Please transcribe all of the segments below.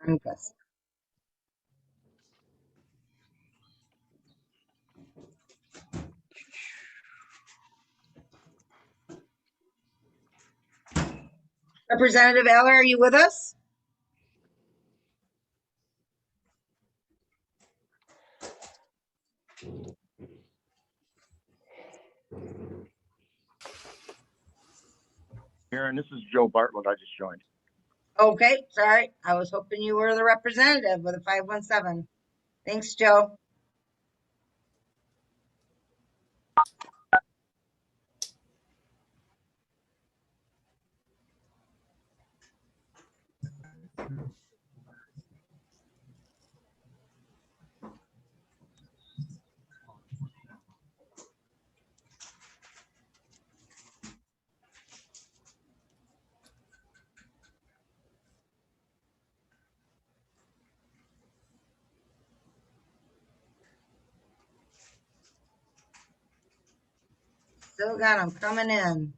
I'm guessing. Representative Eller, are you with us? Aaron, this is Joe Bartlett. I just joined. Okay, sorry. I was hoping you were the representative with a 517. Thanks, Joe. Still got them coming in.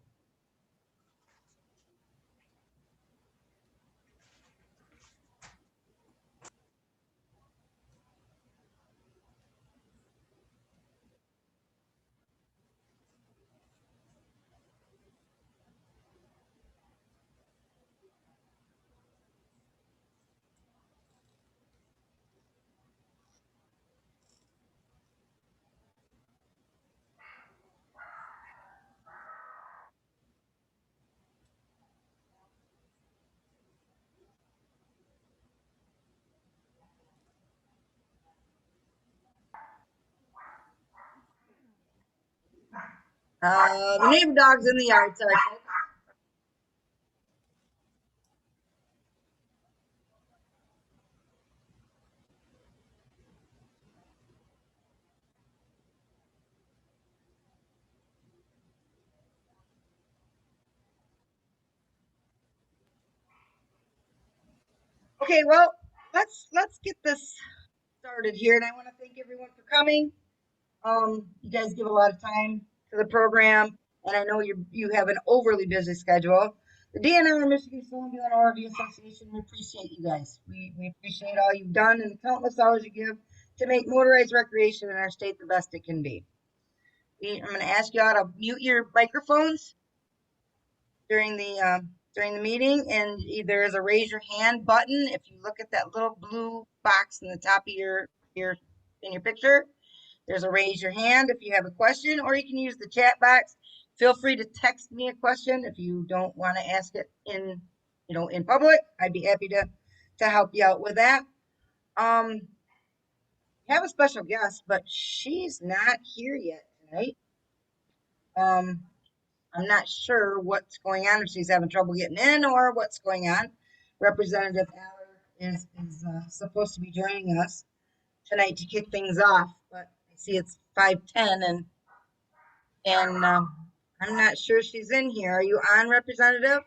The neighbor dog's in the yard, sorry. Okay, well, let's get this started here, and I want to thank everyone for coming. You guys give a lot of time to the program, and I know you have an overly busy schedule. The DNR Michigan Snowmobile and RV Association, we appreciate you guys. We appreciate all you've done and the countless hours you give to make motorized recreation in our state the best it can be. I'm going to ask you all to mute your microphones during the meeting, and there is a raise your hand button. If you look at that little blue box in the top of your in your picture, there's a raise your hand if you have a question, or you can use the chat box. Feel free to text me a question if you don't want to ask it in public. I'd be happy to help you out with that. We have a special guest, but she's not here yet tonight. I'm not sure what's going on, if she's having trouble getting in or what's going on. Representative Aller is supposed to be joining us tonight to kick things off, but I see it's 5:10 and I'm not sure she's in here. Are you on, Representative?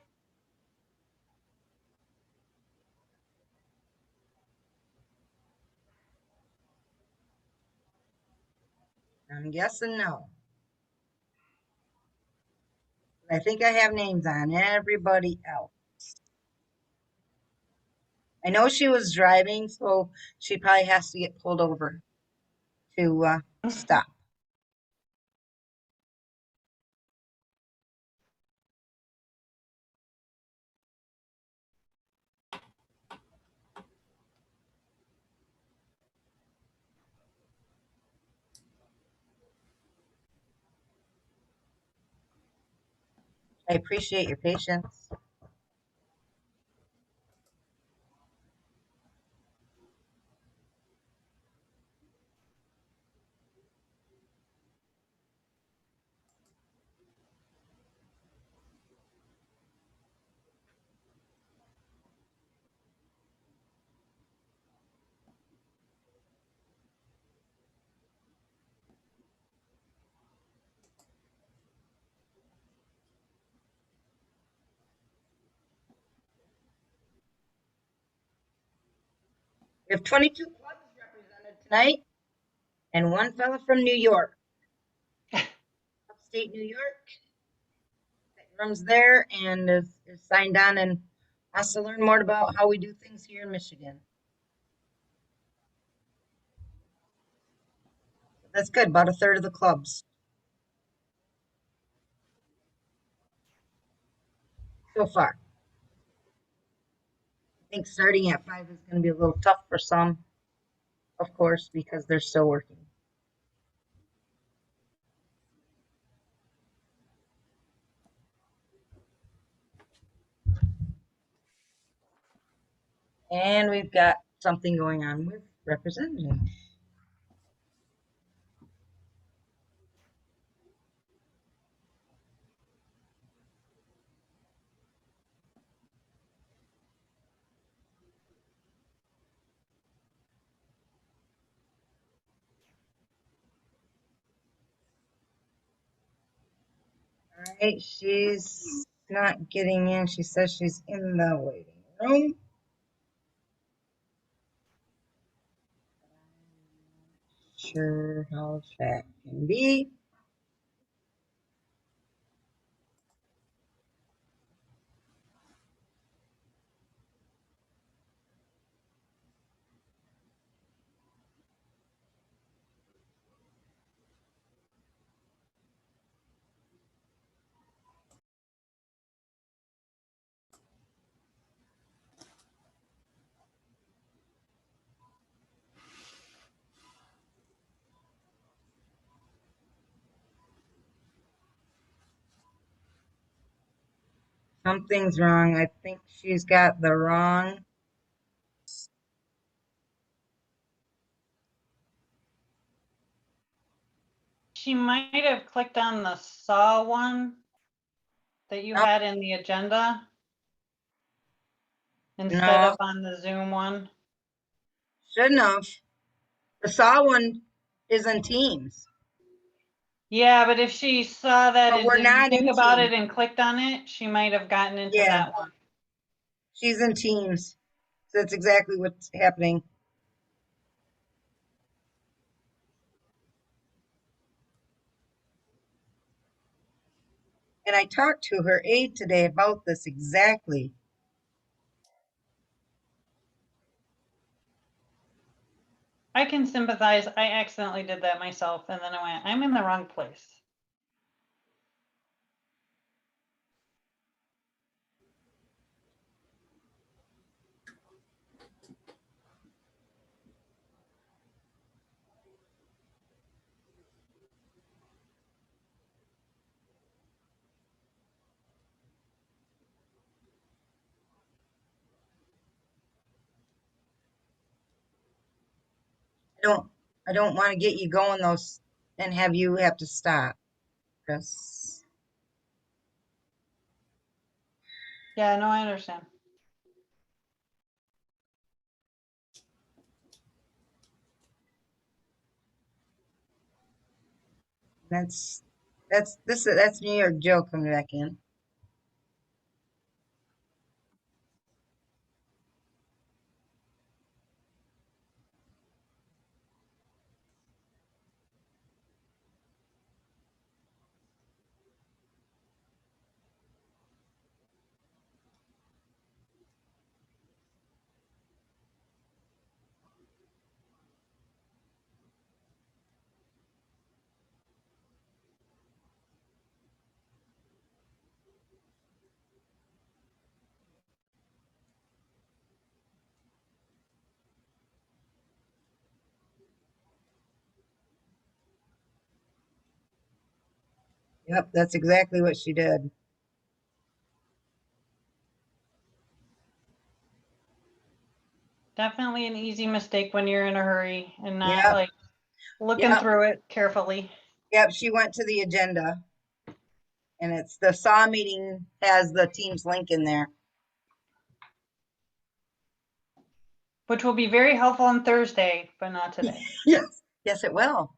I'm guessing no. I think I have names on everybody else. I know she was driving, so she probably has to get pulled over to stop. I appreciate your patience. We have 22 clubs represented tonight and one fella from New York, upstate New York, that runs there and is signed on and wants to learn more about how we do things here in Michigan. That's good, about a third of the clubs so far. I think starting at 5 is going to be a little tough for some, of course, because they're still working. And we've got something going on with representative. All right, she's not getting in. She says she's in the waiting room. Sure how that can be. Something's wrong. I think she's got the wrong. She might have clicked on the saw one that you No, had in the agenda instead no, of on the Zoom one. shouldn't have. The saw one is in Teams, Yeah, but if she saw that but and we're didn't not think in about Teams. it and clicked on it, she might have gotten into Yeah, that one. she's in Teams. So that's exactly what's happening. And I talked to her aide today about this exactly. I can sympathize. I accidentally did that myself, and then I went, I'm in the wrong place. I don't I don't want to get you going those and have you have to stop. Because Yeah, no, I understand. that's that's New York Joe coming back in. Yep, that's exactly what she did. Definitely an easy mistake when you're in a hurry and not Yep, like looking yep, through it carefully. yep. She went to the agenda, and it's the SAW meeting has the Teams link in there. Which will be very helpful on Thursday, but not today. Yes, yes, it will.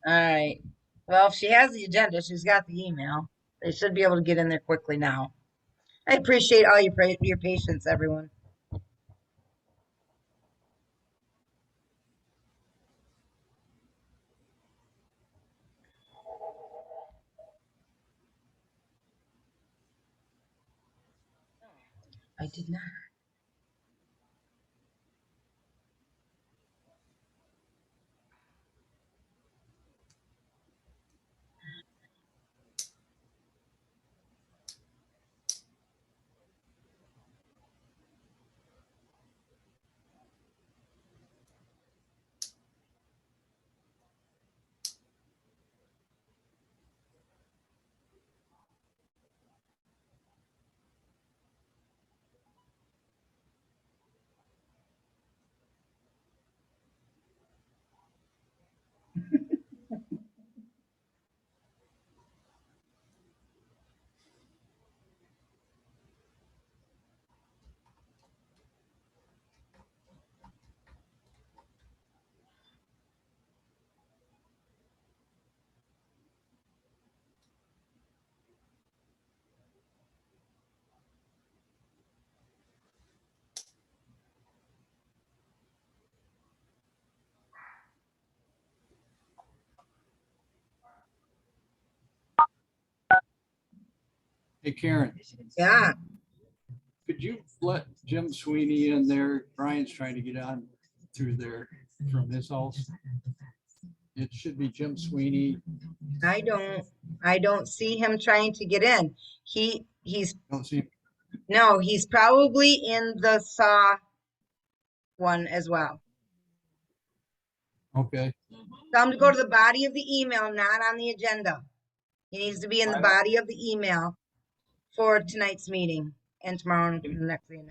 All right. Well, if she has the agenda, she's got the email. They should be able to get in there quickly now. I appreciate all your patience, everyone. I did not. Hey Karen, Yeah, could you let Jim Sweeney in there? Brian's trying to get on through there from his house. It should be Jim Sweeney. I don't see him trying to get in. He's, Don't see, no, he's probably in the saw one as well. okay. Tell him to go to the body of the email, not on the agenda. He needs to be in the body of the email for tonight's meeting and tomorrow and the next day.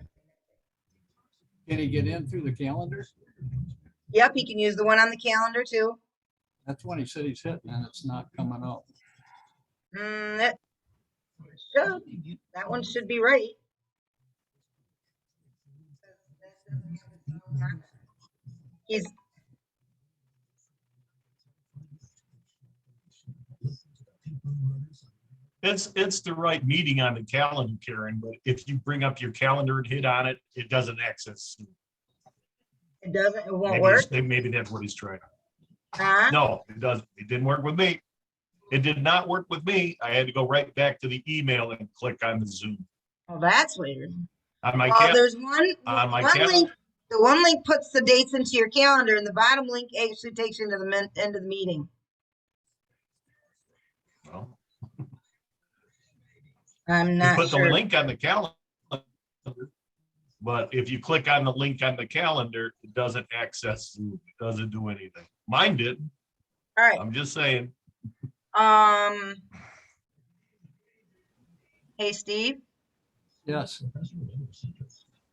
Can he get in through the calendar? Yep, he can use the one on the calendar too. That's when he said he's hitting and it's not coming up. It should. That one should be right. He's, It's the right meeting on the calendar, Karen, but if you bring up your calendar and hit on it, it doesn't access. it doesn't, it won't Maybe, work. maybe that's what he's trying. Huh? No, it doesn't. It didn't work with me. It did not work with me. I had to go right back to the email and click on the Zoom. Well, that's weird. On my Well, there's one, on my one calendar. link. The one link puts the dates into your calendar, and the bottom link actually takes you to the end of the meeting. Well, I'm you not put the sure. link on the calendar, but if you click on the link on the calendar, it doesn't access Zoom. It doesn't do anything. Mine did. All right. I'm just saying. Hey, Steve, Yes,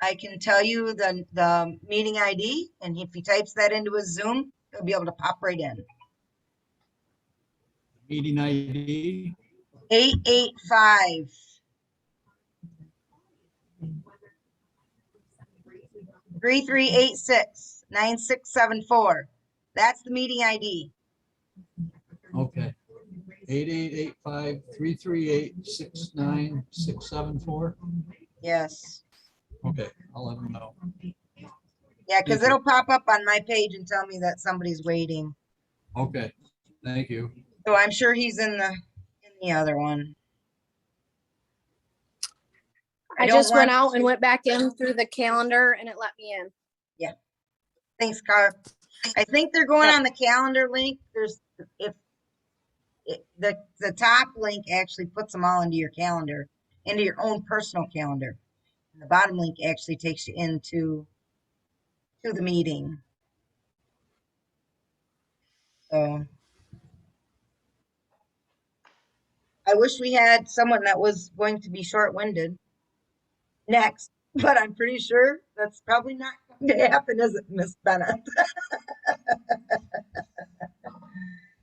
I can tell you the meeting ID, and if he types that into his Zoom, he'll be able to pop right in. meeting ID. 885. Three 9674. That's the meeting ID. Okay. 8885-338-69674. Yes. Okay, I'll let him know. Yeah, because Thank you. it'll pop up on my page and tell me that somebody's waiting. Okay, thank you. So I'm sure he's in the other one. I don't just went want out and to- went back in through the calendar and it let me in. Thanks, Car. I think they're going on the calendar link. There's the top link actually puts them all into your calendar, into your own personal calendar. And the bottom link actually takes you into the meeting. So I wish we had someone that was going to be short-winded next, but I'm pretty sure that's probably not going to happen, is it, Miss Bennett?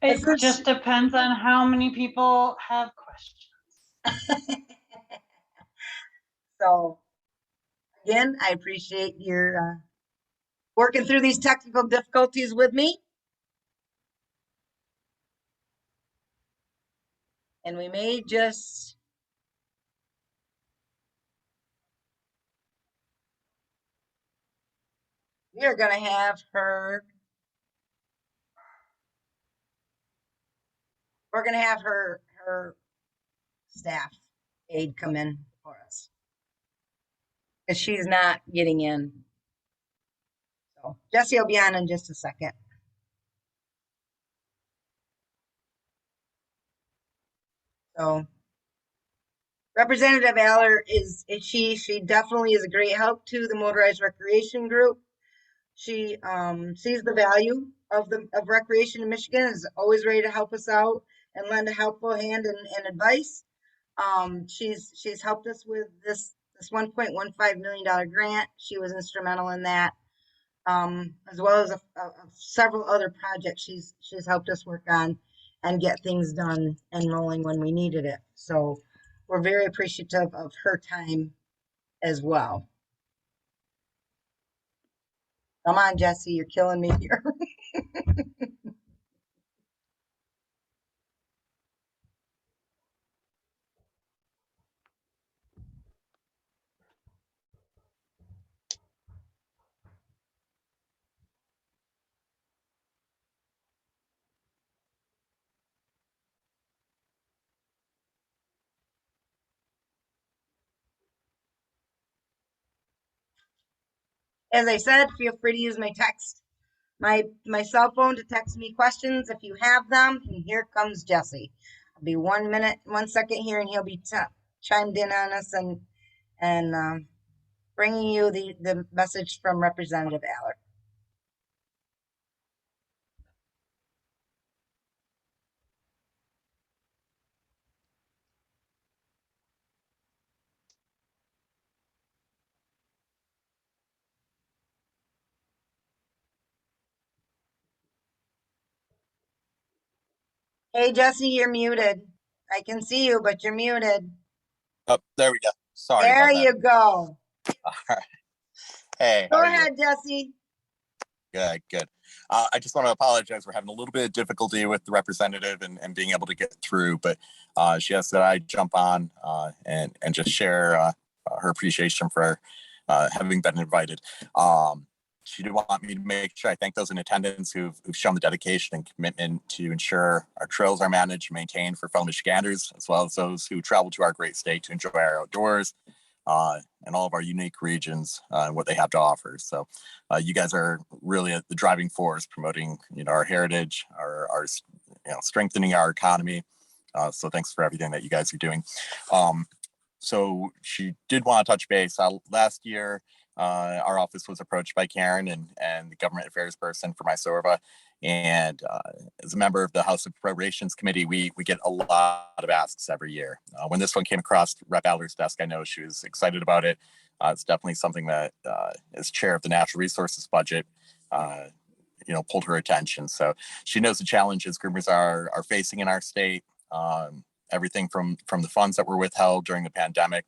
It just depends on how many people have questions. So again, I appreciate your working through these technical difficulties with me. And we may just we are going to have her. We're going to have her staff aide come in for us because she's not getting in. So Jesse will be on in just a second. So Representative Aller she definitely is a great help to the motorized recreation group. She sees the value of recreation in Michigan, is always ready to help us out and lend a helpful hand and advice. She's helped us with this $1.15 million grant. She was instrumental in that, as well as several other projects she's helped us work on and get things done and rolling when we needed it. So we're very appreciative of her time as well. Come on, Jesse, you're killing me here. As I said, feel free to use my text, my cell phone to text me questions if you have them. And here comes Jesse. I'll be 1 minute, 1 second here, and he'll be chimed in on us and bringing you the message from Representative Aller. Hey, Jesse, you're muted. I can see you, but you're muted. Oh, there we go. Sorry There about that. you go. All right. Hey, how Go are you? ahead, Jesse. Good, good. I just want to apologize. We're having a little bit of difficulty with the representative and being able to get through, but she asked that I jump on and just share her appreciation for having been invited. She did want me to make sure I thank those in attendance who've shown the dedication and commitment to ensure our trails are managed and maintained for fellow Michiganders, as well as those who travel to our great state to enjoy our outdoors and all of our unique regions and what they have to offer. So you guys are really the driving force promoting, our heritage, our strengthening our economy. So thanks for everything that you guys are doing. So she did want to touch base. Last year, our office was approached by Karen and the government affairs person for MySorva. And as a member of the House Appropriations Committee, we get a lot of asks every year. When this one came across Rep. Aller's desk, I know she was excited about it. It's definitely something that, as chair of the Natural Resources Budget, pulled her attention. So she knows the challenges groomers are facing in our state. Everything from the funds that were withheld during the pandemic,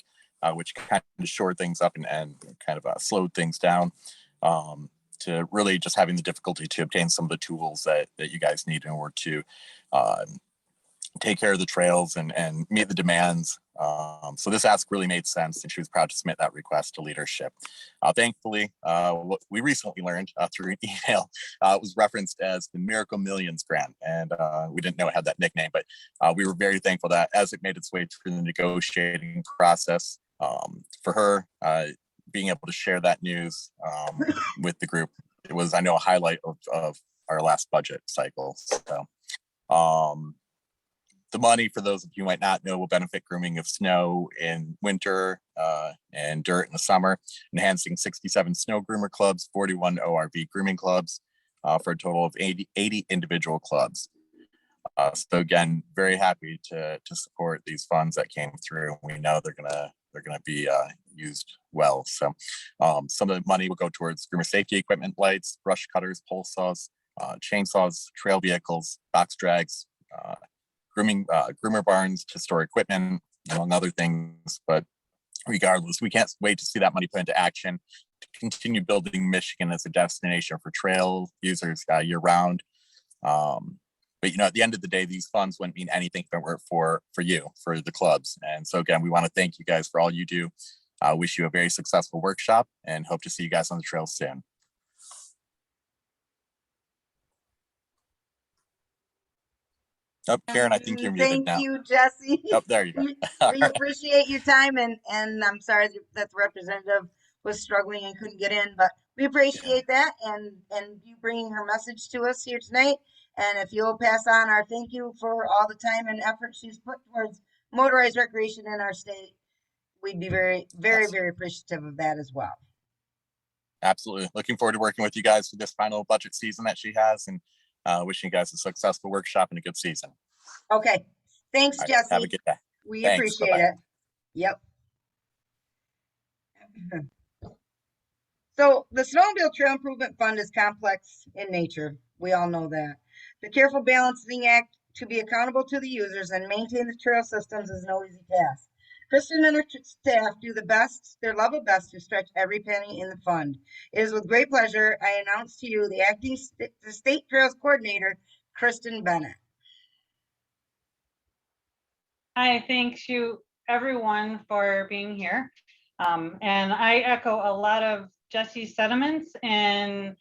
which kind of shored things up and kind of slowed things down, to really just having the difficulty to obtain some of the tools that you guys need in order to take care of the trails and meet the demands. So this ask really made sense, and she was proud to submit that request to leadership. Thankfully, what we recently learned through an email, it was referenced as the Miracle Millions grant, and we didn't know it had that nickname, but we were very thankful that as it made its way through the negotiating process, for her, being able to share that news with the group, it was, I know, a highlight of our last budget cycle. So the money, for those of you who might not know, will benefit grooming of snow in winter and dirt in the summer, enhancing 67 snow groomer clubs, 41 ORV grooming clubs, for a total of 80 individual clubs. So again, very happy to support these funds that came through. We know they're gonna be used well. So some of the money will go towards groomer safety equipment, lights, brush cutters, pole saws, chainsaws, trail vehicles, box drags, groomer barns to store equipment, among other things. But regardless, we can't wait to see that money put into action to continue building Michigan as a destination for trail users year round. But at the end of the day, these funds wouldn't mean anything if it weren't for you, for the clubs. And so again, we want to thank you guys for all you do. Wish you a very successful workshop and hope to see you guys on the trail soon. Oh, Karen, I think you're muted now. Thank you, Jesse. Oh, there you go. We appreciate your time, and I'm sorry that the representative was struggling and couldn't get in, but we appreciate that and you bringing her message to us here tonight. And if you'll pass on our thank you for all the time and effort she's put towards motorized recreation in our state, we'd be very, very, very appreciative of that as well. Absolutely. Looking forward to working with you guys for this final budget season that she has, and wishing you guys a successful workshop and a good season. Okay. Thanks, All right, Jesse. have a good day. We Thanks. appreciate Bye-bye. it. Yep. So the Snowmobile Trail Improvement Fund is complex in nature. We all know that. The careful balancing act to be accountable to the users and maintain the trail systems is no easy task. Kristen and her staff do their level best to stretch every penny in the fund. It is with great pleasure I announce to you the acting state trails coordinator, Kristen Bennett. I thank you everyone for being here. And I echo a lot of Jesse's sentiments, and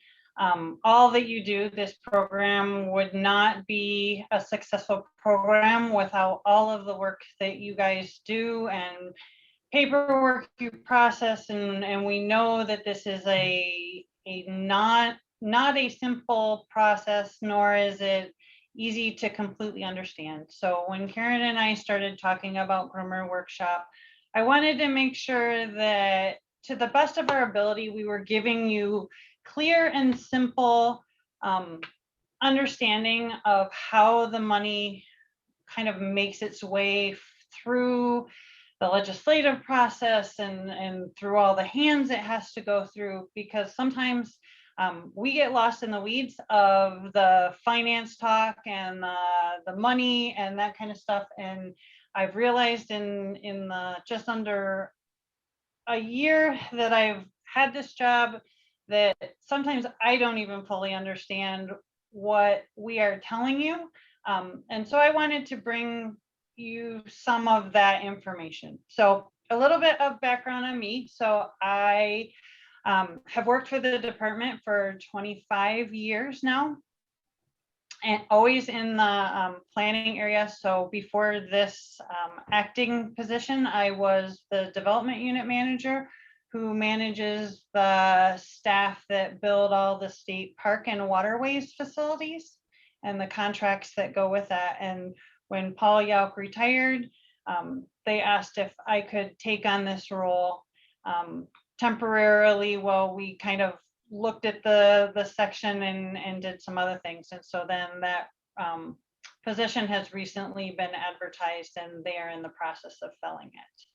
all that you do. This program would not be a successful program without all of the work that you guys do and paperwork you process, and we know that this is a not a simple process, nor is it easy to completely understand. So when Karen and I started talking about Groomer Workshop, I wanted to make sure that to the best of our ability, we were giving you clear and simple understanding of how the money kind of makes its way through the legislative process and through all the hands it has to go through, because sometimes we get lost in the weeds of the finance talk and the money and that kind of stuff. And I've realized in the just under a year that I've had this job that sometimes I don't even fully understand what we are telling you. And so I wanted to bring you some of that information. So a little bit of background on me. So I have worked for the department for 25 years now, and always in the planning area. So before this acting position, I was the development unit manager who manages the staff that build all the state park and waterways facilities and the contracts that go with that. And when Paul Yauk retired, they asked if I could take on this role temporarily while we kind of looked at the section and did some other things. And so then that position has recently been advertised, and they are in the process of filling it.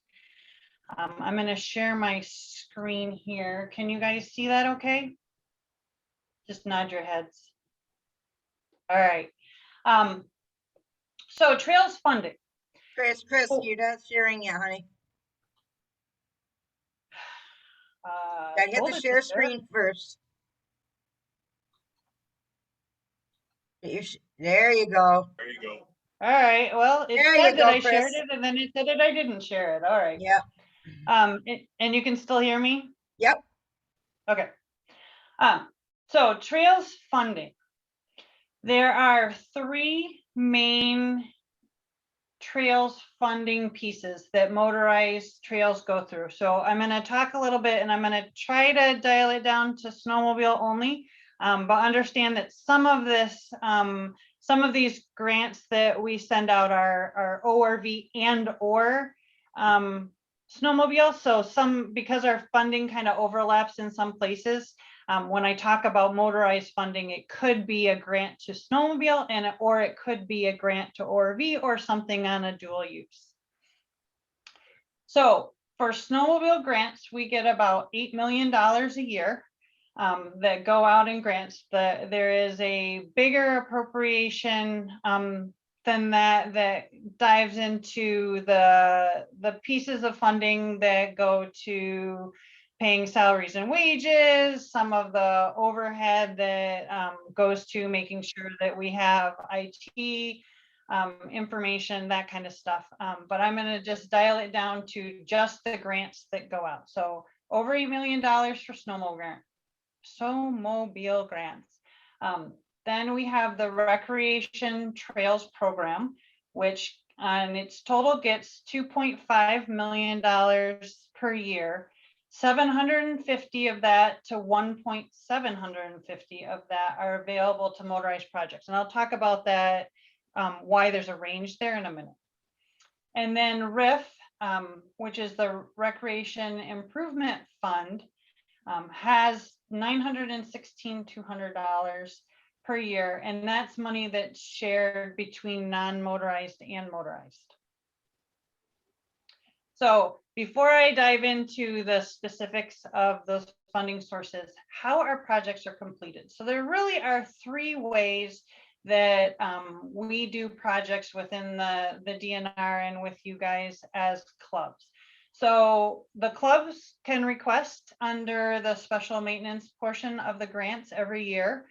I'm going to share my screen here. Can you guys see that okay? Just nod your heads. All right. So trails funding. Chris, you're not sharing yet, honey. I hit told the it to share share. screen first. There you go. There you go. All right. Well, it There you said that go, I shared Chris. it, and then it said that I didn't share it. All right. Yep. And you can still hear me? Yep. Okay. So trails funding. There are three main trails funding pieces that motorized trails go through. So I'm going to talk a little bit, and I'm going to try to dial it down to snowmobile only, but understand that some of this, some of these grants that we send out are ORV and or snowmobile. So some, because our funding kind of overlaps in some places, when I talk about motorized funding, it could be a grant to snowmobile or it could be a grant to ORV or something on a dual use. So for snowmobile grants, we get about $8 million a year that go out in grants. There is a bigger appropriation than that dives into the pieces of funding that go to paying salaries and wages, some of the overhead that goes to making sure that we have IT information, that kind of stuff. But I'm going to just dial it down to just the grants that go out. So over $8 million for snowmobile grants. Then we have the Recreation Trails Program, which on its total gets $2.5 million per year. 750 of that to 1.750 of that are available to motorized projects. And I'll talk about that, why there's a range there in a minute. And then RIF, which is the Recreation Improvement Fund, has $916,200 per year. And that's money that's shared between non-motorized and motorized. So before I dive into the specifics of those funding sources, how our projects are completed. So there really are three ways that we do projects within the DNR and with you guys as clubs. So the clubs can request under the special maintenance portion of the grants every year.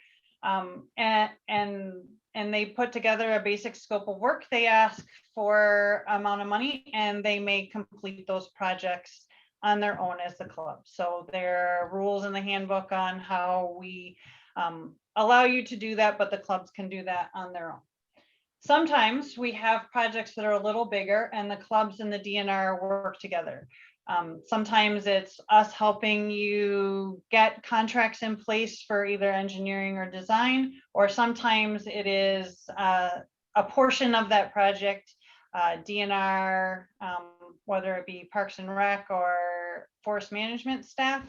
And they put together a basic scope of work. They ask for amount of money, and they may complete those projects on their own as the club. So there are rules in the handbook on how we allow you to do that, but the clubs can do that on their own. Sometimes we have projects that are a little bigger and the clubs and the DNR work together. Sometimes it's us helping you get contracts in place for either engineering or design, or sometimes it is a portion of that project, DNR, whether it be Parks and Rec or Forest Management staff,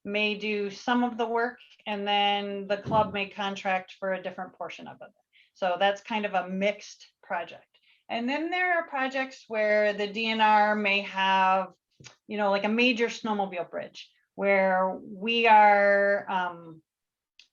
may do some of the work, and then the club may contract for a different portion of it. So that's kind of a mixed project. And then there are projects where the DNR may have, you know, like a major snowmobile bridge where we are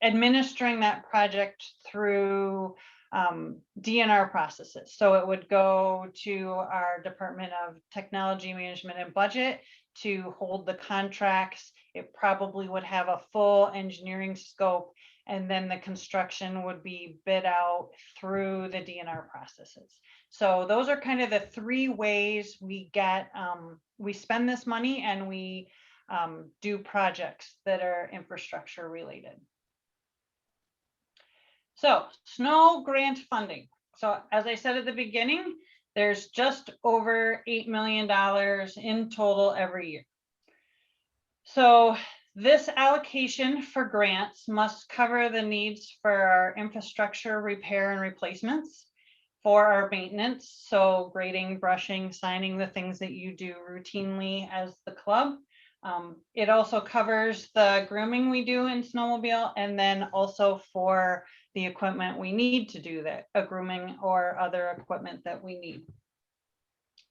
administering that project through DNR processes. So it would go to our Department of Technology Management and Budget to hold the contracts. It probably would have a full engineering scope, and then the construction would be bid out through the DNR processes. So those are kind of the three ways we get, we spend this money and we do projects that are infrastructure related. So snow grant funding. So as I said at the beginning, there's just over $8 million in total every year. So this allocation for grants must cover the needs for our infrastructure repair and replacements, for our maintenance, so grading, brushing, signing, the things that you do routinely as the club. It also covers the grooming we do in Snowmobile, and then also for the equipment we need to do that, a grooming or other equipment that we need.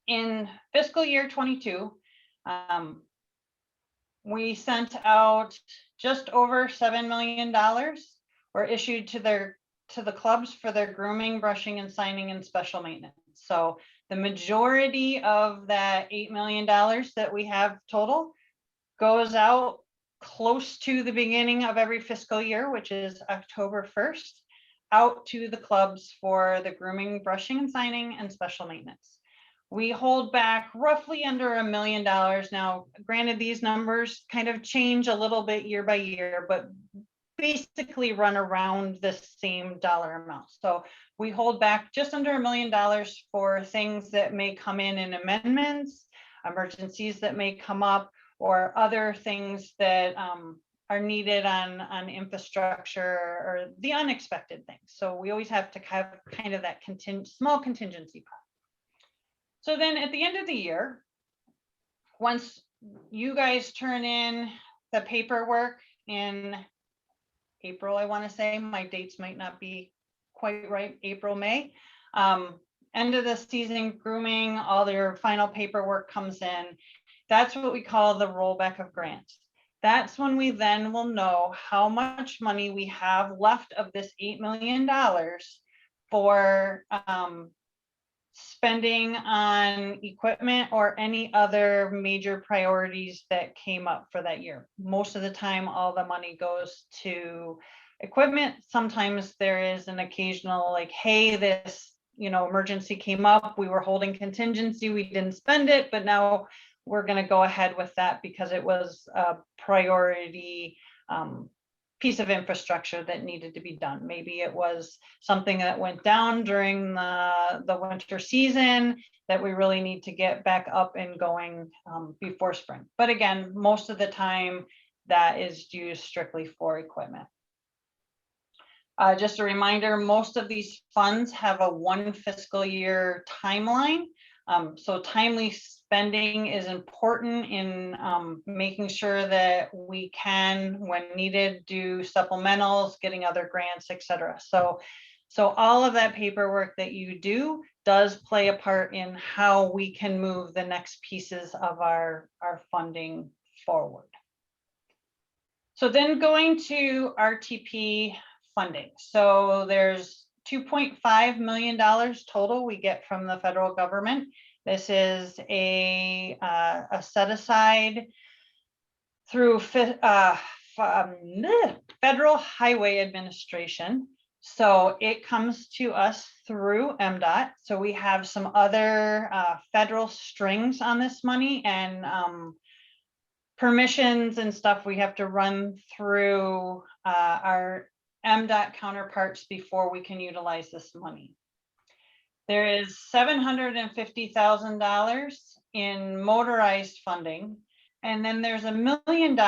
In fiscal year 22, we sent out just over $7 million, or issued to the clubs for their grooming, brushing, and signing and special maintenance. So the majority of that $8 million that we have total goes out close to the beginning of every fiscal year, which is October 1st, out to the clubs for the grooming, brushing, and signing and special maintenance. We hold back roughly under $1 million. Now, granted, these numbers kind of change a little bit year by year, but basically run around the same dollar amount. So we hold back just under $1 million for things that may come in amendments, emergencies that may come up, or other things that are needed on infrastructure or the unexpected things. So we always have to have kind of that small contingency pot. So then at the end of the year, once you guys turn in the paperwork in April, I want to say, my dates might not be quite right, April, May, end of the season grooming, all their final paperwork comes in. That's what we call the rollback of grants. That's when we then will know how much money we have left of this $8 million for spending on equipment or any other major priorities that came up for that year. Most of the time, all the money goes to equipment. Sometimes there is an occasional like, hey, this, you know, emergency came up, we were holding contingency, we didn't spend it, but now we're going to go ahead with that because it was a priority piece of infrastructure that needed to be done. Maybe it was something that went down during the winter season that we really need to get back up and going before spring. But again, most of the time that is used strictly for equipment. Just a reminder, most of these funds have a 1 fiscal year timeline. So timely spending is important in making sure that we can, when needed, do supplementals, getting other grants, etc. So all of that paperwork that you do does play a part in how we can move the next pieces of our funding forward. So then going to RTP funding. So there's $2.5 million total we get from the federal government. This is a set aside through Federal Highway Administration. So it comes to us through MDOT. So we have some other federal strings on this money, and permissions and stuff we have to run through our MDOT counterparts before we can utilize this money. There is $750,000 in motorized funding. And then there's $1 million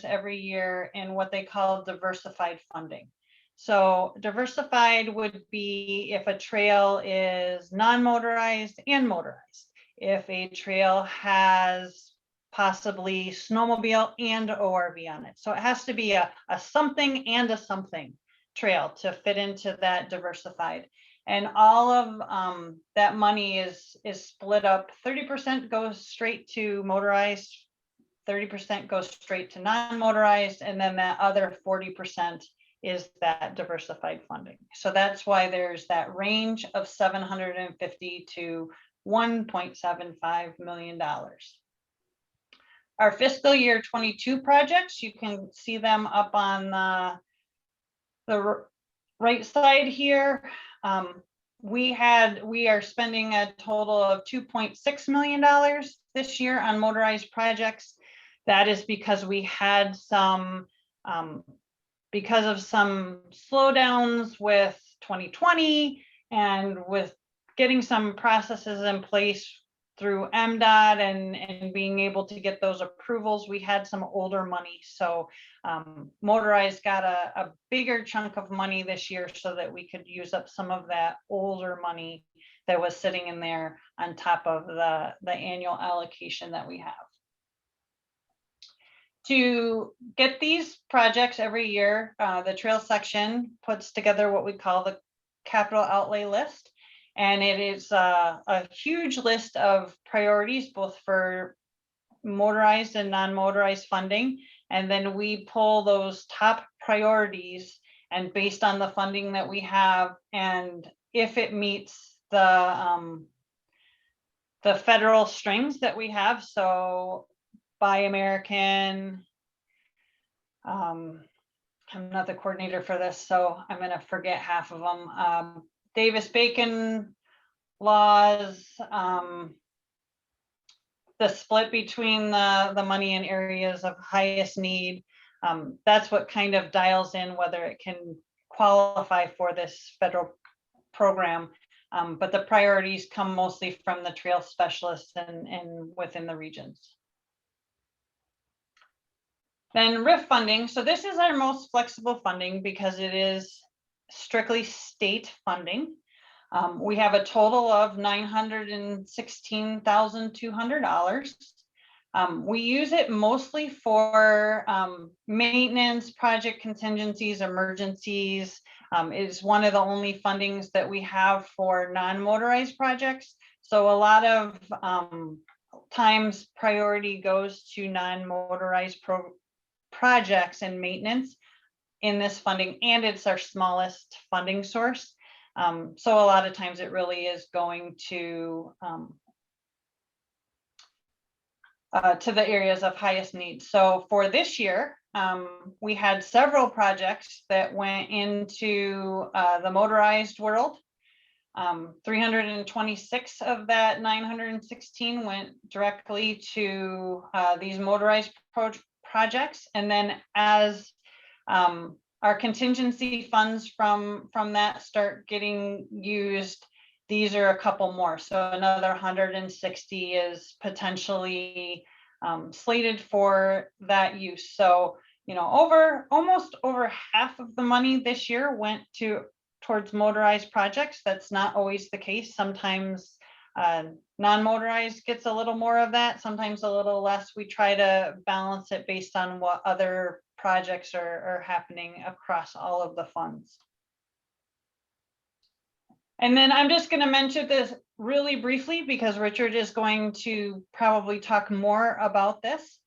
every year in what they call diversified funding. So diversified would be if a trail is non-motorized and motorized. If a trail has possibly snowmobile and ORV on it. So it has to be a something and a something trail to fit into that diversified. And all of that money is split up. 30% goes straight to motorized, 30% goes straight to non-motorized, and then that other 40% is that diversified funding. So that's why there's that range of 750 to $1.75 million. Our fiscal year 22 projects, you can see them up on the right side here. We are spending a total of $2.6 million this year on motorized projects. That is because we had some, because of some slowdowns with 2020 and with getting some processes in place through MDOT and being able to get those approvals, we had some older money. So motorized got a bigger chunk of money this year so that we could use up some of that older money that was sitting in there on top of the annual allocation that we have. To get these projects every year, the trail section puts together what we call the capital outlay list. And it is a huge list of priorities, both for motorized and non-motorized funding. And then we pull those top priorities, and based on the funding that we have, and if it meets the federal strings that we have, so Buy American, I'm not the coordinator for this, so I'm going to forget half of them. Davis-Bacon laws, the split between the money in areas of highest need. That's what kind of dials in whether it can qualify for this federal program. But the priorities come mostly from the trail specialists and within the regions. Then RIF funding. So this is our most flexible funding because it is strictly state funding. We have a total of $916,200. We use it mostly for maintenance, project contingencies, emergencies. Is one of the only fundings that we have for non-motorized projects. So a lot of times priority goes to non-motorized projects and maintenance in this funding, and it's our smallest funding source. So a lot of times it really is going to the areas of highest need. So for this year, we had several projects that went into the motorized world. 326 of that 916 went directly to these motorized projects. And then as our contingency funds from that start getting used, these are a couple more. So another 160 is potentially slated for that use. So, you know, almost over half of the money this year went towards motorized projects. That's not always the case. Sometimes non-motorized gets a little more of that, sometimes a little less. We try to balance it based on what other projects are happening across all of the funds. And then I'm just going to mention this really briefly because Richard is going to probably talk more about this.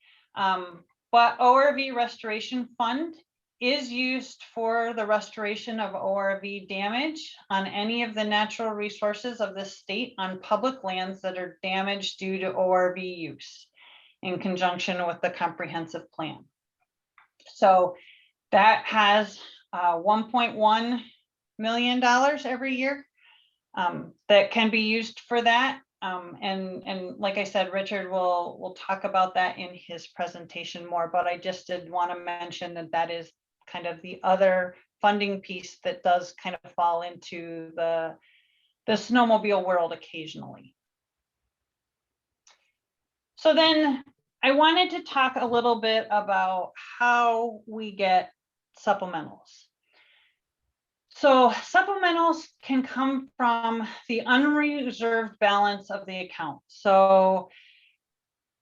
But ORV Restoration Fund is used for the restoration of ORV damage on any of the natural resources of the state on public lands that are damaged due to ORV use in conjunction with the comprehensive plan. So that has $1.1 million every year that can be used for that. And like I said, Richard will talk about that in his presentation more, but I just did want to mention that is kind of the other funding piece that does kind of fall into the the snowmobile world occasionally. So then I wanted to talk a little bit about how we get supplementals. So supplementals can come from the unreserved balance of the account. So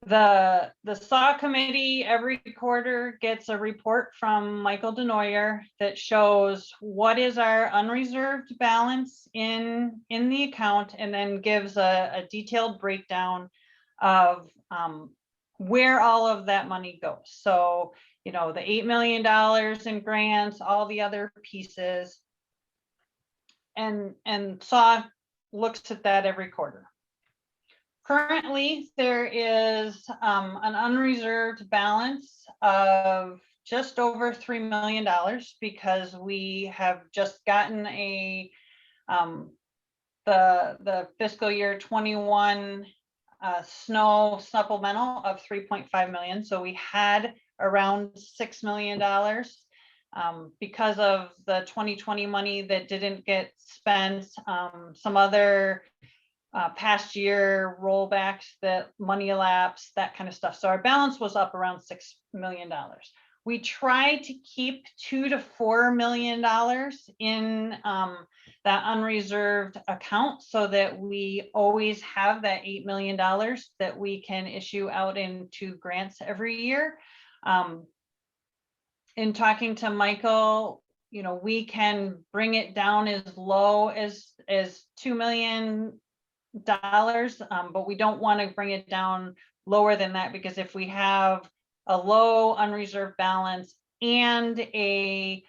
the SAW committee every quarter gets a report from Michael Denoyer that shows what is our unreserved balance in the account, and then gives a detailed breakdown of where all of that money goes. So, you know, the $8 million in grants, all the other pieces, and SAW looks at that every quarter. Currently, there is an unreserved balance of just over $3 million because we have just gotten the fiscal year 21 snow supplemental of 3.5 million. So we had around $6 million because of the 2020 money that didn't get spent, some other past year rollbacks, that money elapsed, that kind of stuff. So our balance was up around $6 million. We try to keep $2 to $4 million in that unreserved account so that we always have that $8 million that we can issue out into grants every year. In talking to Michael, you know, we can bring it down as low as $2 million, but we don't want to bring it down lower than that, because if we have a low unreserved balance and a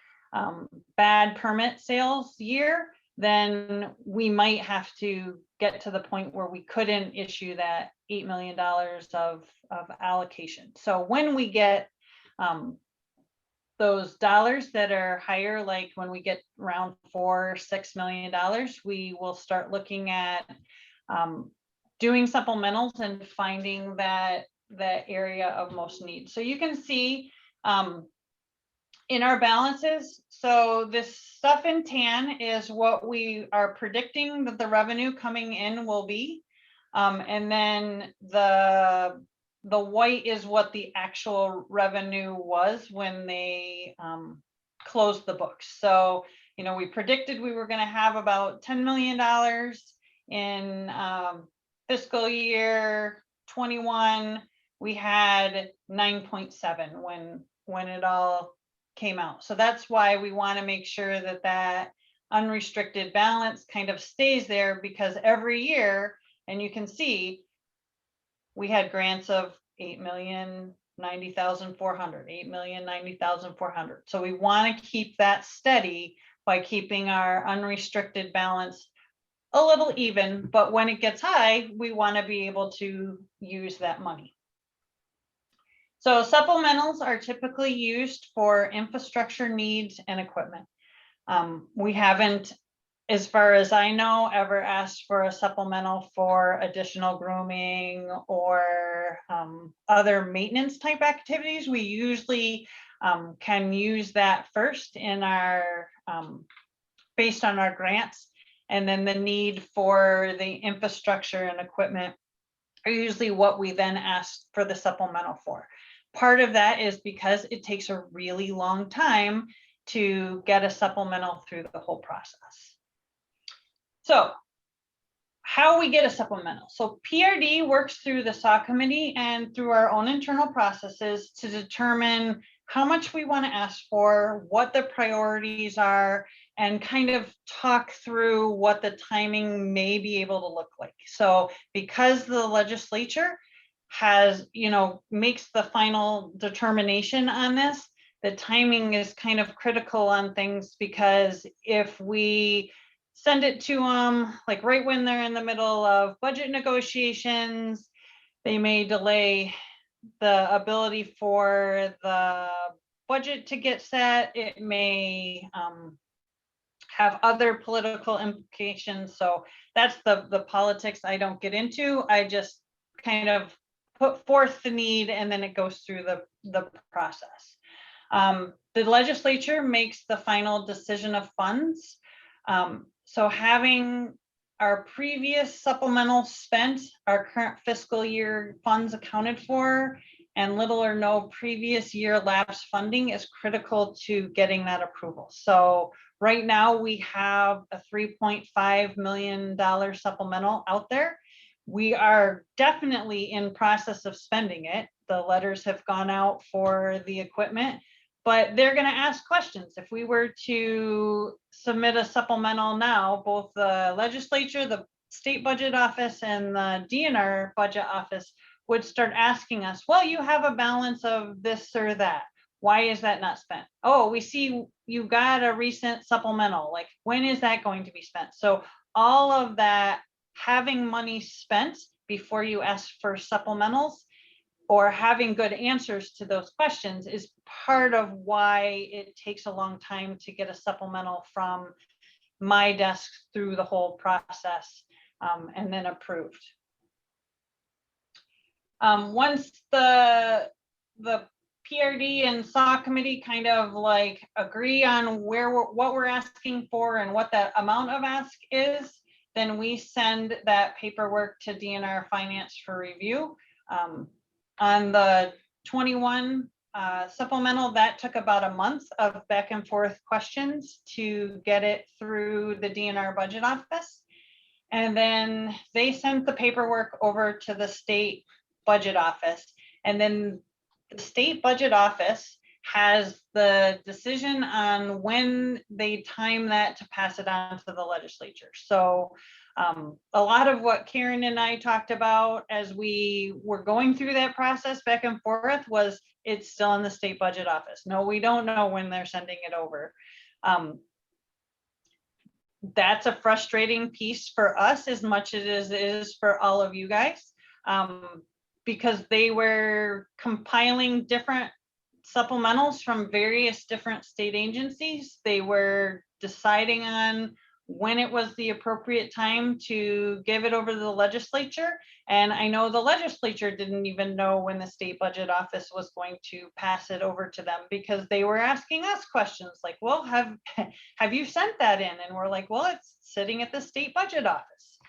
bad permit sales year, then we might have to get to the point where we couldn't issue that $8 million of allocation. So when we get those dollars that are higher, like when we get around $4 or $6 million, we will start looking at doing supplementals and finding that area of most need. So you can see in our balances, so this stuff in tan is what we are predicting that the revenue coming in will be. And then the white is what the actual revenue was when they closed the books. So, you know, we predicted we were going to have about $10 million in fiscal year 21. We had 9.7 when it all came out. So that's why we want to make sure that that unrestricted balance kind of stays there, because every year, and you can see, we had grants of 8,090,400, 8,090,400. So we want to keep that steady by keeping our unrestricted balance a little even, but when it gets high, we want to be able to use that money. So supplementals are typically used for infrastructure needs and equipment. We haven't, as far as I know, ever asked for a supplemental for additional grooming or other maintenance type activities. We usually can use that first in our, based on our grants. And then the need for the infrastructure and equipment are usually what we then ask for the supplemental for. Part of that is because it takes a really long time to get a supplemental through the whole process. So how we get a supplemental. So PRD works through the SAW committee and through our own internal processes to determine how much we want to ask for, what the priorities are, and kind of talk through what the timing may be able to look like. So because the legislature has, you know, makes the final determination on this, the timing is kind of critical on things, because if we send it to them like right when they're in the middle of budget negotiations, they may delay the ability for the budget to get set. It may have other political implications. So that's the politics I don't get into. I just kind of put forth the need, and then it goes through the process. The legislature makes the final decision of funds. So having our previous supplemental spent, our current fiscal year funds accounted for, and little or no previous year lapse funding is critical to getting that approval. So right now we have a $3.5 million supplemental out there. We are definitely in process of spending it. The letters have gone out for the equipment, but they're going to ask questions. If we were to submit a supplemental now, both the legislature, the state budget office, and the DNR budget office would start asking us, well, you have a balance of this or that. Why is that not spent? Oh, we see you got a recent supplemental. Like, when is that going to be spent? So all of that, having money spent before you ask for supplementals or having good answers to those questions is part of why it takes a long time to get a supplemental from my desk through the whole process and then approved. Once the PRD and SAW committee kind of like agree on what we're asking for and what that amount of ask is, then we send that paperwork to DNR Finance for review. On the 21 supplemental, that took about a month of back and forth questions to get it through the DNR budget office. And then they sent the paperwork over to the state budget office. And then the state budget office has the decision on when they time that to pass it on to the legislature. So a lot of what Karen and I talked about as we were going through that process back and forth was it's still in the state budget office. No, we don't know when they're sending it over. That's a frustrating piece for us as much as it is for all of you guys, because they were compiling different supplementals from various different state agencies. They were deciding on when it was the appropriate time to give it over to the legislature. And I know the legislature didn't even know when the state budget office was going to pass it over to them, because they were asking us questions like, well, have you sent that in? And we're like, well, it's sitting at the state budget office.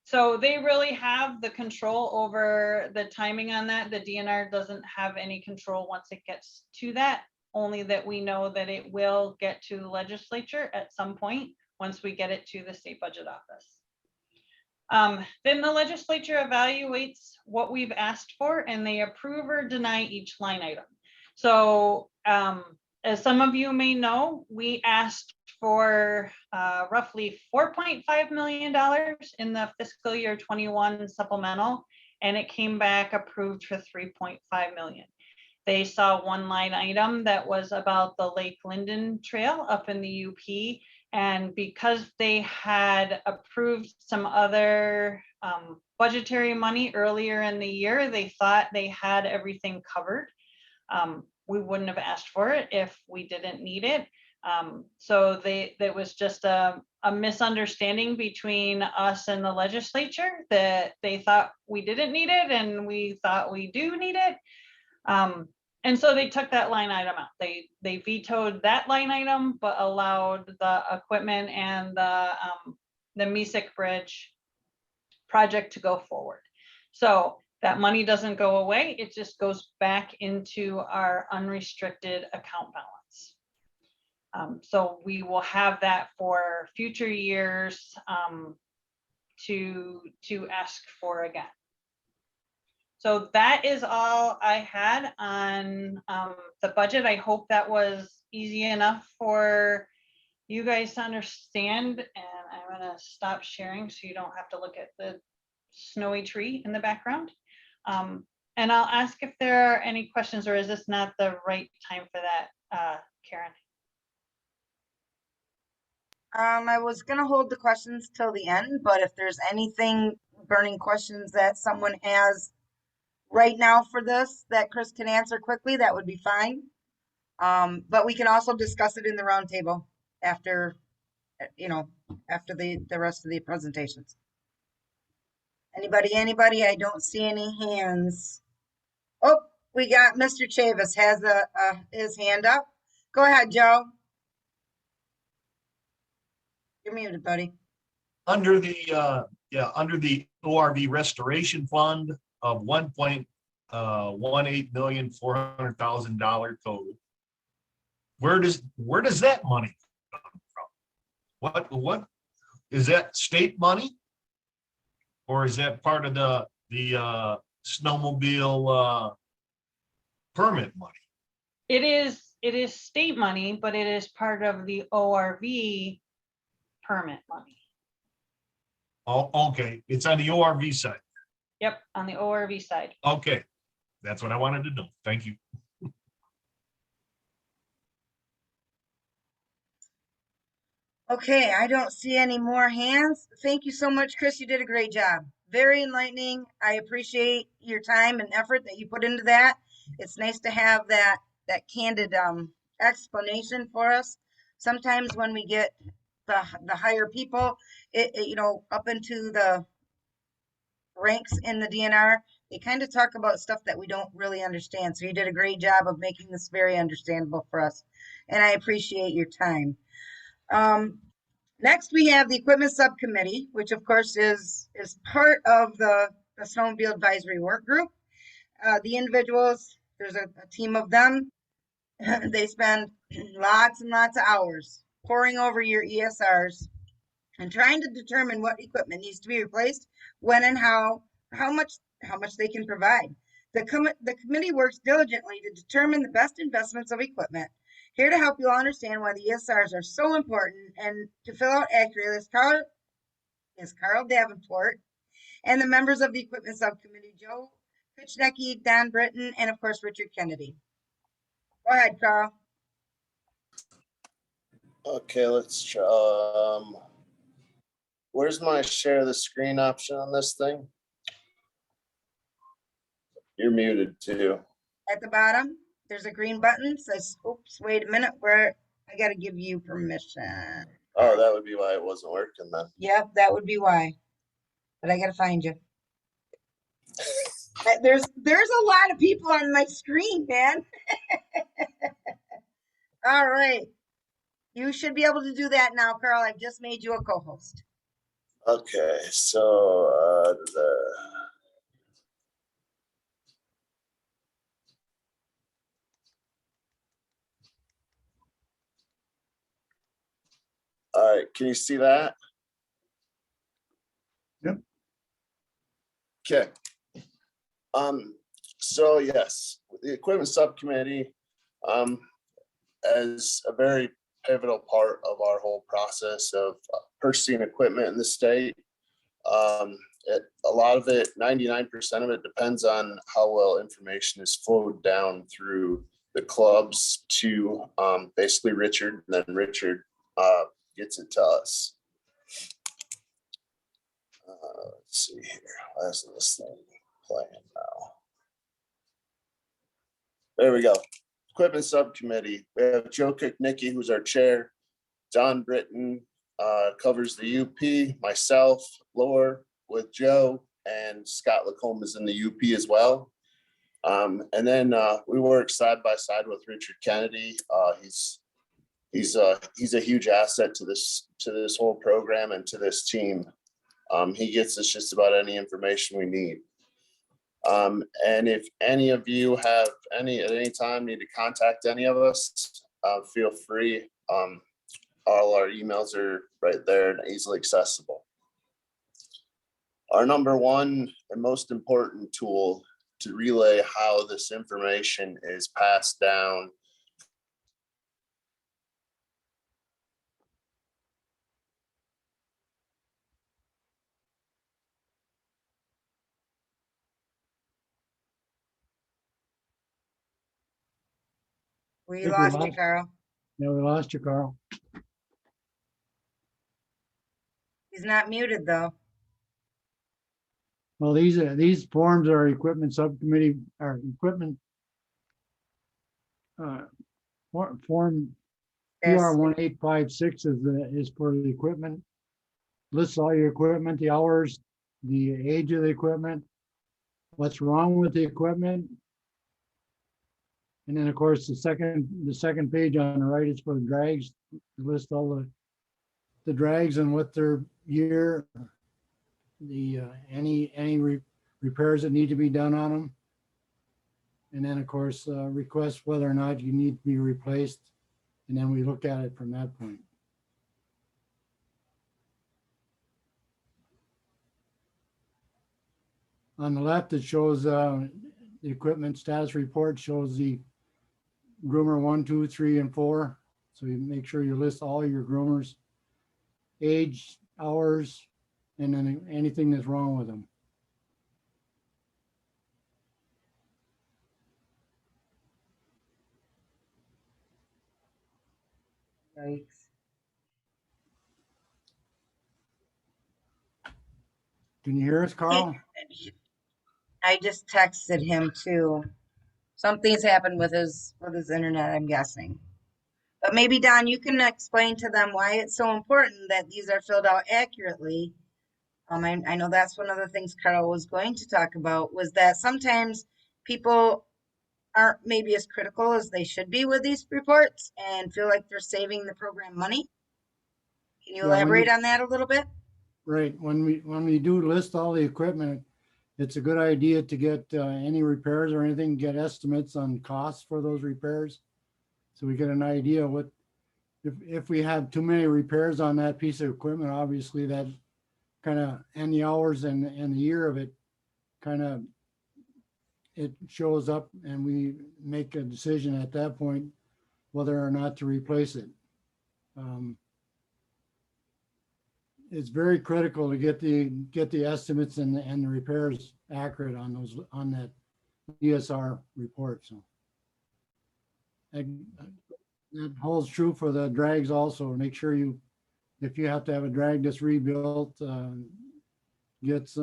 So they really have the control over the timing on that. The DNR doesn't have any control once it gets to that, only that we know that it will get to the legislature at some point once we get it to the state budget office. Then the legislature evaluates what we've asked for and they approve or deny each line item. So as some of you may know, we asked for roughly $4.5 million in the fiscal year 21 supplemental, and it came back approved for $3.5 million. They saw one line item that was about the Lake Linden Trail up in the UP. And because they had approved some other budgetary money earlier in the year, they thought they had everything covered. We wouldn't have asked for it if we didn't need it. So there was just a misunderstanding between us and the legislature that they thought we didn't need it and we thought we do need it. And so they took that line item out. They vetoed that line item, but allowed the equipment and the Mesick Bridge project to go forward. So that money doesn't go away. It just goes back into our unrestricted account balance. So we will have that for future years to ask for again. So that is all I had on the budget. I hope that was easy enough for you guys to understand. And I'm going to stop sharing so you don't have to look at the snowy tree in the background. And I'll ask if there are any questions, or is this not the right time for that, Karen? I was going to hold the questions till the end, but if there's anything burning questions that someone has right now for this that Chris can answer quickly, that would be fine. But we can also discuss it in the roundtable after, after the rest of the presentations. Anybody? I don't see any hands. Oh, we got Mr. Chavis has his hand up. Go ahead, Joe. You're muted, buddy. under the ORV restoration fund of $1.18,400,000 total. Where does that money come from? What is that, state money? Or is that part of the snowmobile permit money? It is state money, but it is part of the ORV permit money. Oh, okay, it's on the ORV side. Yep, on the ORV side. Okay, that's what I wanted to know. Thank you. Okay, I don't see any more hands. Thank you so much, Chris. You did a great job. Very enlightening. I appreciate your time and effort that you put into that. It's nice to have that candid explanation for us. Sometimes when we get the higher people, you know, up into the ranks in the DNR, they kind of talk about stuff that we don't really understand. So you did a great job of making this very understandable for us, and I appreciate your time. Next, we have the equipment subcommittee, which of course is part of the Snowmobile Advisory Work Group. The individuals, there's a team of them. They spend lots and lots of hours poring over your ESRs and trying to determine what equipment needs to be replaced, when and how much they can provide. The committee works diligently to determine the best investments of equipment. Here to help you all understand why the ESRs are so important and to fill out accurately is Carl Davenport and the members of the equipment subcommittee, Joe Kuchnecki, Don Britton, and of course, Richard Kennedy. Go ahead, Carl. Okay, let's try. Where's my share the screen option on this thing? You're muted too. At the bottom, there's a green button, says, oops, wait a minute, where I gotta give you permission. Oh, that would be why it wasn't working then. Yep, that would be why. But I gotta find you. There's a lot of people on my screen, man. All right. You should be able to do that now, Carl. I've just made you a co-host. Okay, so all right, can you see that? Yep. Okay. So yes, the equipment subcommittee as a very pivotal part of our whole process of purchasing equipment in the state. A lot of it, 99% of it, depends on how well information is flowed down through the clubs to basically Richard, and then Richard gets it to us. Let's see here. Why isn't this thing playing now? There we go. Equipment subcommittee. We have Joe Kuchnecki, who's our chair. Don Britton covers the UP. Myself, Laura with Joe, and Scott Lacombe is in the UP as well. And then we work side by side with Richard Kennedy. He's a huge asset to this whole program and to this team. He gets us just about any information we need. And if any of you have at any time need to contact any of us, feel free. All our emails are right there and easily accessible. Our number one and most important tool to relay how this information is passed down We Think we lost you, lost- Carl. Yeah, we lost you, Carl. He's not muted though. Well, these forms are equipment subcommittee, or equipment form Yes. PR 1856 is for the equipment. Lists all your equipment, the hours, the age of the equipment, what's wrong with the equipment. And then, of course, the second page on the right is for the drags. List all the drags and with their year, the, repairs that need to be done on them. And then, of course, request whether or not you need to be replaced. And then we look at it from that point. On the left, it shows the equipment status report, shows the groomer 1, 2, 3, and 4. So you make sure you list all your groomers, age, hours, and then anything that's wrong with them. Yikes. Can you hear us, Carl? I just texted him too. Something's happened with his internet, I'm guessing. But maybe Don, you can explain to them why it's so important that these are filled out accurately. I know that's one of the things Carl was going to talk about, was that sometimes people aren't maybe as critical as they should be with these reports and feel like they're saving the program money. Can you Yeah, when elaborate you- on that a little bit? Right, when we do list all the equipment, it's a good idea to get any repairs or anything, get estimates on costs for those repairs. So we get an idea what, if we have too many repairs on that piece of equipment, obviously that kind of, and the hours and the year of it, kind of, it shows up and we make a decision at that point whether or not to replace it. It's very critical to get the estimates and the repairs accurate on those, on that ESR report. So that holds true for the drags also. Make sure you, if you have to have a drag that's rebuilt, get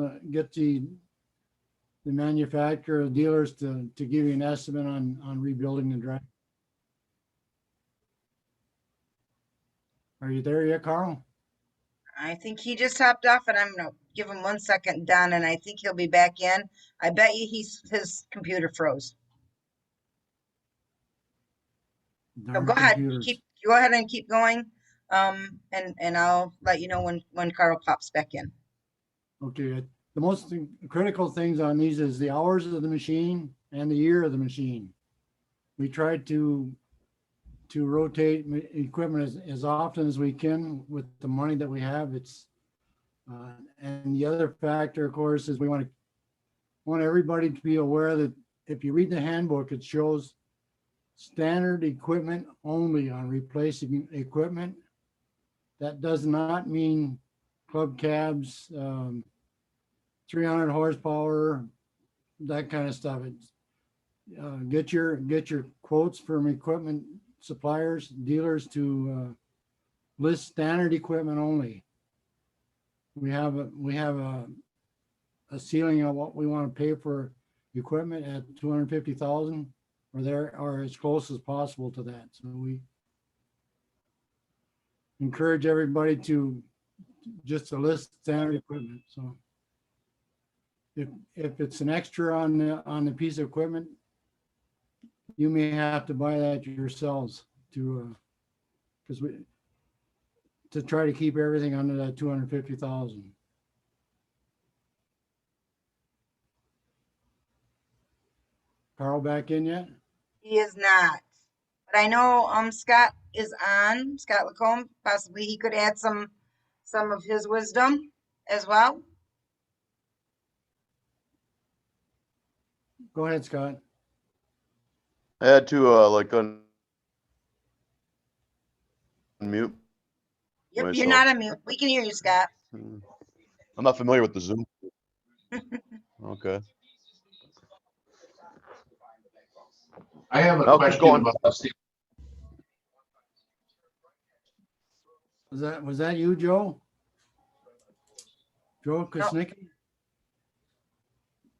the manufacturer, dealers to give you an estimate on rebuilding the drag. Are you there yet, Carl? I think he just hopped off and I'm gonna give him 1 second, Don, and I think he'll be back in. I bet you his computer froze. So Darn go ahead, computers. go ahead and keep going. And I'll let you know when Carl pops back in. Okay, the most critical things on these is the hours of the machine and the year of the machine. We try to rotate equipment as often as we can with the money that we have. It's and the other factor, of course, is we want everybody to be aware that if you read the handbook, it shows standard equipment only on replacing equipment. That does not mean club cabs, 300 horsepower, that kind of stuff. It's, get your quotes from equipment suppliers, dealers to list standard equipment only. We have a ceiling on what we want to pay for equipment at 250,000 or there, or as close as possible to that. So we encourage everybody to just to list standard equipment. So if it's an extra on the piece of equipment, you may have to buy that yourselves to to try to keep everything under that 250,000. Carl back in yet? He is not. But I know Scott is on, Scott Lacombe. Possibly he could add some of his wisdom as well. Go ahead, Scott. I had to like unmute. Yep, you're not on mute. We can hear you, Scott. I'm not familiar with the Zoom. Okay. I have a No, keep question going. about the Was that you, Joe? Joe Kusnicki?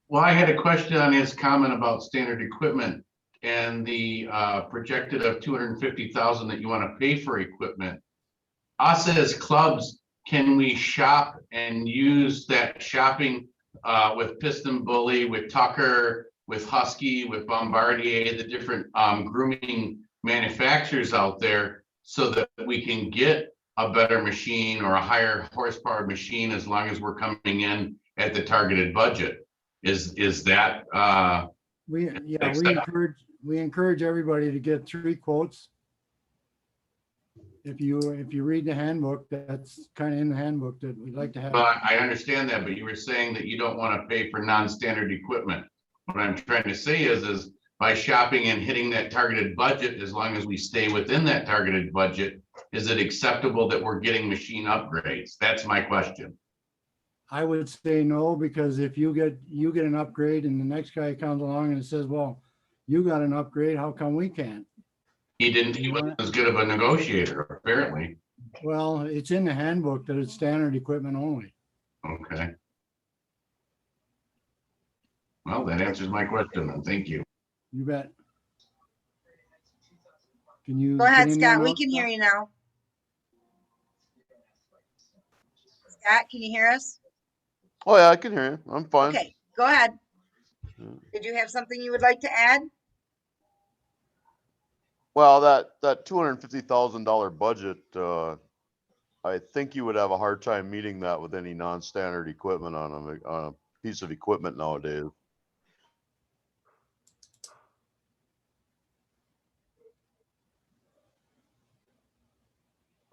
Well, I had a question on his comment about standard equipment and the projected of 250,000 that you want to pay for equipment. Us as clubs, can we shop and use that shopping with Piston Bully, with Tucker, with Husky, with Bombardier, the different grooming manufacturers out there, so that we can get a better machine or a higher horsepower machine as long as we're coming in at the targeted budget. Is that, We Accept. we encourage everybody to get 3 quotes. If you read the handbook, that's kind of in the handbook that we'd like to have. well, I understand that, but you were saying that you don't want to pay for non-standard equipment. What I'm trying to say is by shopping and hitting that targeted budget, as long as we stay within that targeted budget, is it acceptable that we're getting machine upgrades? That's my question. I would say no, because if you get an upgrade and the next guy comes along and says, well, you got an upgrade, how come we can't? He wasn't as good of a negotiator, apparently. Well, it's in the handbook that it's standard equipment only. Okay. Well, that answers my question, then. Thank you. You bet. Can you? Go ahead, get in there Scott. We now? can hear you now. Scott, can you hear us? Oh, yeah, I can hear you. I'm fine. Okay, go ahead. Yeah. Did you have something you would like to add? Well, that $250,000 budget, I think you would have a hard time meeting that with any non-standard equipment on a piece of equipment nowadays.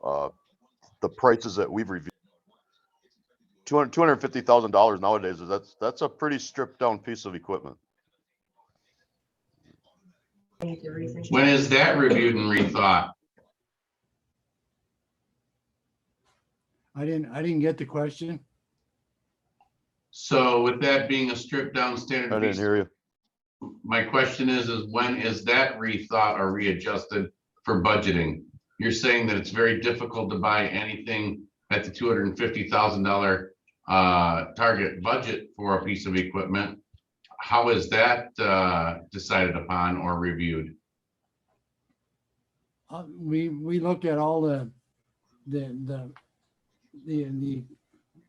The prices that we've reviewed, $250,000 nowadays, that's a pretty stripped down piece of equipment. When is that reviewed and rethought? I didn't get the question. So with that being a stripped down standard I didn't piece, hear you. my question is when is that rethought or readjusted for budgeting? You're saying that it's very difficult to buy anything at the $250,000 target budget for a piece of equipment. How is that decided upon or reviewed? We look at all the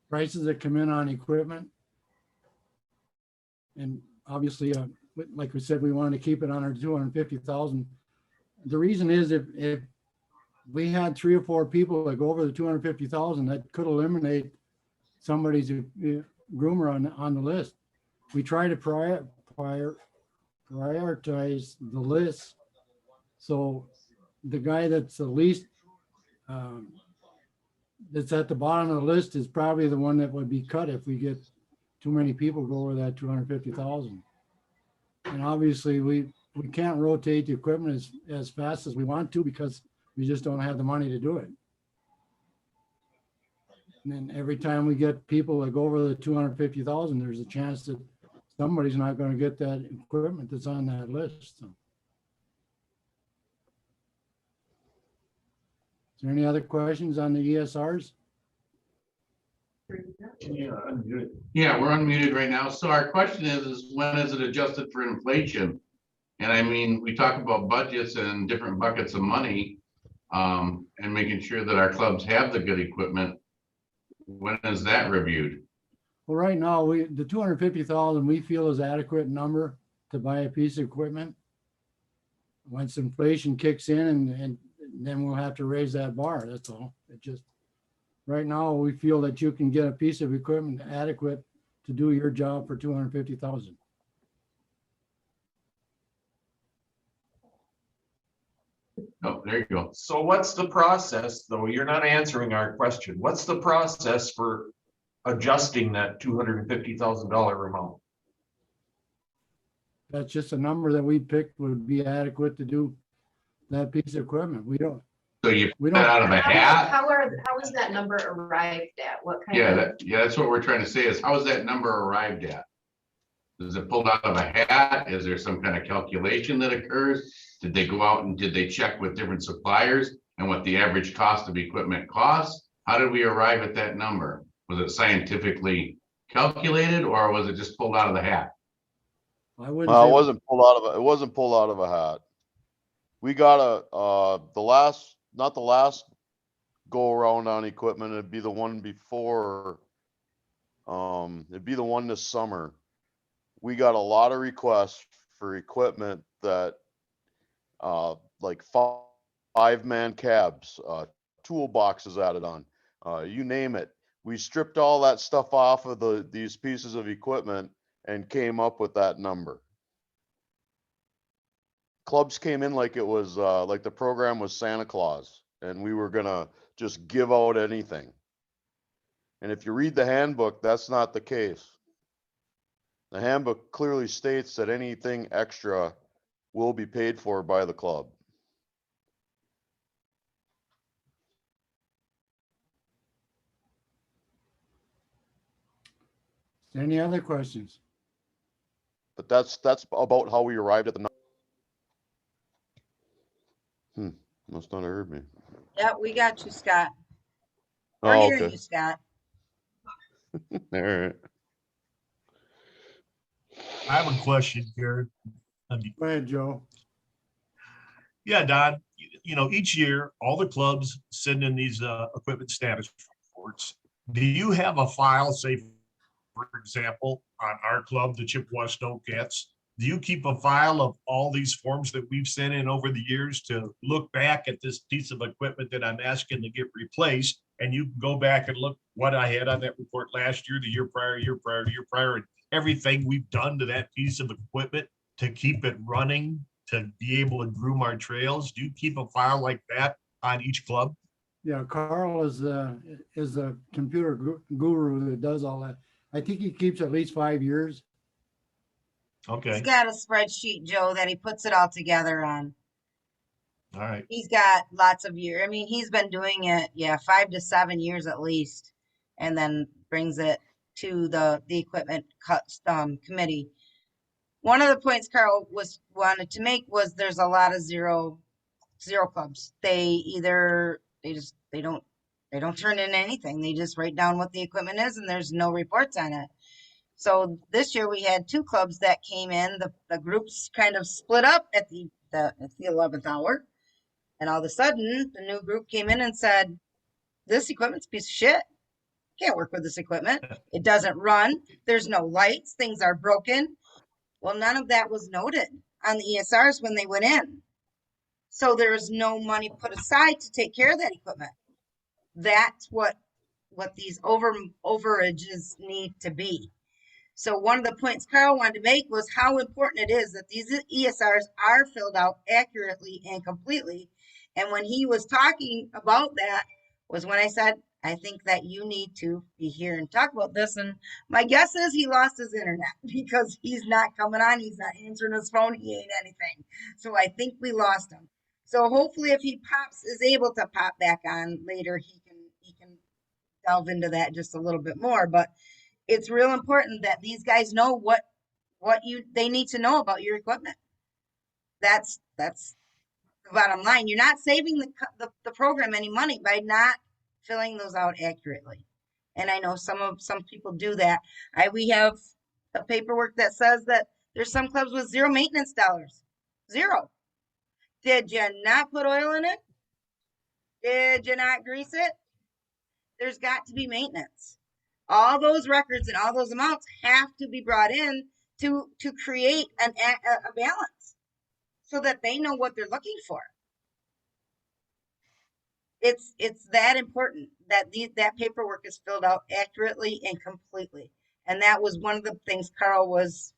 prices that come in on equipment. And obviously, like we said, we wanted to keep it under 250,000. The reason is if we had 3 or 4 people that go over the 250,000, that could eliminate somebody's groomer on the list. We try to prioritize the list. So the guy that's the least, that's at the bottom of the list is probably the one that would be cut if we get too many people go over that 250,000. And obviously we can't rotate the equipment as fast as we want to because we just don't have the money to do it. And then every time we get people that go over the 250,000, there's a chance that somebody's not going to get that equipment that's on that list. So. Is there any other questions on the ESRs? Yeah, we're unmuted right now. So our question is when is it adjusted for inflation? And I mean, we talk about budgets and different buckets of money and making sure that our clubs have the good equipment. When is that reviewed? Well, right now, the 250,000 we feel is adequate number to buy a piece of equipment. Once inflation kicks in and then we'll have to raise that bar, that's all. It just, right now, we feel that you can get a piece of equipment adequate to do your job for 250,000. Oh, there you go. So what's the process, though? You're not answering our question. What's the process for adjusting that $250,000 amount? That's just a number that we picked would be adequate to do that piece of equipment. We don't. So you We put that don't- out of a hat? How is that number arrived at? What kind Yeah, of? that's what we're trying to say is how is that number arrived at? Is it pulled out of a hat? Is there some kind of calculation that occurs? Did they go out and did they check with different suppliers and what the average cost of equipment costs? How did we arrive at that number? Was it scientifically calculated or was it just pulled out of the hat? I wouldn't. Well, say- it wasn't pulled out of a hat. We got not the last go around on equipment. It'd be the one before. It'd be the one this summer. We got a lot of requests for equipment that, like 5-man cabs, toolboxes added on, you name it. We stripped all that stuff off of these pieces of equipment and came up with that number. Clubs came in like it was, like the program was Santa Claus, and we were gonna just give out anything. And if you read the handbook, that's not the case. The handbook clearly states that anything extra will be paid for by the club. Any other questions? But that's about how we arrived at the number. Must not have heard me. Yep, we got you, Scott. We're Oh, hearing okay. you, Scott. All right. I have a question here. Go ahead, Joe. Yeah, Don, each year, all the clubs send in these equipment status reports. Do you have a file, say, for example, on our club, the Chippewa Snowcats? Do you keep a file of all these forms that we've sent in over the years to look back at this piece of equipment that I'm asking to get replaced? And you can go back and look what I had on that report last year, the year prior, and everything we've done to that piece of equipment to keep it running, to be able to groom our trails. Do you keep a file like that on each club? Yeah, Carl is a computer guru that does all that. I think he keeps at least 5 years. He's Okay, got a spreadsheet, Joe, that he puts it all together on. all right. He's got lots of years. I mean, he's been doing it, 5 to 7 years at least, and then brings it to the equipment committee. One of the points Carl wanted to make was there's a lot of zero clubs. They don't turn in anything. They just write down what the equipment is, and there's no reports on it. So this year we had 2 clubs that came in. The groups kind of split up at the 11th hour. And all of a sudden, the new group came in and said, this equipment's a piece of shit. Can't work with this equipment. It doesn't run. There's no lights. Things are broken. Well, none of that was noted on the ESRs when they went in. So there was no money put aside to take care of that equipment. That's what these overages need to be. So one of the points Carl wanted to make was how important it is that these ESRs are filled out accurately and completely. And when he was talking about that was when I said, I think that you need to be here and talk about this. And my guess is he lost his internet because he's not coming on. He's not answering his phone. He ain't anything. So I think we lost him. So hopefully if he is able to pop back on later, he can delve into that just a little bit more. But it's real important that these guys know what they need to know about your equipment. That's the bottom line. You're not saving the program any money by not filling those out accurately. And I know some people do that. We have a paperwork that says that there's some clubs with zero maintenance dollars. Zero. Did you not put oil in it? Did you not grease it? There's got to be maintenance. All those records and all those amounts have to be brought in to create a balance so that they know what they're looking for. It's that important that that paperwork is filled out accurately and completely. And that was one of the things Carl was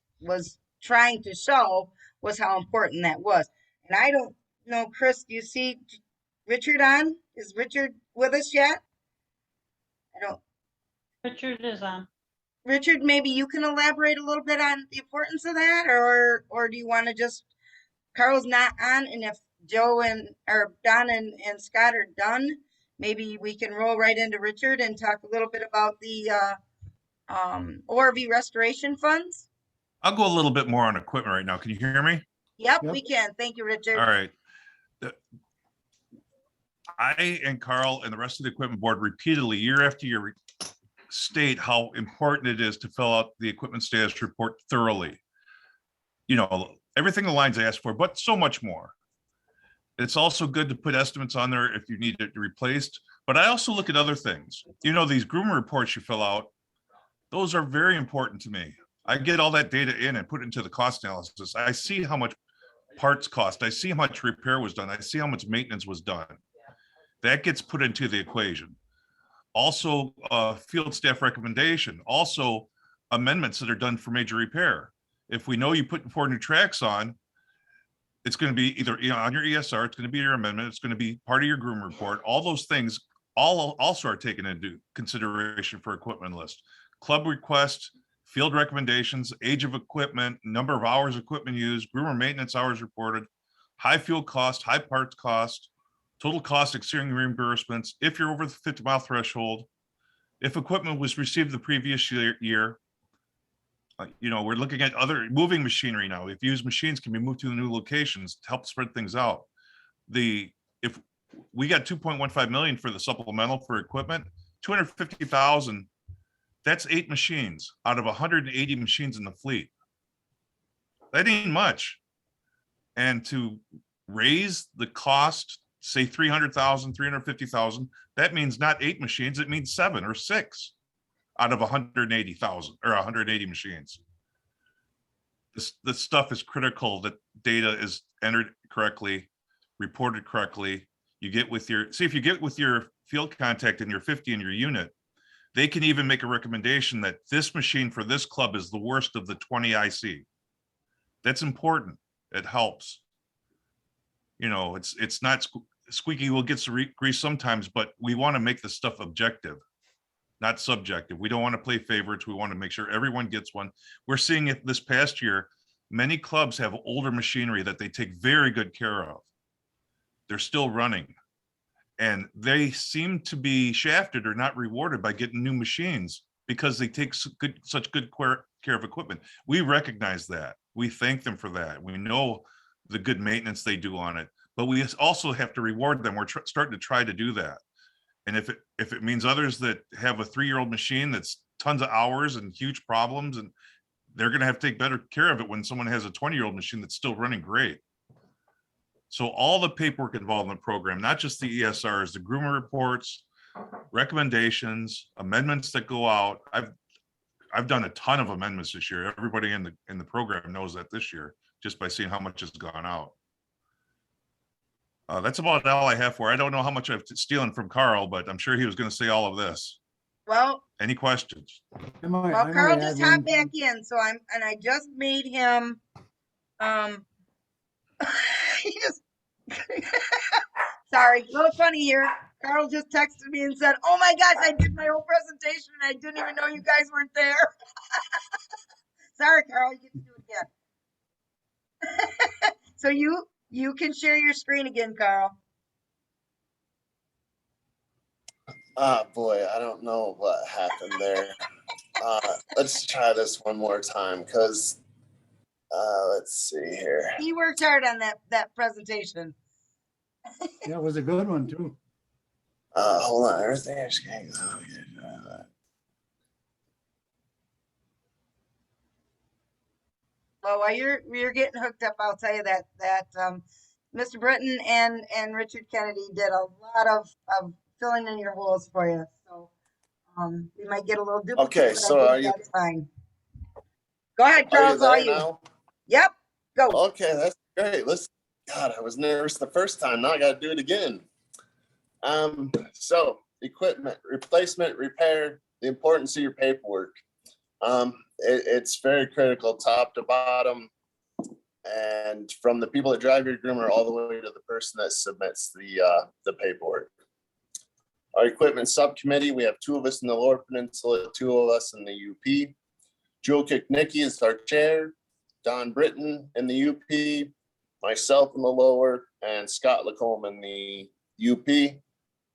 trying to show was how important that was. And I don't know, Chris, do you see Richard on? Is Richard with us yet? I don't. Richard is on. Richard, maybe you can elaborate a little bit on the importance of that, or do you want to just, Carl's not on, and if Joe or Don and Scott are done, maybe we can roll right into Richard and talk a little bit about the ORV restoration funds. I'll go a little bit more on equipment right now. Can you hear me? Yep, Yep. we can. Thank you, Richard. All right. I and Carl and the rest of the equipment board repeatedly, year after year, state how important it is to fill out the equipment status report thoroughly. Everything the lines ask for, but so much more. It's also good to put estimates on there if you need it replaced. But I also look at other things. These groomer reports you fill out, those are very important to me. I get all that data in and put it into the cost analysis. I see how much parts cost. I see how much repair was done. I see how much maintenance was done. That gets put into the equation. Also, field staff recommendation, also amendments that are done for major repair. If we know you put 4 new tracks on, it's going to be either on your ESR, it's going to be your amendment, it's going to be part of your Groomer report. All those things all also are taken into consideration for equipment list. Club request, field recommendations, age of equipment, number of hours equipment used, Groomer maintenance hours reported, high fuel cost, high parts cost, total cost exceeding reimbursements, if you're over the 50-mile threshold, if equipment was received the previous year. You know, we're looking at other moving machinery now. If used machines can be moved to the new locations to help spread things out. If we got 2.15 million for the supplemental for equipment, 250,000, that's 8 machines out of 180 machines in the fleet. That ain't much. And to raise the cost, say 300,000, 350,000, that means not 8 machines, it means 7 or 6 out of 180,000 or 180 machines. This stuff is critical that data is entered correctly, reported correctly. You get with your, see if you get with your field contact and your 50 in your unit, they can even make a recommendation that this machine for this club is the worst of the 20 I see. That's important. It helps. You know, it's not squeaky wheel gets the grease sometimes, but we want to make the stuff objective, not subjective. We don't want to play favorites. We want to make sure everyone gets one. We're seeing it this past year. Many clubs have older machinery that they take very good care of. They're still running. And they seem to be shafted or not rewarded by getting new machines because they take such good care of equipment. We recognize that. We thank them for that. We know the good maintenance they do on it, but we also have to reward them. We're starting to try to do that. And if it means others that have a 3-year-old machine that's tons of hours and huge problems, and they're going to have to take better care of it when someone has a 20-year-old machine that's still running great. So all the paperwork involved in the program, not just the ESRs, the Groomer reports, recommendations, amendments that go out. I've done a ton of amendments this year. Everybody in the program knows that this year, just by seeing how much has gone out. That's about all I have for. I don't know how much I've stealing from Carl, but I'm sure he was going to say all of this. Well, Any questions? well, Carl just hopped back in, so I just made him, he just, sorry, a little funny here. Carl just texted me and said, "Oh my gosh, I did my whole presentation and I didn't even know you guys weren't there." Sorry, Carl, you get to do it again. So you can share your screen again, Carl. Boy, I don't know what happened there. Let's try this one more time, because let's see here. He worked hard on that presentation. Yeah, it was a good one too. Hold on, everything is getting Well, while you're getting hooked up, I'll tell you that Mr. Britton and Richard Kennedy did a lot of filling in your holes for you. So we might get a little duplicate. Okay, but so I think that's fine. Go ahead, Carl. It's all you. now? Yep. Go. Okay, that's great. God, I was nervous the first time. Now I got to do it again. So equipment, replacement, repair, the importance of your paperwork. It's very critical, top to bottom, and from the people that drive your groomer all the way to the person that submits the paperwork. Our equipment subcommittee, we have 2 of us in the Lower Peninsula, 2 of us in the UP. Joe Kicknicky is our chair, Don Britton in the UP, myself in the Lower, and Scott Lacombe in the UP.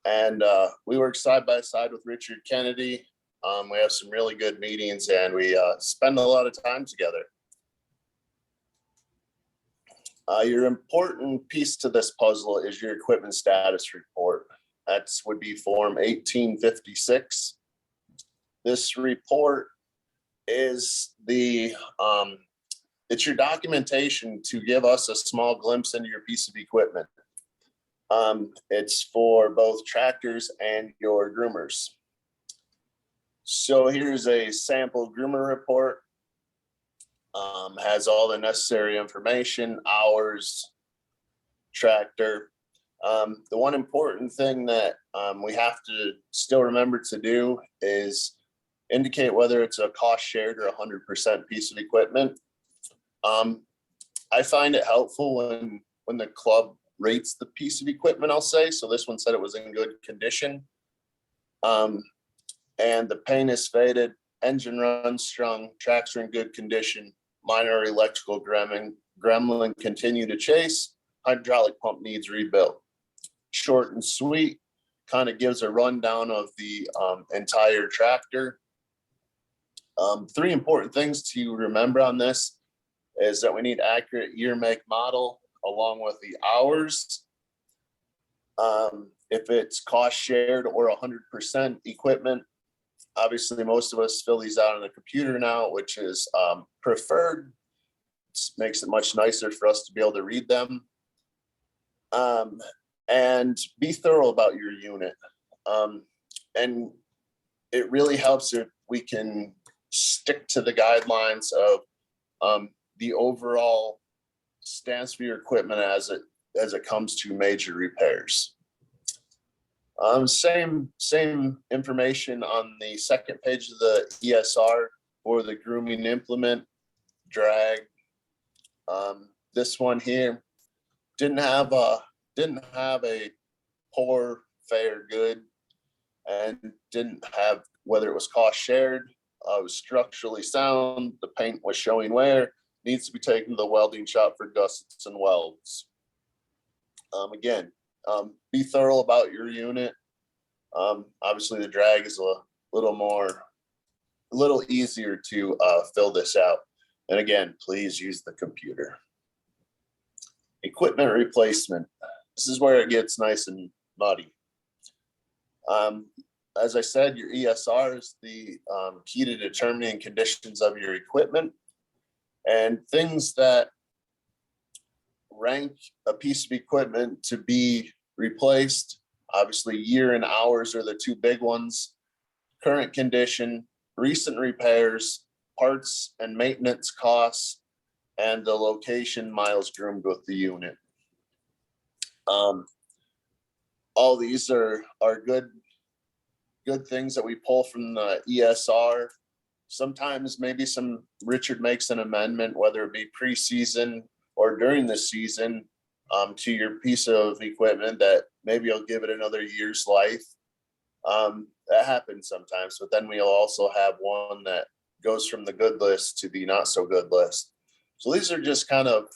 And we work side by side with Richard Kennedy. We have some really good meetings, and we spend a lot of time together. Your important piece to this puzzle is your equipment status report. That would be form 1856. This report is it's your documentation to give us a small glimpse into your piece of equipment. It's for both tractors and your groomers. So here's a sample groomer report. Has all the necessary information, hours, tractor. The one important thing that we have to still remember to do is indicate whether it's a cost shared or 100% piece of equipment. I find it helpful when the club rates the piece of equipment, I'll say. So this one said it was in good condition. And the paint is faded, engine runs strong, tracks are in good condition, minor electrical gremlin continue to chase, hydraulic pump needs rebuilt. Short and sweet, kind of gives a rundown of the entire tractor. Three important things to remember on this is that we need accurate year, make, model, along with the hours. If it's cost shared or 100% equipment, obviously most of us fill these out on the computer now, which is preferred. It makes it much nicer for us to be able to read them. And be thorough about your unit. And it really helps if we can stick to the guidelines of the overall stance for your equipment as it comes to major repairs. Same information on the second page of the ESR for the grooming implement, drag. This one here didn't have a poor, fair, good, and didn't have whether it was cost shared, was structurally sound, the paint was showing wear, needs to be taken to the welding shop for gussets and welds. Again, be thorough about your unit. Obviously the drag is a little easier to fill this out. And again, please use the computer. Equipment replacement. This is where it gets nice and muddy. As I said, your ESR is the key to determining conditions of your equipment, and things that rank a piece of equipment to be replaced. Obviously, year and hours are the two big ones. Current condition, recent repairs, parts and maintenance costs, and the location miles groomed with the unit. All these are good things that we pull from the ESR. Sometimes maybe Richard makes an amendment, whether it be preseason or during the season, to your piece of equipment that maybe you'll give it another year's life. That happens sometimes, but then we'll also have one that goes from the good list to the not so good list. So these are just kind of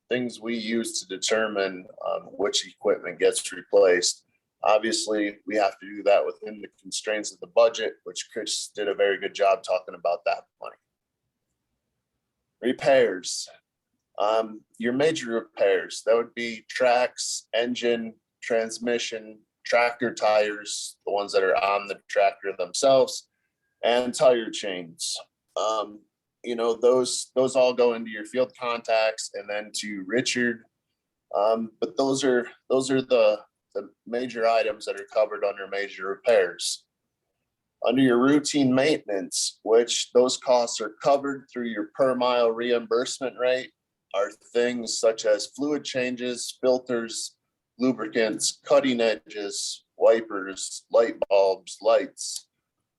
things we use to determine which equipment gets replaced. Obviously, we have to do that within the constraints of the budget, which Chris did a very good job talking about that money. Repairs. Your major repairs, that would be tracks, engine, transmission, tractor tires, the ones that are on the tractor themselves, and tire chains. Those all go into your field contacts and then to Richard. But those are the major items that are covered under major repairs. Under your routine maintenance, which those costs are covered through your per mile reimbursement rate, are things such as fluid changes, filters, lubricants, cutting edges, wipers, light bulbs, lights,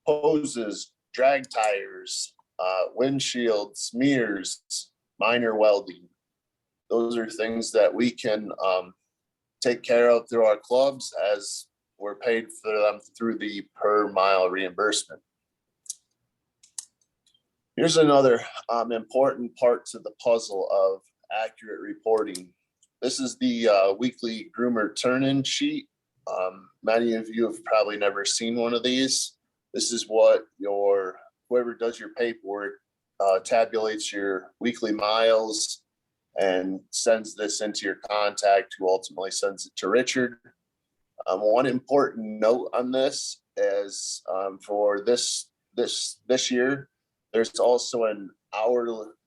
hoses, drag tires, windshields, mirrors, minor welding. Those are things that we can take care of through our clubs, as we're paid for them through the per mile reimbursement. Here's another important part to the puzzle of accurate reporting. This is the weekly Groomer turn-in sheet. Many of you have probably never seen one of these. This is what whoever does your paperwork tabulates your weekly miles and sends this into your contact, who ultimately sends it to Richard. One important note on this is for this year, there's also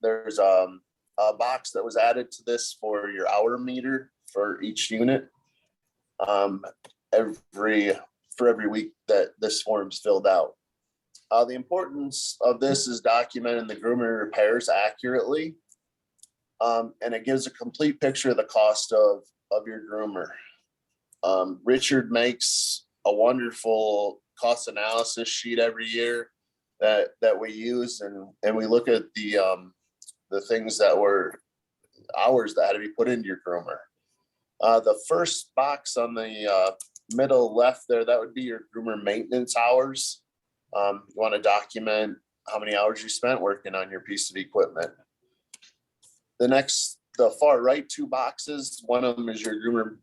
there's a box that was added to this for your hour meter for each unit. For every week that this form's filled out. The importance of this is documenting the Groomer repairs accurately. And it gives a complete picture of the cost of your Groomer. Richard makes a wonderful cost analysis sheet every year that we use, and we look at the things that were hours that had to be put into your groomer. The first box on the middle left there, that would be your groomer maintenance hours. You want to document how many hours you spent working on your piece of equipment. The far right two boxes, one of them is your groomer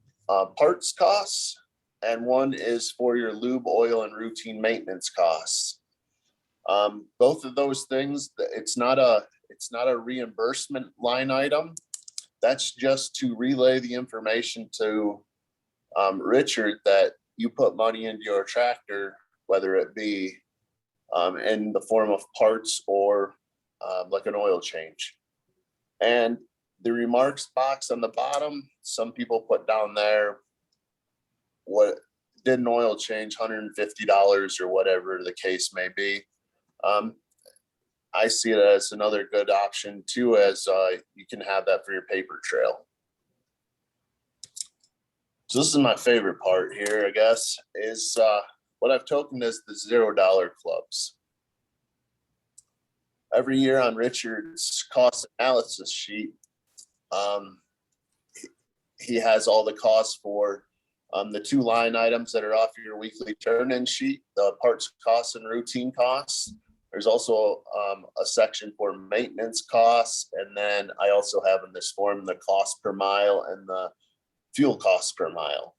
parts costs, and one is for your lube, oil, and routine maintenance costs. Both of those things, it's not a reimbursement line item. That's just to relay the information to Richard that you put money into your tractor, whether it be in the form of parts or like an oil change. And the remarks box on the bottom, some people put down there, what did an oil change, $150 or whatever the case may be. I see it as another good option too, as you can have that for your paper trail. So this is my favorite part here, I guess, is what I've tokened as the $0 clubs. Every year on Richard's cost analysis sheet, he has all the costs for the two line items that are off your weekly turn-in sheet, the parts costs and routine costs. There's also a section for maintenance costs. And then I also have in this form the cost per mile and the fuel costs per mile.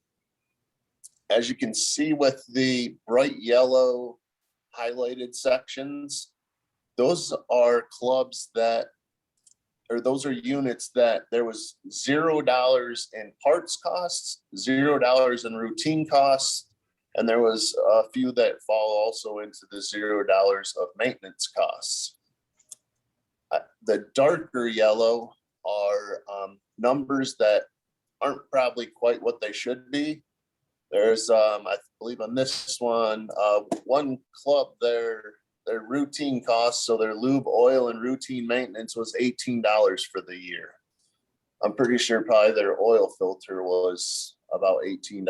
As you can see with the bright yellow highlighted sections, those are clubs that, or those are units that there was $0 in parts costs, $0 in routine costs, and there was a few that fall also into the $0 of maintenance costs. The darker yellow are numbers that aren't probably quite what they should be. There's, I believe on this one club, their routine costs, so their lube, oil, and routine maintenance was $18 for the year. I'm pretty sure probably their oil filter was about $18.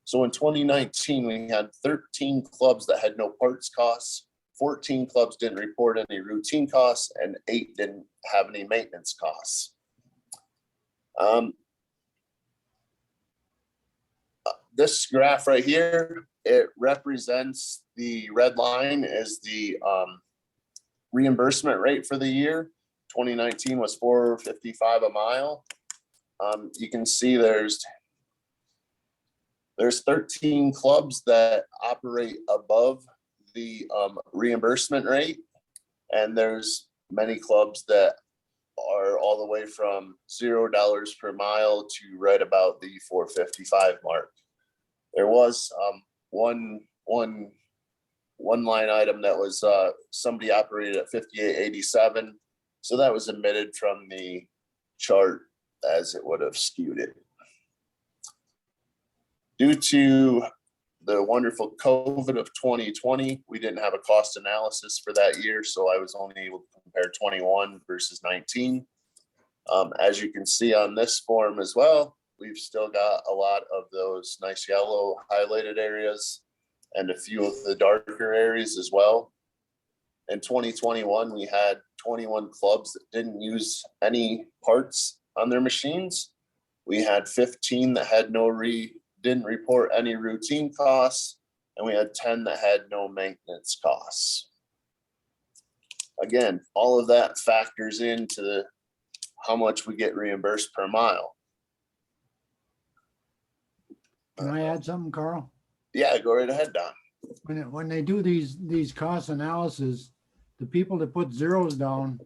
So in 2019, we had 13 clubs that had no parts costs, 14 clubs didn't report any routine costs, and 8 didn't have any maintenance costs. This graph right here, it represents the red line is the reimbursement rate for the year. 2019 was $4.55 a mile. You can see there's 13 clubs that operate above the reimbursement rate, and there's many clubs that are all the way from $0 per mile to right about the $4.55 mark. There was one line item that was somebody operated at 58.87, so that was omitted from the chart as it would have skewed it. Due to the wonderful COVID of 2020, we didn't have a cost analysis for that year, so I was only able to compare 21 versus 19. As you can see on this form as well, we've still got a lot of those nice yellow highlighted areas and a few of the darker areas as well. In 2021, we had 21 clubs that didn't use any parts on their machines. We had 15 that had didn't report any routine costs, and we had 10 that had no maintenance costs. Again, all of that factors into how much we get reimbursed per mile. Can I add something, Carl? Yeah, go right ahead, Don. When they do these cost analysis, the people that put zeros down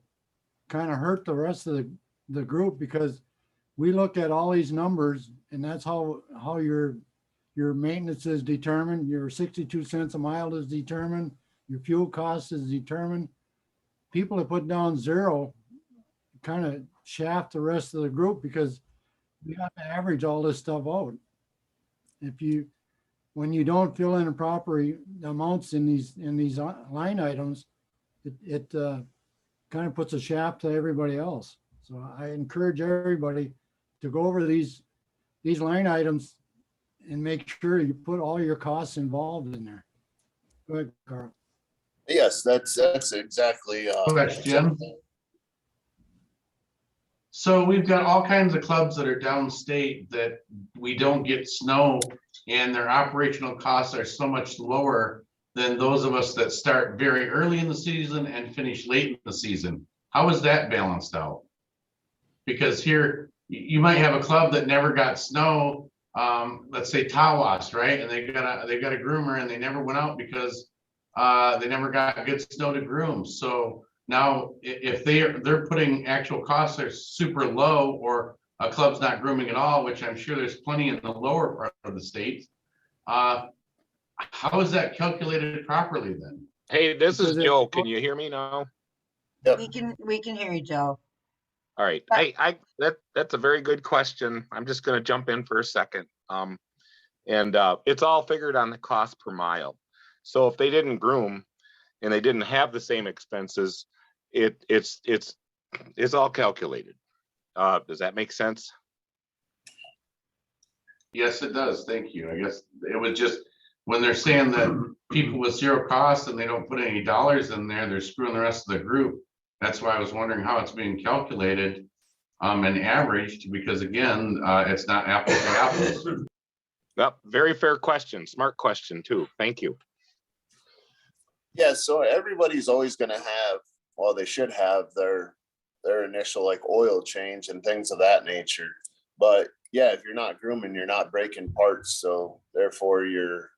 kind of hurt the rest of the group, because we look at all these numbers, and that's how your maintenance is determined. Your 62 cents a mile is determined. Your fuel cost is determined. People that put down zero kind of shaft the rest of the group, because we have to average all this stuff out. When you don't fill in proper amounts in these line items, it kind of puts a shaft to everybody else. So I encourage everybody to go over these these line items and make sure you put all your costs involved in there. Go ahead, Carl. Yes, that's exactly. Question. So we've got all kinds of clubs that are downstate that we don't get snow and their operational costs are so much lower than those of us that start very early in the season and finish late in the season. How is that balanced out? Because here, you might have a club that never got snow, let's say Tawas, right? And they got a groomer and they never went out because they never got good snow to groom. So now if they're putting actual costs are super low, or a club's not grooming at all, which I'm sure there's plenty in the lower part of the state. How is that calculated properly then? Hey, this is Because Joe. Can you hear me now? Yep. We can hear you, Joe. All right. That's a very good question. I'm just going to jump in for a second. It's all figured on the cost per mile. So if they didn't groom and they didn't have the same expenses, it's all calculated. Does that make sense? Yes, it does. Thank you. I guess it was just when they're saying that people with zero cost and they don't put any dollars in there, they're screwing the rest of the group. That's why I was wondering how it's being calculated and averaged, because again, it's not apples to apples. Yep. Very fair question. Smart question too. Thank you. Yeah, so everybody's always going to have, well, they should have their initial like oil change and things of that nature. But yeah, if you're not grooming, you're not breaking parts. So therefore your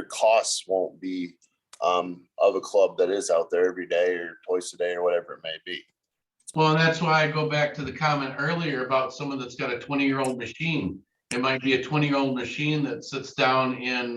costs won't be of a club that is out there every day or twice a day or whatever it may be. Well, and that's why I go back to the comment earlier about someone that's got a 20-year-old machine. It might be a 20-year-old machine that sits down in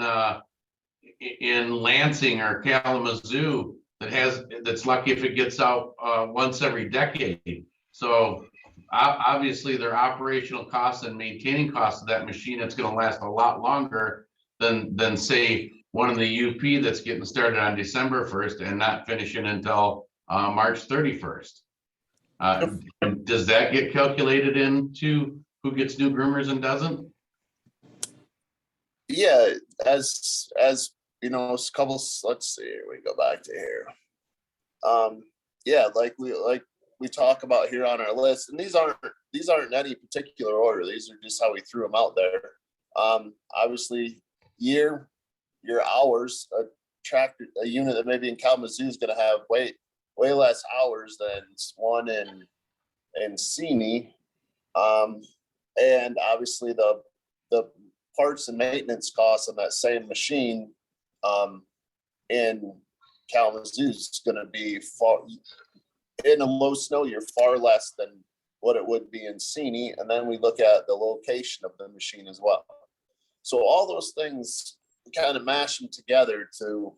Lansing or Kalamazoo that's lucky if it gets out once every decade. So obviously their operational costs and maintaining costs of that machine, it's going to last a lot longer than say one in the UP that's getting started on December 1st and not finishing until March 31st. Does that get calculated into who gets new groomers and doesn't? Yeah, as you know, a couple, let's see, we go back to here. Yeah, like we talk about here on our list, and these aren't in any particular order. These are just how we threw them out there. Obviously, your hours, a unit that maybe in Kalamazoo is going to have way less hours than one in Seney, and obviously the parts and maintenance costs on that same machine in Kalamazoo is going to be far, in a low snow year, far less than what it would be in Seney. And then we look at the location of the machine as well. So all those things, kind of mash them together to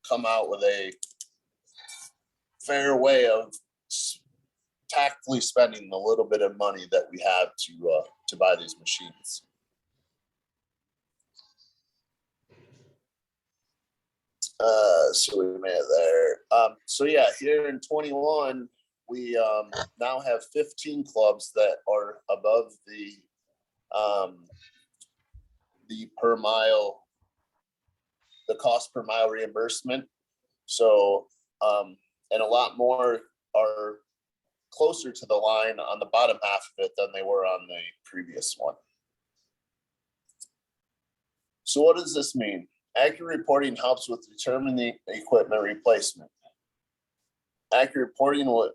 come out with a fair way of tactfully spending the little bit of money that we have to buy these machines. So we made it there. So yeah, here in 21, we now have 15 clubs that are above the per mile, the cost per mile reimbursement. So and a lot more are closer to the line on the bottom half of it than they were on the previous one. So what does this mean? Accurate reporting helps with determining the equipment replacement. Accurate reporting will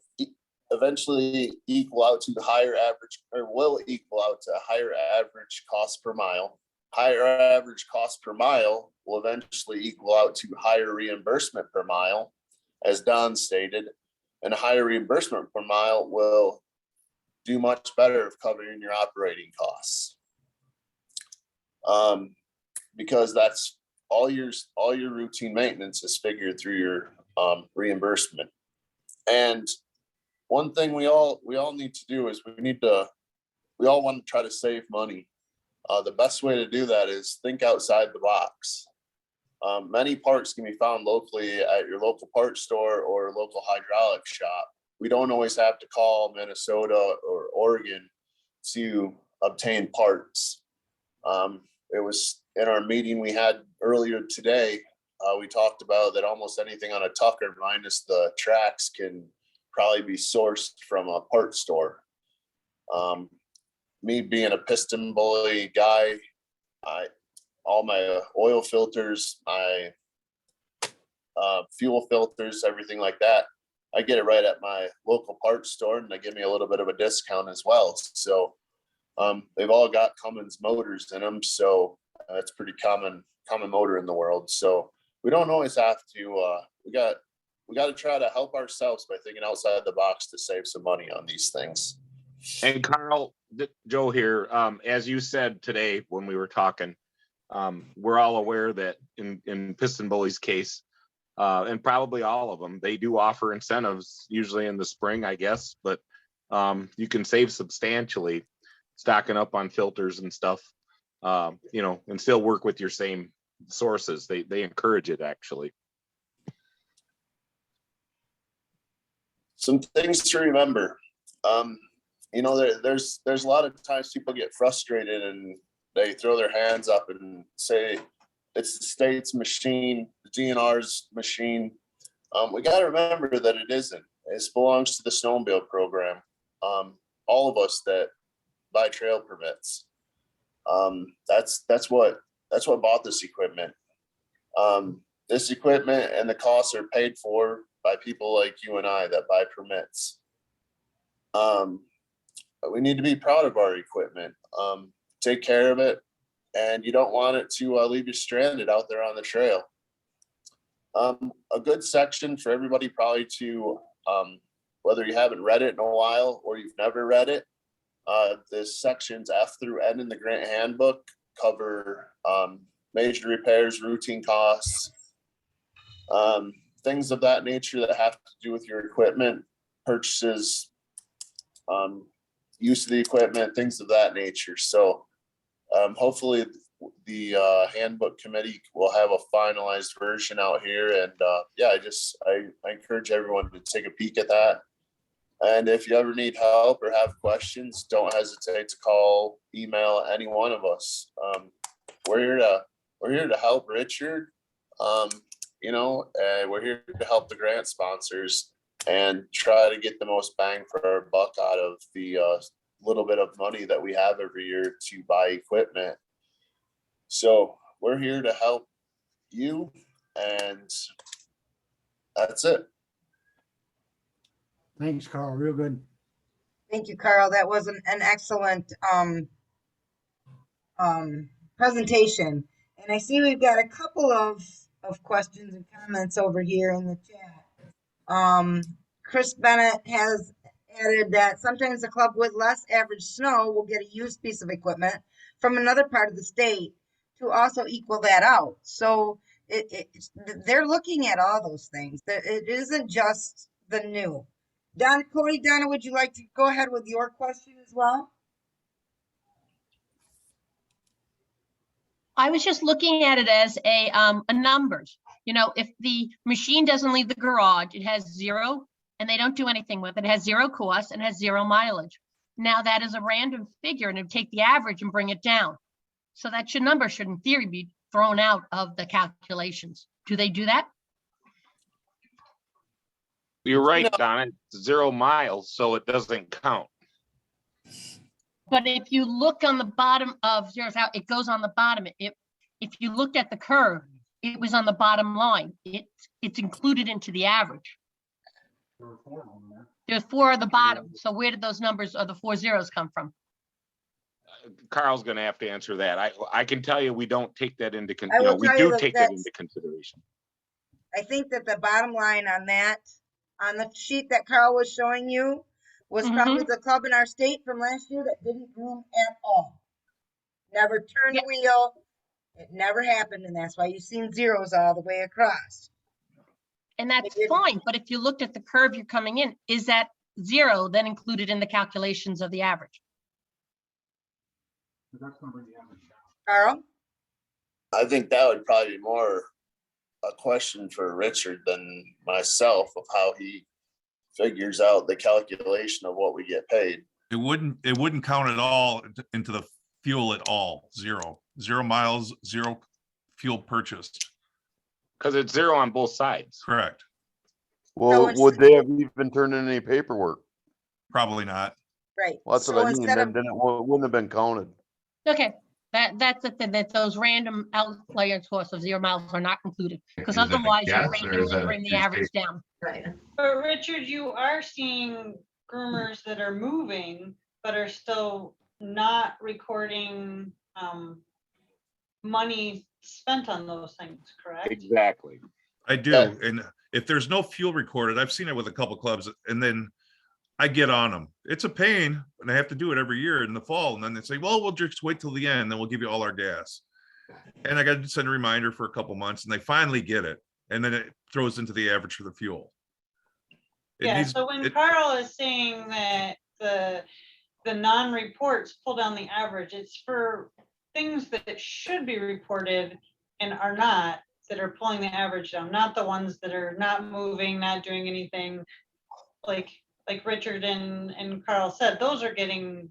eventually equal out to the higher average, or will equal out to a higher average cost per mile. Higher average cost per mile will eventually equal out to higher reimbursement per mile, as Don stated, and a higher reimbursement per mile will do much better of covering your operating costs. Because that's all your routine maintenance is figured through your reimbursement. And one thing we all need to do is we all want to try to save money. The best way to do that is think outside the box. Many parts can be found locally at your local parts store or local hydraulic shop. We don't always have to call Minnesota or Oregon to obtain parts. It was in our meeting we had earlier today. We talked about that almost anything on a Tucker minus the tracks can probably be sourced from a part store. Me being a piston bully guy, all my oil filters, my fuel filters, everything like that, I get it right at my local parts store, and they give me a little bit of a discount as well. So they've all got Cummins motors in them, so it's pretty common motor in the world. So we don't always have to. We got to try to help ourselves by thinking outside the box to save some money on these things. And Carl, Joe here, as you said today when we were talking, we're all aware that in Piston Bully's case, and probably all of them, they do offer incentives, usually in the spring, I guess, but you can save substantially stocking up on filters and stuff, you know, and still work with your same sources. They encourage it, actually. Some things to remember. You know, there's a lot of times people get frustrated and they throw their hands up and say it's the state's machine, the DNR's machine. We got to remember that it isn't. It belongs to the Snowmobile program. All of us that buy trail permits. That's what bought this equipment. This equipment and the costs are paid for by people like you and I that buy permits. We need to be proud of our equipment, take care of it, and you don't want it to leave you stranded out there on the trail. A good section for everybody probably to, whether you haven't read it in a while or you've never read it, the sections F through N in the grant handbook cover major repairs, routine costs, things of that nature that have to do with your equipment, purchases, use of the equipment, things of that nature. So hopefully the handbook committee will have a finalized version out here. And yeah, I encourage everyone to take a peek at that. And if you ever need help or have questions, don't hesitate to call, email any one of us. We're here to help Richard. You know, and we're here to help the grant sponsors and try to get the most bang for our buck out of the little bit of money that we have every year to buy equipment. So we're here to help you, and that's it. Thanks, Carl. Real good. Thank you, Carl. That was an excellent presentation. And I see we've got a couple of questions and comments over here in the chat. Chris Bennett has added that sometimes a club with less average snow will get a used piece of equipment from another part of the state to also equal that out. So they're looking at all those things. It isn't just the new. Donna, would you like to go ahead with your question as well? I was just looking at it as a numbers. You know, if the machine doesn't leave the garage, it has zero, and they don't do anything with it. It has zero cost and has zero mileage. Now that is a random figure, and it would take the average and bring it down. So that your number should, in theory, be thrown out of the calculations. Do they do that? You're right, Donna. It's 0 miles, so it doesn't count. But if you look on the bottom of zeros out, it goes on the bottom. If you looked at the curve, it was on the bottom line. It's included into the average. There's 4 at the bottom. So where did those numbers or the 4 zeros come from? Carl's going to have to answer that. I can tell you we don't take that into will we tell do you that take that into consideration. I think that the bottom line on that, on the sheet that Carl was showing you, was probably the club in our state from last year that didn't groom at all. Never turned the wheel. It never happened, and that's why you've seen zeros all the way across. And that's fine, but if you looked at the curve you're coming in, is that 0 then included in the calculations of the average? Carl? I think that would probably be more a question for Richard than myself of how he figures out the calculation of what we get paid. It wouldn't count at all into the fuel at all. Zero miles, zero fuel purchased. Because it's zero on both sides. Correct. Well, would they have even turned in any paperwork? Probably not. Right. Well, that's So what I mean. instead of, Then it wouldn't have been counted. Okay, that's the thing, that those random outliers costs of 0 miles are not included, because Is that a otherwise you're guess, or is that a bring the true average statement? down. Right. But Richard, you are seeing groomers that are moving, but are still not recording money spent on those things, correct? Exactly. I do. And if there's no fuel recorded, I've seen it with a couple clubs, and then I get on them. It's a pain, and I have to do it every year in the fall. And then they say, well, we'll just wait till the end, then we'll give you all our gas. And I got to send a reminder for a couple months, and they finally get it. And then it throws into the average for the fuel. Yeah, so when Carl is saying that the non-reports pull down the average, it's for things that should be reported and are not, that are pulling the average down, not the ones that are not moving, not doing anything. Like Richard and Carl said, those are getting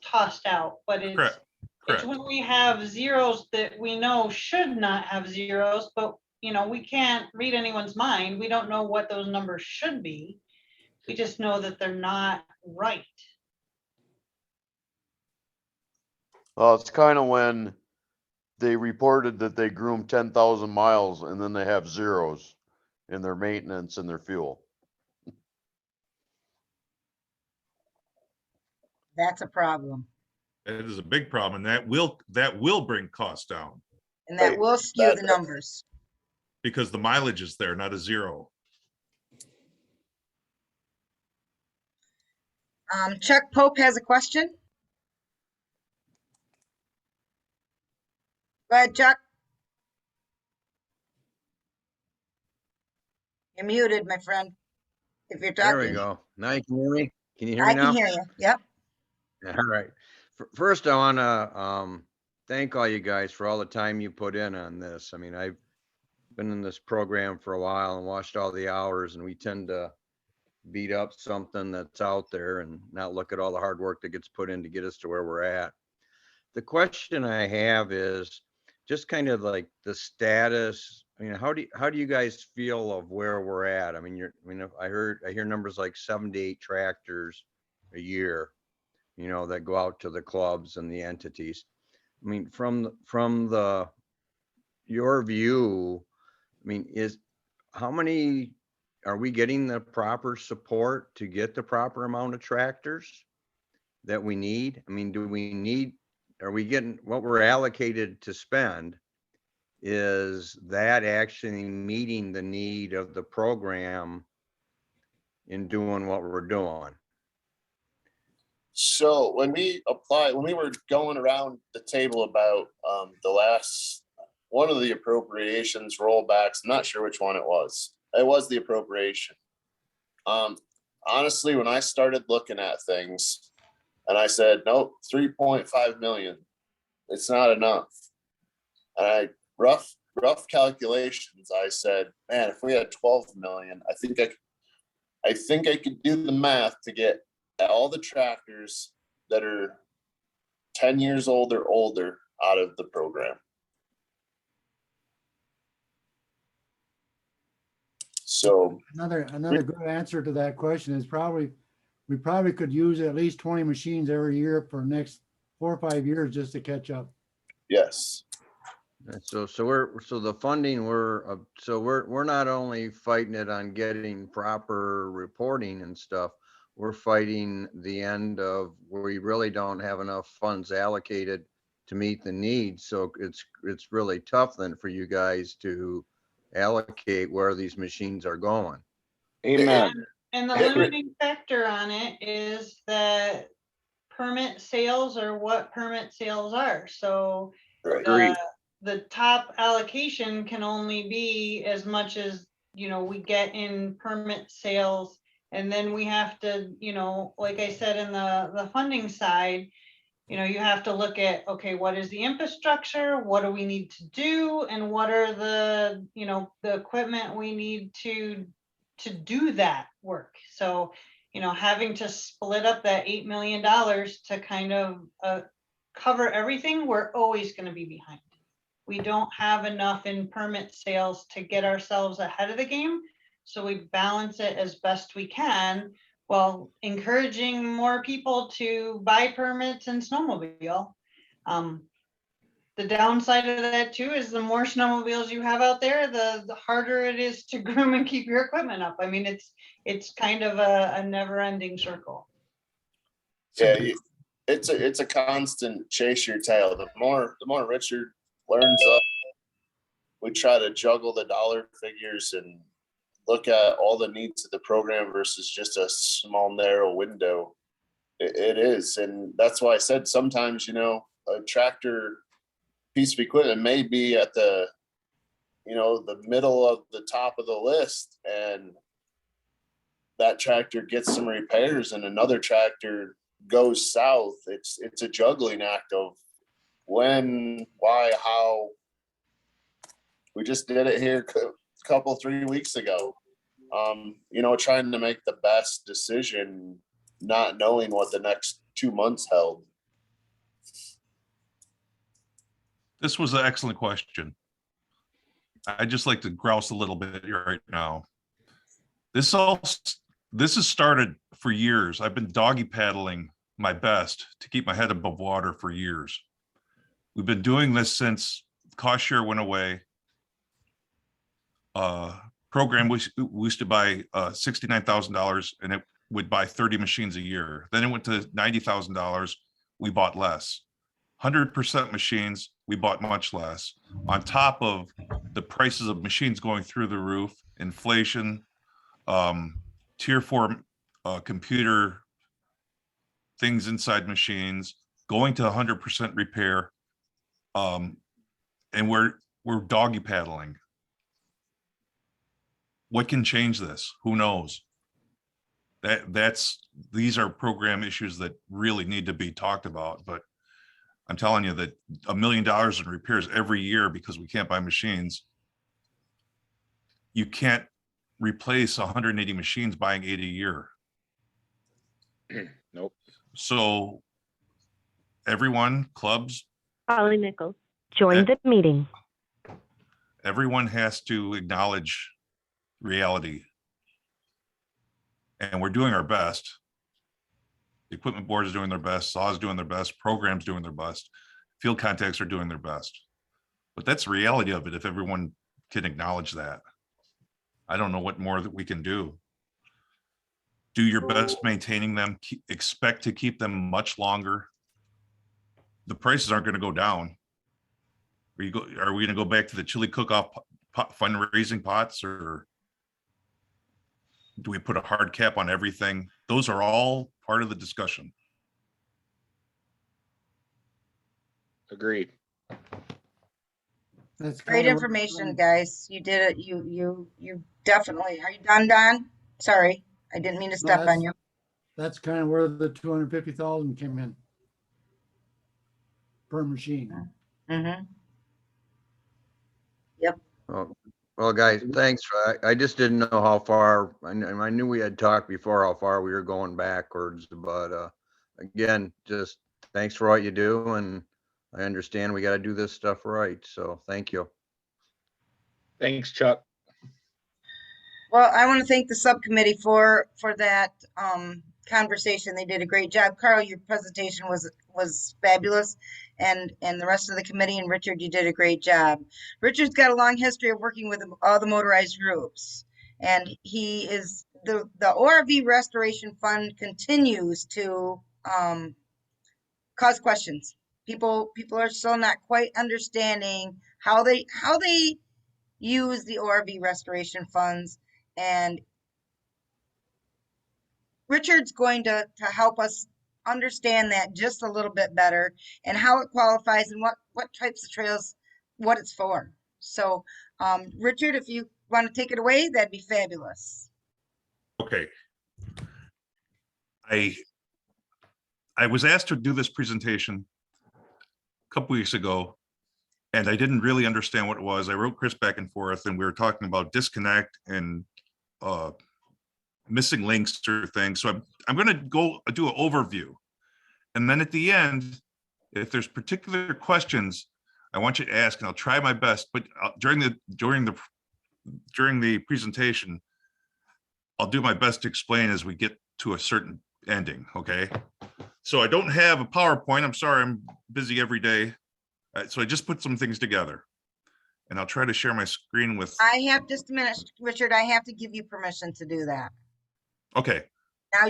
tossed out, but it's when we have zeros that we know should not have zeros, but we can't read anyone's mind. We don't know what those numbers should be. We just know that they're not right. Well, it's kind of when they reported that they groomed 10,000 miles and then they have zeros in their maintenance and their fuel. that's a problem. It is a big problem, and that will bring costs down. And that will skew the numbers. Because the mileage is there, not a zero. Chuck Pope has a question. Go ahead, Chuck. You're muted, my friend. If you're talking. There we go. Now you can hear me? Can you hear me I now? can hear you. Yep. All right. First, I want to thank all you guys for all the time you put in on this. I mean, I've been in this program for a while and watched all the hours, and we tend to beat up something that's out there and not look at all the hard work that gets put in to get us to where we're at. The question I have is just kind of like the status. I mean, how do you guys feel of where we're at? I mean, I hear numbers like 7 to 8 tractors a year, that go out to the clubs and the entities. I mean, from your view, I mean, how many are we getting the proper support to get the proper amount of tractors that we need? I mean, are we getting what we're allocated to spend? Is that actually meeting the need of the program in doing what we're doing? So when we were going around the table about the last one of the appropriations rollbacks, I'm not sure which one it was. It was the appropriation. Honestly, when I started looking at things and I said, nope, 3.5 million, it's not enough. And rough calculations, I said, man, if we had 12 million, I think I could do the math to get all the tractors that are 10 years old or older out of the program. So Another good answer to that question is we probably could use at least 20 machines every year for the next 4 or 5 years just to catch up. yes. So the funding, we're not only fighting it on getting proper reporting and stuff, we're fighting the end of where we really don't have enough funds allocated to meet the needs. So it's really tough then for you guys to allocate where these machines are going. Amen. And the limiting factor on it is that permit sales are what permit sales are. So the top allocation can only be as much as, we get in permit sales. And then we have to, like I said, in the funding side, you have to look at, okay, what is the infrastructure? What do we need to do? And what are the, the equipment we need to do that work? So, having to split up that $8 million to kind of cover everything, we're always gonna be behind. We don't have enough in permit sales to get ourselves ahead of the game. So we balance it as best we can while encouraging more people to buy permits and snowmobile. The downside of that too is the more snowmobiles you have out there, the harder it is to groom and keep your equipment up. I mean, it's kind of a never ending circle. Yeah, it's a constant chase your tail. The more Richard learns up, we try to juggle the dollar figures and look at all the needs of the program versus just a small narrow window. It is, and that's why I said sometimes, a tractor piece of equipment may be at the the middle of the top of the list, and that tractor gets some repairs and another tractor goes south. It's a juggling act of when, why, how. We just did it here a couple 3 weeks ago. Trying to make the best decision, not knowing what the next 2 months held. This was an excellent question. I just like to grouse a little bit right now. This has started for years. I've been doggy paddling my best to keep my head above water for years. We've been doing this since cost share went away. Program we used to buy $69,000 and it would buy 30 machines a year. Then it went to $90,000. We bought less. 100% machines, we bought much less. On top of the prices of machines going through the roof, inflation, tier 4 computer things inside machines, going to 100% repair, and we're doggy paddling. What can change this? Who knows? These are program issues that really need to be talked about. But I'm telling you that $1 million in repairs every year because we can't buy machines. You can't replace 180 machines buying 80 a year. Nope. So everyone, clubs, Holly Nichols, join the meeting. everyone has to acknowledge reality. And we're doing our best. The equipment board is doing their best, SAW is doing their best, programs doing their best, field contacts are doing their best. But that's the reality of it if everyone can acknowledge that. I don't know what more that we can do. Do your best maintaining them, expect to keep them much longer. The prices aren't going to go down. Are we going to go back to the chili cook-off fundraising pots, or do we put a hard cap on everything? Those are all part of the discussion. Agreed. That's Great kind of information, guys. You did it. You definitely. Are you done, Don? Sorry, I didn't mean to step on you. That's kind of where the 250,000 came in per machine. Mm-hmm. Yep. Well, guys, thanks. I just didn't know how far, I knew we had talked before how far we were going backwards, but again, just thanks for what you do. And I understand we got to do this stuff right. So thank you. Thanks, Chuck. Well, I want to thank the subcommittee for that conversation. They did a great job. Carl, your presentation was fabulous, and the rest of the committee, and Richard, you did a great job. Richard's got a long history of working with all the motorized groups, and he is the ORV Restoration Fund continues to cause questions. People are still not quite understanding how they use the ORV restoration funds, and Richard's going to help us understand that just a little bit better and how it qualifies and what types of trails, what it's for. So, Richard, if you want to take it away, that'd be fabulous. Okay. I was asked to do this presentation a couple weeks ago, and I didn't really understand what it was. I wrote Chris back and forth, and we were talking about disconnect and missing links or things. So I'm going to go do an overview. And then at the end, if there's particular questions, I want you to ask, and I'll try my best, but during the presentation, I'll do my best to explain as we get to a certain ending, okay? So I don't have a PowerPoint. I'm sorry, I'm busy every day. So I just put some things together. And I'll try to share my screen with, I have just a minute, Richard, I have to give you permission to do that. okay, Now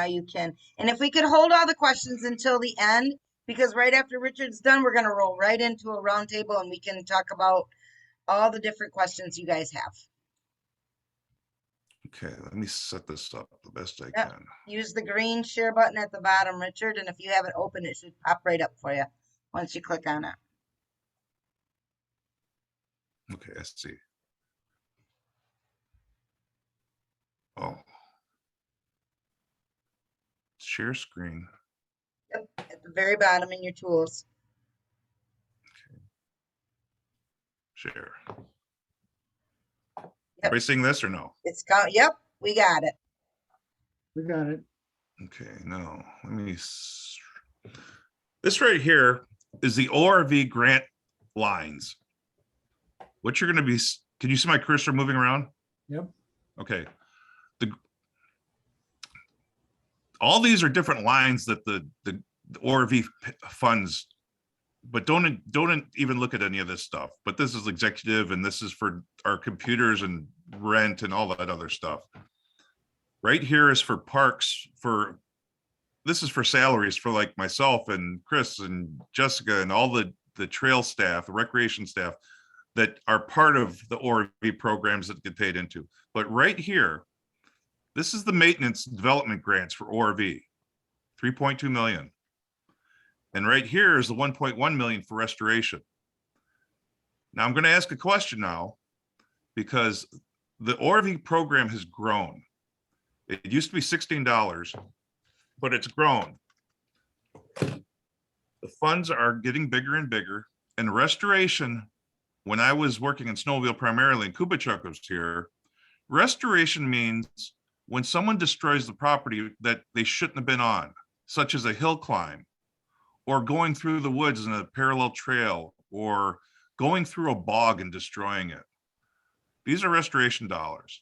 you can. And if we could hold all the questions until the end, because right after Richard's done, we're gonna roll right into a round table and we can talk about all the different questions you guys have. okay, let me set this up the best I Yep. can. Use the green share button at the bottom, Richard, and if you have it open, it should pop right up for you once you click on it. Okay, let's see. Oh. Share screen. Yep, at the very bottom in your tools. Share. Yep. Everybody seeing this or no? It's got, yep, we got it. We got it. Okay, no, let me. This right here is the ORV grant lines. What you're going to be, can you see my cursor moving around? Yep. Okay. All these are different lines that the ORV funds, but don't even look at any of this stuff. But this is executive, and this is for our computers and rent and all that other stuff. Right here is for parks, this is for salaries for like myself and Chris and Jessica and all the trail staff, the recreation staff that are part of the ORV programs that get paid into. But right here, this is the maintenance development grants for ORV, 3.2 million. And right here is the 1.1 million for restoration. Now I'm going to ask a question now, because the ORV program has grown. It used to be $16, but it's grown. The funds are getting bigger and bigger, and restoration, when I was working in Snowmobile primarily, and Kubachuk was here, restoration means when someone destroys the property that they shouldn't have been on, such as a hill climb, or going through the woods in a parallel trail, or going through a bog and destroying it. These are restoration dollars.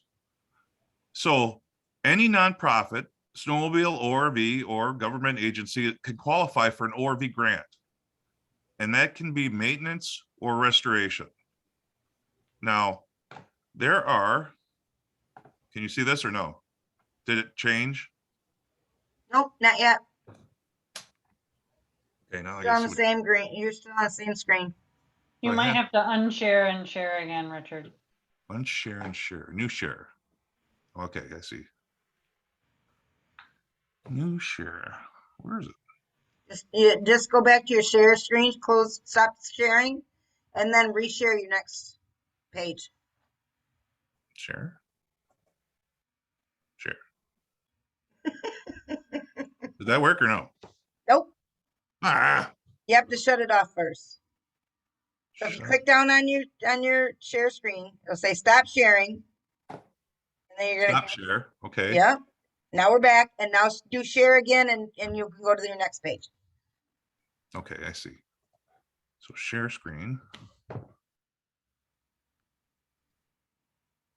So any nonprofit, snowmobile, ORV, or government agency can qualify for an ORV grant. And that can be maintenance or restoration. Now, there are, can you see this or no? Did it change? Nope, not yet. Okay, now I You're on guess the same green. You're still on the same screen. You I might have- have to unshare and share again, Richard. unshare and share, new share. Okay, I see. New share, where is it? Just go back to your share screen, stop sharing, and then reshare your next page. Share. Share. Did that work or no? Nope, Ah, you have to shut it off first. So if you shut- click down on your share screen, it'll say stop sharing. And then you're gonna, stop share, okay. yeah. Now we're back, and now do share again, and you can go to your next page. Okay, I see. So share screen.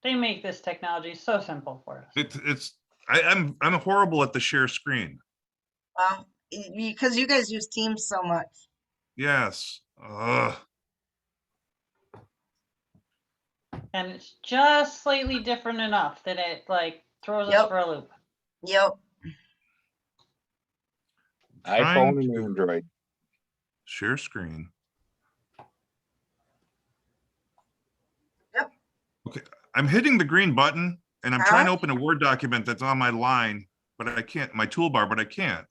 They make this technology so simple for us. I'm horrible at the share screen. Because you guys use Teams so much. Yes. Ugh. And it's just slightly different enough that it like throws us Yep. for a loop. Yep. Trying iPhone and to Android. share screen. Yep. Okay, I'm hitting the green button and I'm trying to Huh? open a Word document that's on my line, but I can't, my toolbar, but I can't.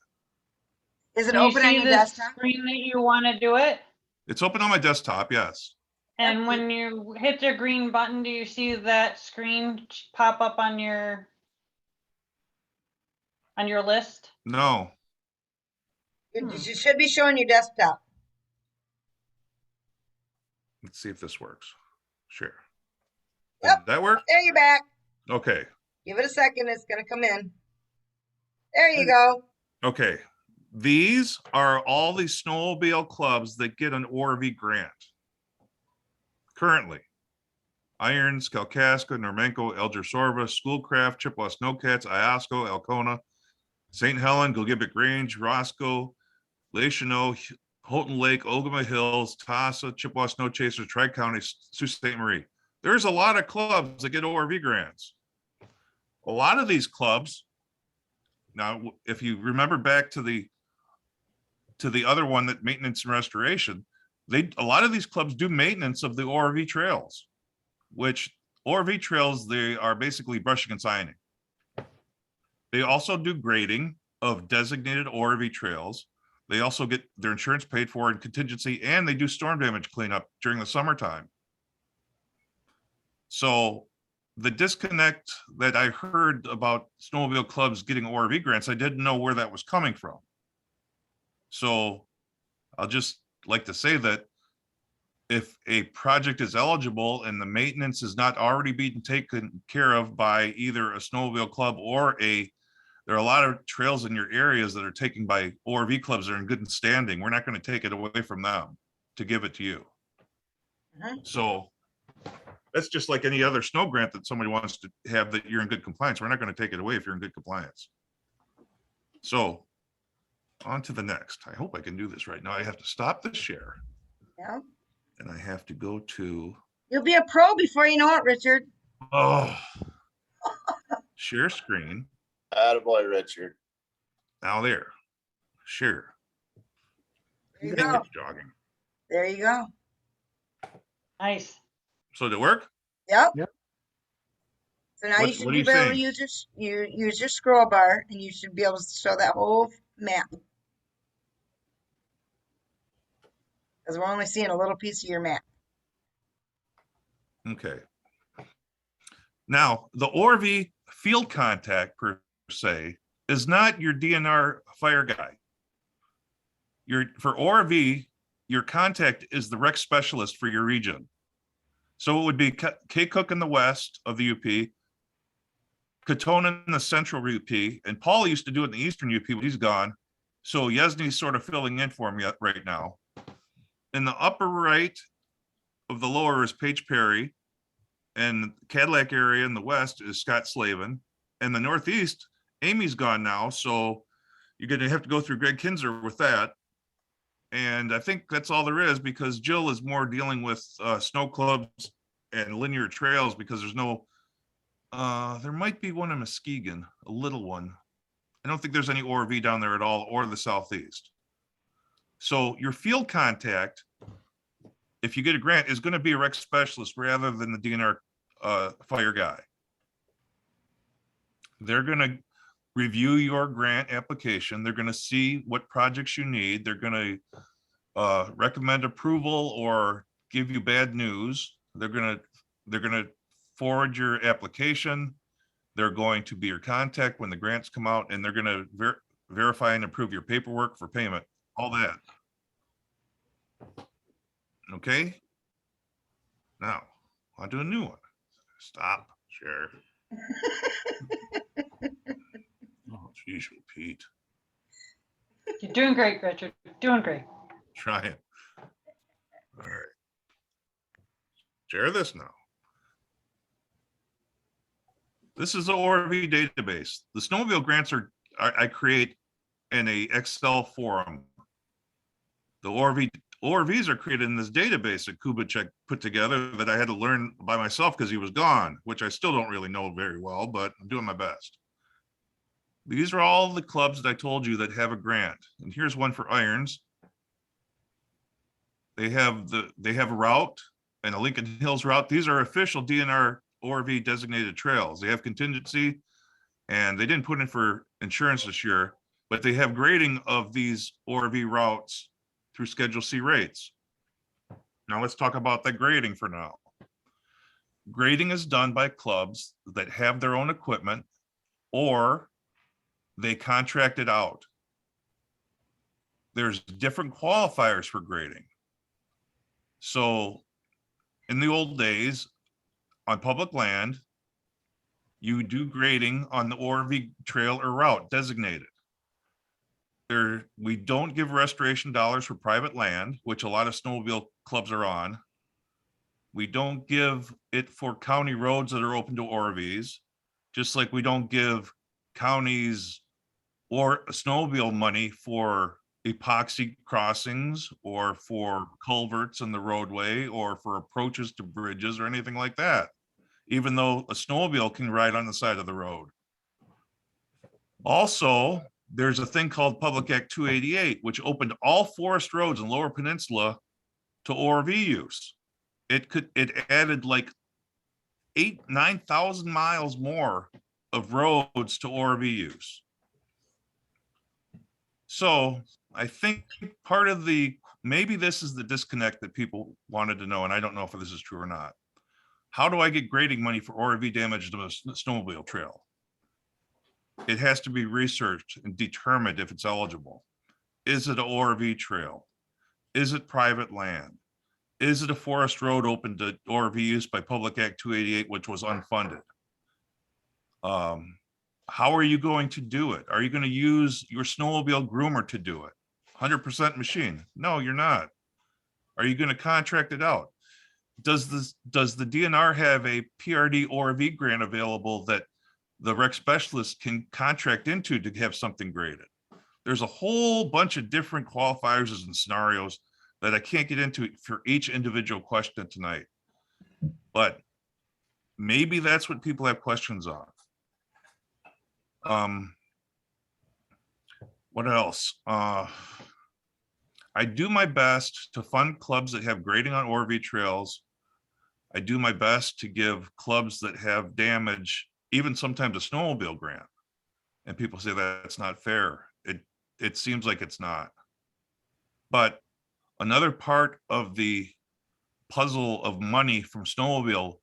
Is it Can you open on see your the desktop? screen that you want to do it? It's open on my desktop, yes. And when you hit the green button, do you see that screen pop up on your list? No, It should be showing your desktop. let's see if this works. Share. Yep. Did that work? There you're back. Okay, Give it a second. It's gonna come in. There you go. okay. These are all these snowmobile clubs that get an ORV grant. Currently, Irons, Kalkaska, Normenko, Elger Schoolcraft, Chippewa Snowcats, Iosco, Alcona, St. Helen, Gilgibic Range, Roscoe, Lachino, Houghton Lake, Ogama Hills, Tassa, Chippewa Snow Chasers, Tri-County, Sault Ste. Marie. There's a lot of clubs that get ORV grants. A lot of these clubs, now, if you remember back to the other one, that maintenance and restoration, a lot of these clubs do maintenance of the ORV trails, which ORV trails, they are basically brushing and signing. They also do grading of designated ORV trails. They also get their insurance paid for in contingency, and they do storm damage cleanup during the summertime. So the disconnect that I heard about snowmobile clubs getting ORV grants, I didn't know where that was coming from. So I'll just like to say that if a project is eligible and the maintenance is not already being taken care of by either a snowmobile club or there are a lot of trails in your areas that are taken by ORV clubs that are in good standing. We're not going to take it away from them to give it to you. So that's just like any other snow grant that somebody wants to have that you're in good compliance. We're not going to take it away if you're in good compliance. So on to the next. I hope I can do this right now. I have to stop the share. Yeah. And I have to go to. You'll be a pro before you know it, Richard. Oh, share screen. Attaboy, Richard. Now there, share. There you go. Jogging. There you go. Nice. So did it work? Yep. Yep. So now What- you should what are be you able to saying? use your scroll bar, and you should be able to show that whole map. Because we're only seeing a little piece of your map. Okay. Now, the ORV field contact per se is not your DNR fire guy. For ORV, your contact is the rec specialist for your region. So it would be K Cook in the west of the UP, Katona in the central UP, and Paul used to do it in the eastern UP, but he's gone. So Yesney's sort of filling in for me right now. In the upper right of the lower is Paige Perry, and Cadillac area in the west is Scott Slavin, and the northeast, Amy's gone now, so you're going to have to go through Greg Kinzer with that. And I think that's all there is, because Jill is more dealing with snow clubs and linear trails, because there's no, there might be one in Muskegon, a little one. I don't think there's any ORV down there at all, or the southeast. So your field contact, if you get a grant, is going to be a rec specialist rather than the DNR fire guy. They're going to review your grant application. They're going to see what projects you need. They're going to recommend approval or give you bad news. They're going to forward your application. They're going to be your contact when the grants come out, and they're going to verify and approve your paperwork for payment, all that. Okay. Now, on to a new one. Stop, share. Oh, geez, Pete. You're doing great, Richard. Doing great. Trying. All right. Share this now. This is the ORV database. The snowmobile grants I create in a Excel forum. The ORVs are created in this database that Kubicek put together that I had to learn by myself because he was gone, which I still don't really know very well, but I'm doing my best. These are all the clubs that I told you that have a grant. And here's one for Irons. They have a route and a Lincoln Hills route. These are official DNR ORV designated trails. They have contingency, and they didn't put in for insurance this year, but they have grading of these ORV routes through Schedule C rates. Now let's talk about that grading for now. Grading is done by clubs that have their own equipment, or they contract it out. There's different qualifiers for grading. So in the old days, on public land, you do grading on the ORV trail or route designated. we don't give restoration dollars for private land, which a lot of snowmobile clubs are on. We don't give it for county roads that are open to ORVs, just like we don't give counties or snowmobile money for epoxy crossings or for culverts in the roadway or for approaches to bridges or anything like that, even though a snowmobile can ride on the side of the road. Also, there's a thing called Public Act 288, which opened all forest roads in Lower Peninsula to ORV use. It added like 9,000 miles more of roads to ORV use. So I think part of maybe this is the disconnect that people wanted to know, and I don't know if this is true or not. How do I get grading money for ORV damage to a snowmobile trail? It has to be researched and determined if it's eligible. Is it an ORV trail? Is it private land? Is it a forest road open to ORV use by Public Act 288, which was unfunded? How are you going to do it? Are you going to use your snowmobile groomer to do it? 100% machine? No, you're not. Are you going to contract it out? Does the DNR have a PRD ORV grant available that the rec specialist can contract into to have something graded? There's a whole bunch of different qualifiers and scenarios that I can't get into for each individual question tonight. But maybe that's what people have questions on. What else? I do my best to fund clubs that have grading on ORV trails. I do my best to give clubs that have damage, even sometimes a snowmobile grant. And people say that's not fair. It seems like it's not. But another part of the puzzle of money from snowmobile,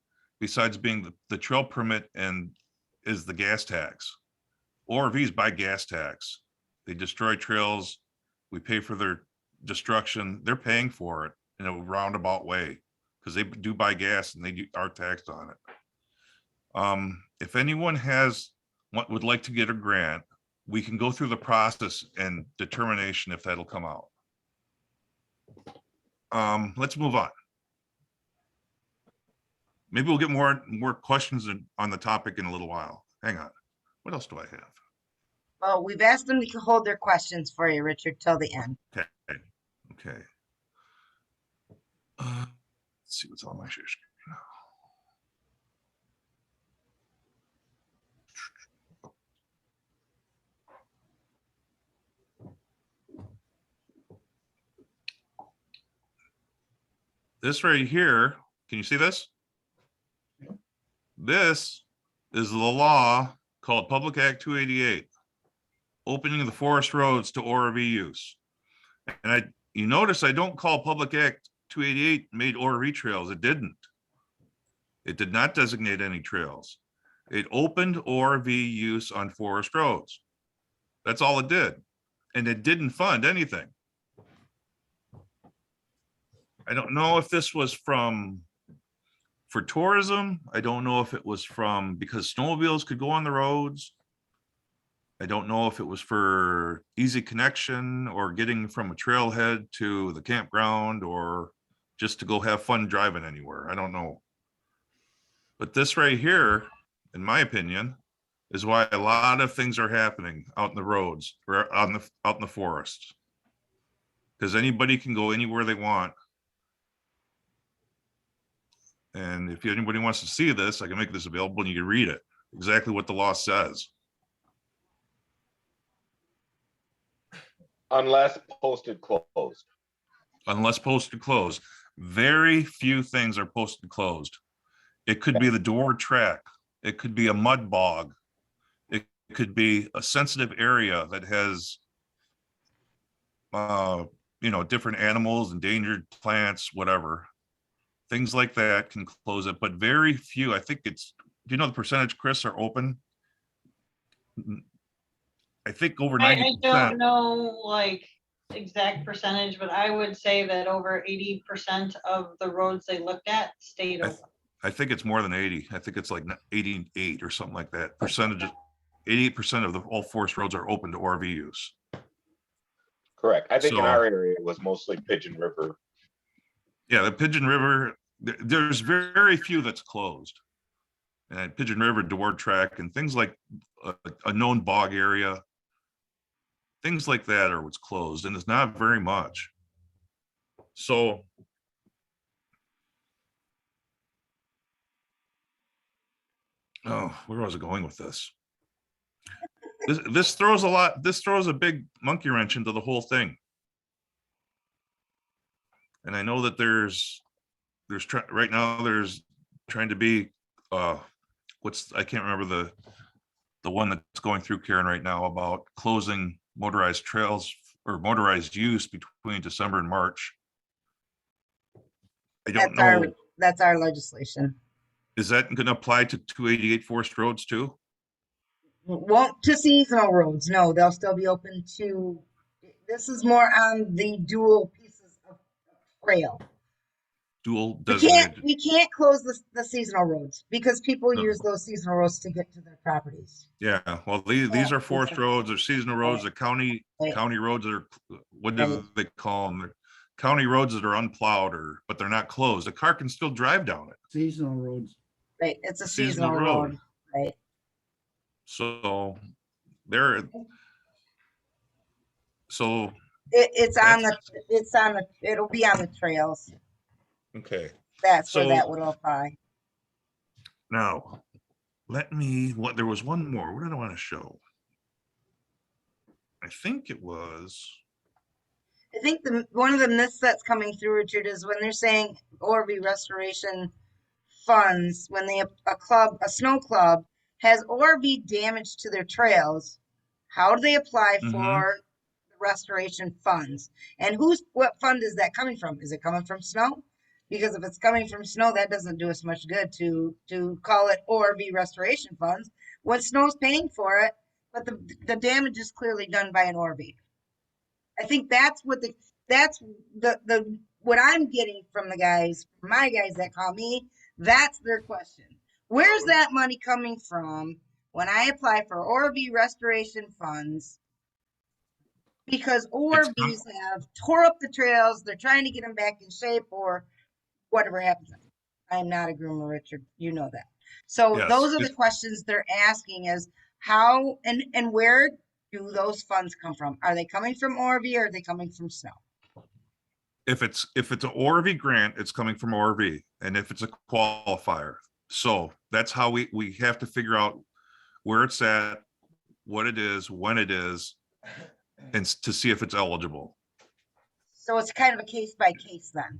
besides being the trail permit is the gas tax. ORVs buy gas tax. They destroy trails. We pay for their destruction. They're paying for it in a roundabout way because they do buy gas and they are taxed on it. If anyone would like to get a grant, we can go through the process and determination if that'll come out. Let's move on. Maybe we'll get more questions on the topic in a little while. Hang on. What else do I have? Oh, we've asked them to hold their questions for you, Richard, till the end. Okay. Let's see what's on my share screen. This right here, can you see this? This is the law called Public Act 288, opening the forest roads to ORV use. And you notice I don't call Public Act 288 made ORV trails. It didn't. It did not designate any trails. It opened ORV use on forest roads. That's all it did. And it didn't fund anything. I don't know if this was for tourism. I don't know if it was because snowmobiles could go on the roads. I don't know if it was for easy connection or getting from a trailhead to the campground or just to go have fun driving anywhere. I don't know. But this right here, in my opinion, is why a lot of things are happening out in the roads or out in the forest. Because anybody can go anywhere they want. And if anybody wants to see this, I can make this available and you can read it, exactly what the law says. Unless posted closed. Unless posted closed. Very few things are posted closed. It could be the door track. It could be a mud bog. It could be a sensitive area that has, different animals, endangered plants, whatever. Things like that can close it, but very few. I think do you know the percentage, Chris, are open? I think over 90%. I don't know like exact percentage, but I would say that over 80% of the roads they looked at stayed open. I think it's more than 80. I think it's like 88 or something like that. Percentages, 88% of all forest roads are open to ORV use. Correct. I think in So- our area it was mostly Pigeon River. Yeah, the Pigeon River, there's very few that's closed. And Pigeon River, Dewar Track, and things like a known bog area, things like that are what's closed, and it's not very much. So oh, where was I going with this? This throws a big monkey wrench into the whole thing. And I know that right now there's trying to be I can't remember the one that's going through Karen right now about closing motorized trails or motorized use between December and March. I don't know. That's our legislation. Is that going to apply to 288 forest roads too? Won't to seasonal roads. No, they'll still be open to, this is more on the dual pieces of trail. Dual designated. We can't close the seasonal roads because people No. use those seasonal roads to get to their properties. Yeah, well, these are forest roads or seasonal roads, the county roads that are, what do they call them? They're county roads that are unplowed but they're not closed. A car can still drive down it. Seasonal roads. Right, it's a seasonal road. Right. So it'll be on the trails. okay. That's where that would apply. Now, there was one more. What did I want to show? I think one of the myths that's coming through, Richard, is when they're saying ORV restoration funds, when a snow club has ORV damage to their trails, how do they apply for the restoration funds? And what fund is that coming from? Is it coming from snow? Because if it's coming from snow, that doesn't do us much good to call it ORV restoration funds when snow's paying for it, but the damage is clearly done by an ORV. I think that's what what I'm getting from my guys that call me. That's their question. Where's that money coming from when I apply for ORV restoration funds? Because ORVs have tore up the trails. They're trying to get them back in shape or whatever happens. I'm not a groomer, Richard. You know that. So Yes, those are the questions they're asking is how and where do those funds come from? Are they coming from ORV or are they coming from snow? if it's an ORV grant, it's coming from ORV, and if it's a qualifier. So that's how we have to figure out where it's at, what it is, when it is, and to see if it's eligible. So it's kind of a case by case then.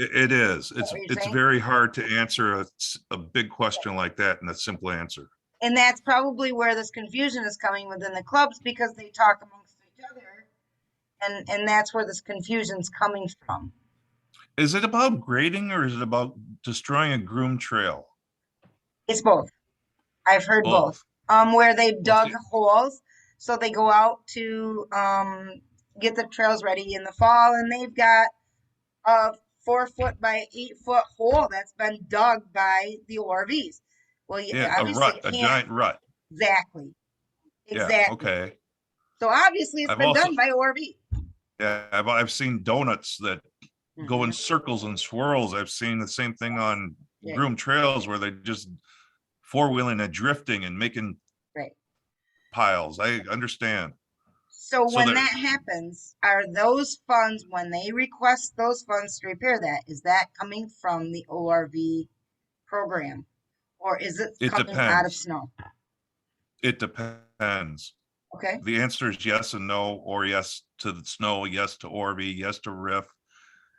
It is. what you're It's saying? very hard to answer a big question like that in a simple answer. And that's probably where this confusion is coming within the clubs because they talk amongst each other. And that's where this confusion's coming from. Is it about grading or is it about destroying a groomed trail? It's both. I've heard both. Where they've dug holes. So they go out to get the trails ready in the fall and they've got a 4 foot by 8 foot hole that's been dug by the ORVs. Well, Yeah, obviously a giant rut. Exactly. Yeah, okay. So obviously it's been done by ORV. Yeah, I've seen donuts that go in circles and swirls. I've seen the same thing on groomed trails where they just four-wheeling and drifting and making piles. I understand. So when that happens, are those funds, when they request those funds to repair that, is that coming from the ORV program? Or is it coming out of snow? It depends. Okay. The answer is yes and no, or yes to the snow, yes to ORV, yes to RIF,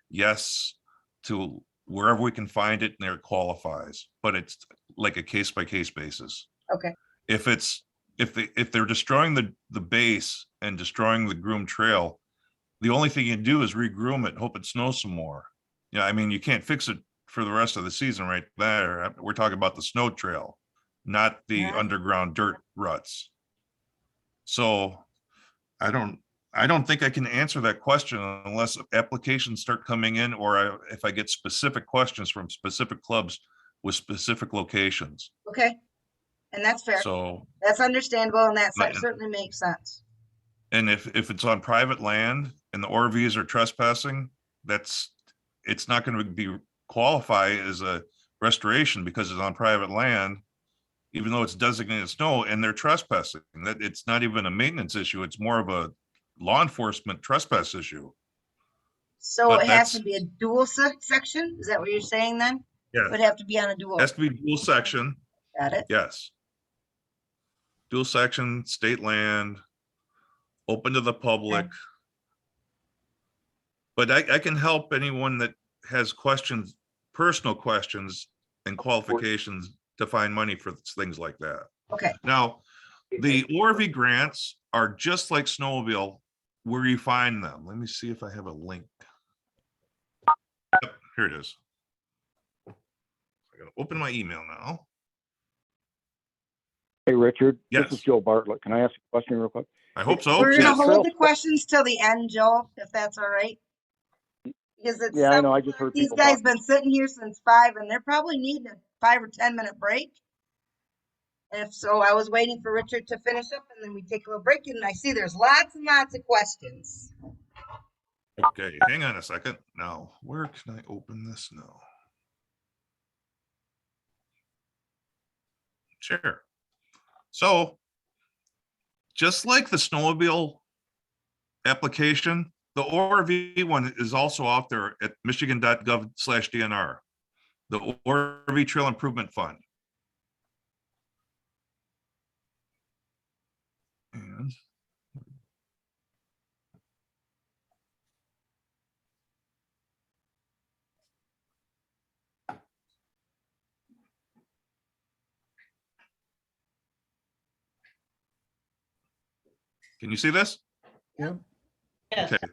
yes to wherever we can find it and there it qualifies. But it's like a case by case basis. Okay. If they're destroying the base and destroying the groomed trail, the only thing you can do is re-groom it, hope it snows some more. Yeah, I mean, you can't fix it for the rest of the season right there. We're talking about the snow trail, not the underground dirt ruts. So I don't think I can answer that question unless applications start coming in or if I get specific questions from specific clubs with specific locations. Okay. And that's fair. So that's understandable and that certainly makes sense. And if it's on private land and the ORVs are trespassing, it's not going to be qualify as a restoration because it's on private land, even though it's designated snow and they're trespassing. That it's not even a maintenance issue. It's more of a law enforcement trespass issue. So But it has to that's, be a dual section? Is that what you're saying then? yeah, It would have to be on a dual. has to be dual section. Got it? Yes. Dual section, state land, open to the public. Okay. But I can help anyone that has questions, personal questions and qualifications to find money for things like that. Okay. Now, the ORV grants are just like Snowmobile, where you find them. Let me see if I have a link. Yep, here it is. I gotta open my email now. Hey, Richard. Yes. This is Joe Bartlett. Can I ask a question real quick? I hope so. We're gonna Yes. hold the questions till the end, Joe, if that's all right. Because it's Yeah, I know. I 7 just heard These people guys talk. been sitting here since 5 and they're probably needing a 5 or 10 minute break. And if so, I was waiting for Richard to finish up and then we take a little break and I see there's lots and lots of questions. Okay, hang on a second. Now, where can I open this now? Sure. So, just like the Snowmobile application, the ORV one is also out there at michigan.gov/DNR, the ORV Trail Improvement Fund. And can you see this? Yeah. Yes. Okay.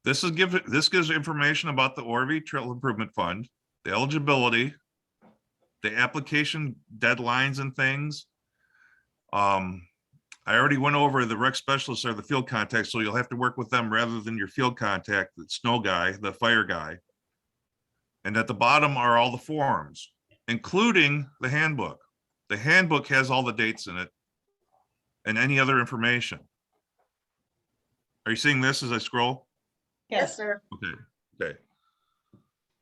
This gives information about the ORV Trail Improvement Fund, the eligibility, the application deadlines and things. I already went over the rec specialists are the field contacts, so you'll have to work with them rather than your field contact, the snow guy, the fire guy. And at the bottom are all the forms, including the handbook. The handbook has all the dates in it and any other information. Are you seeing this as I scroll? Yes, sir. Okay, okay.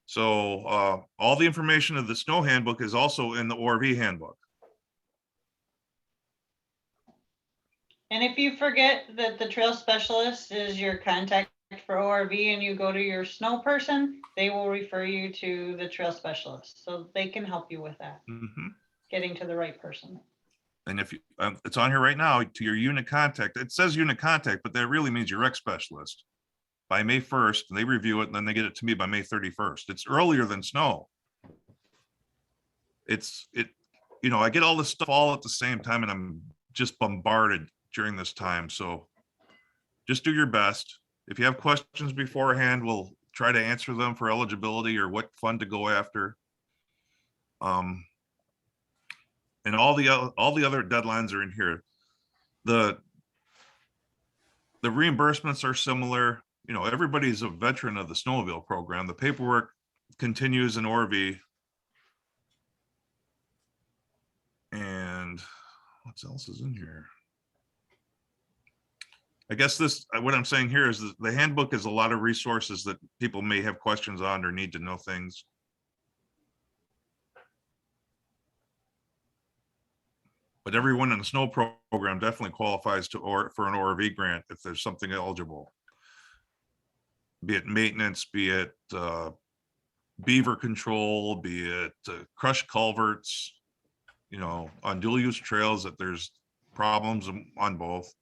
So all the information of the snow handbook is also in the ORV handbook. And if you forget that the trail specialist is your contact for ORV and you go to your snow person, they will refer you to the trail specialist. So they can help you with that, getting to the right person. And if you, it's on here right now to your unit contact, it says unit contact, but that really means your rec specialist. By May 1st, they review it and then they get it to me by May 31st. It's earlier than snow. You know, I get all this stuff all at the same time and I'm just bombarded during this time. So just do your best. If you have questions beforehand, we'll try to answer them for eligibility or what fund to go after. And all the other deadlines are in here. The reimbursements are similar. You know, everybody's a veteran of the Snowmobile program. The paperwork continues in ORV. And what else is in here? I guess what I'm saying here is that the handbook is a lot of resources that people may have questions on or need to know things. But everyone in the snow program definitely qualifies for an ORV grant if there's something eligible. Be it maintenance, be it beaver control, be it crushed culverts, you know, on dual use trails that there's problems on both.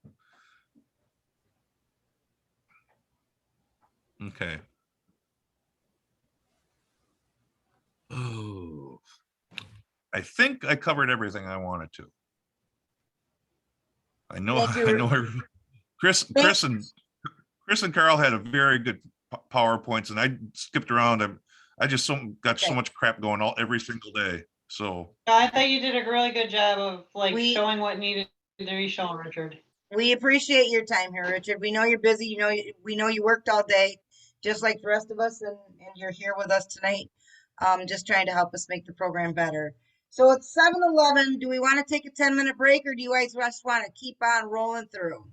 Okay. Oh, I think I covered everything I wanted to. I know, I know. Chris and Carl had a very good PowerPoints, and I skipped around. I just got so much crap going every single day. So I thought you did a really good job of like showing what needed to be shown, Richard. We appreciate your time here, Richard. We know you're busy. You know, we know you worked all day, just like the rest of us, and you're here with us tonight, just trying to help us make the program better. So it's 7:11. Do we want to take a 10-minute break, or do you guys just want to keep on rolling through?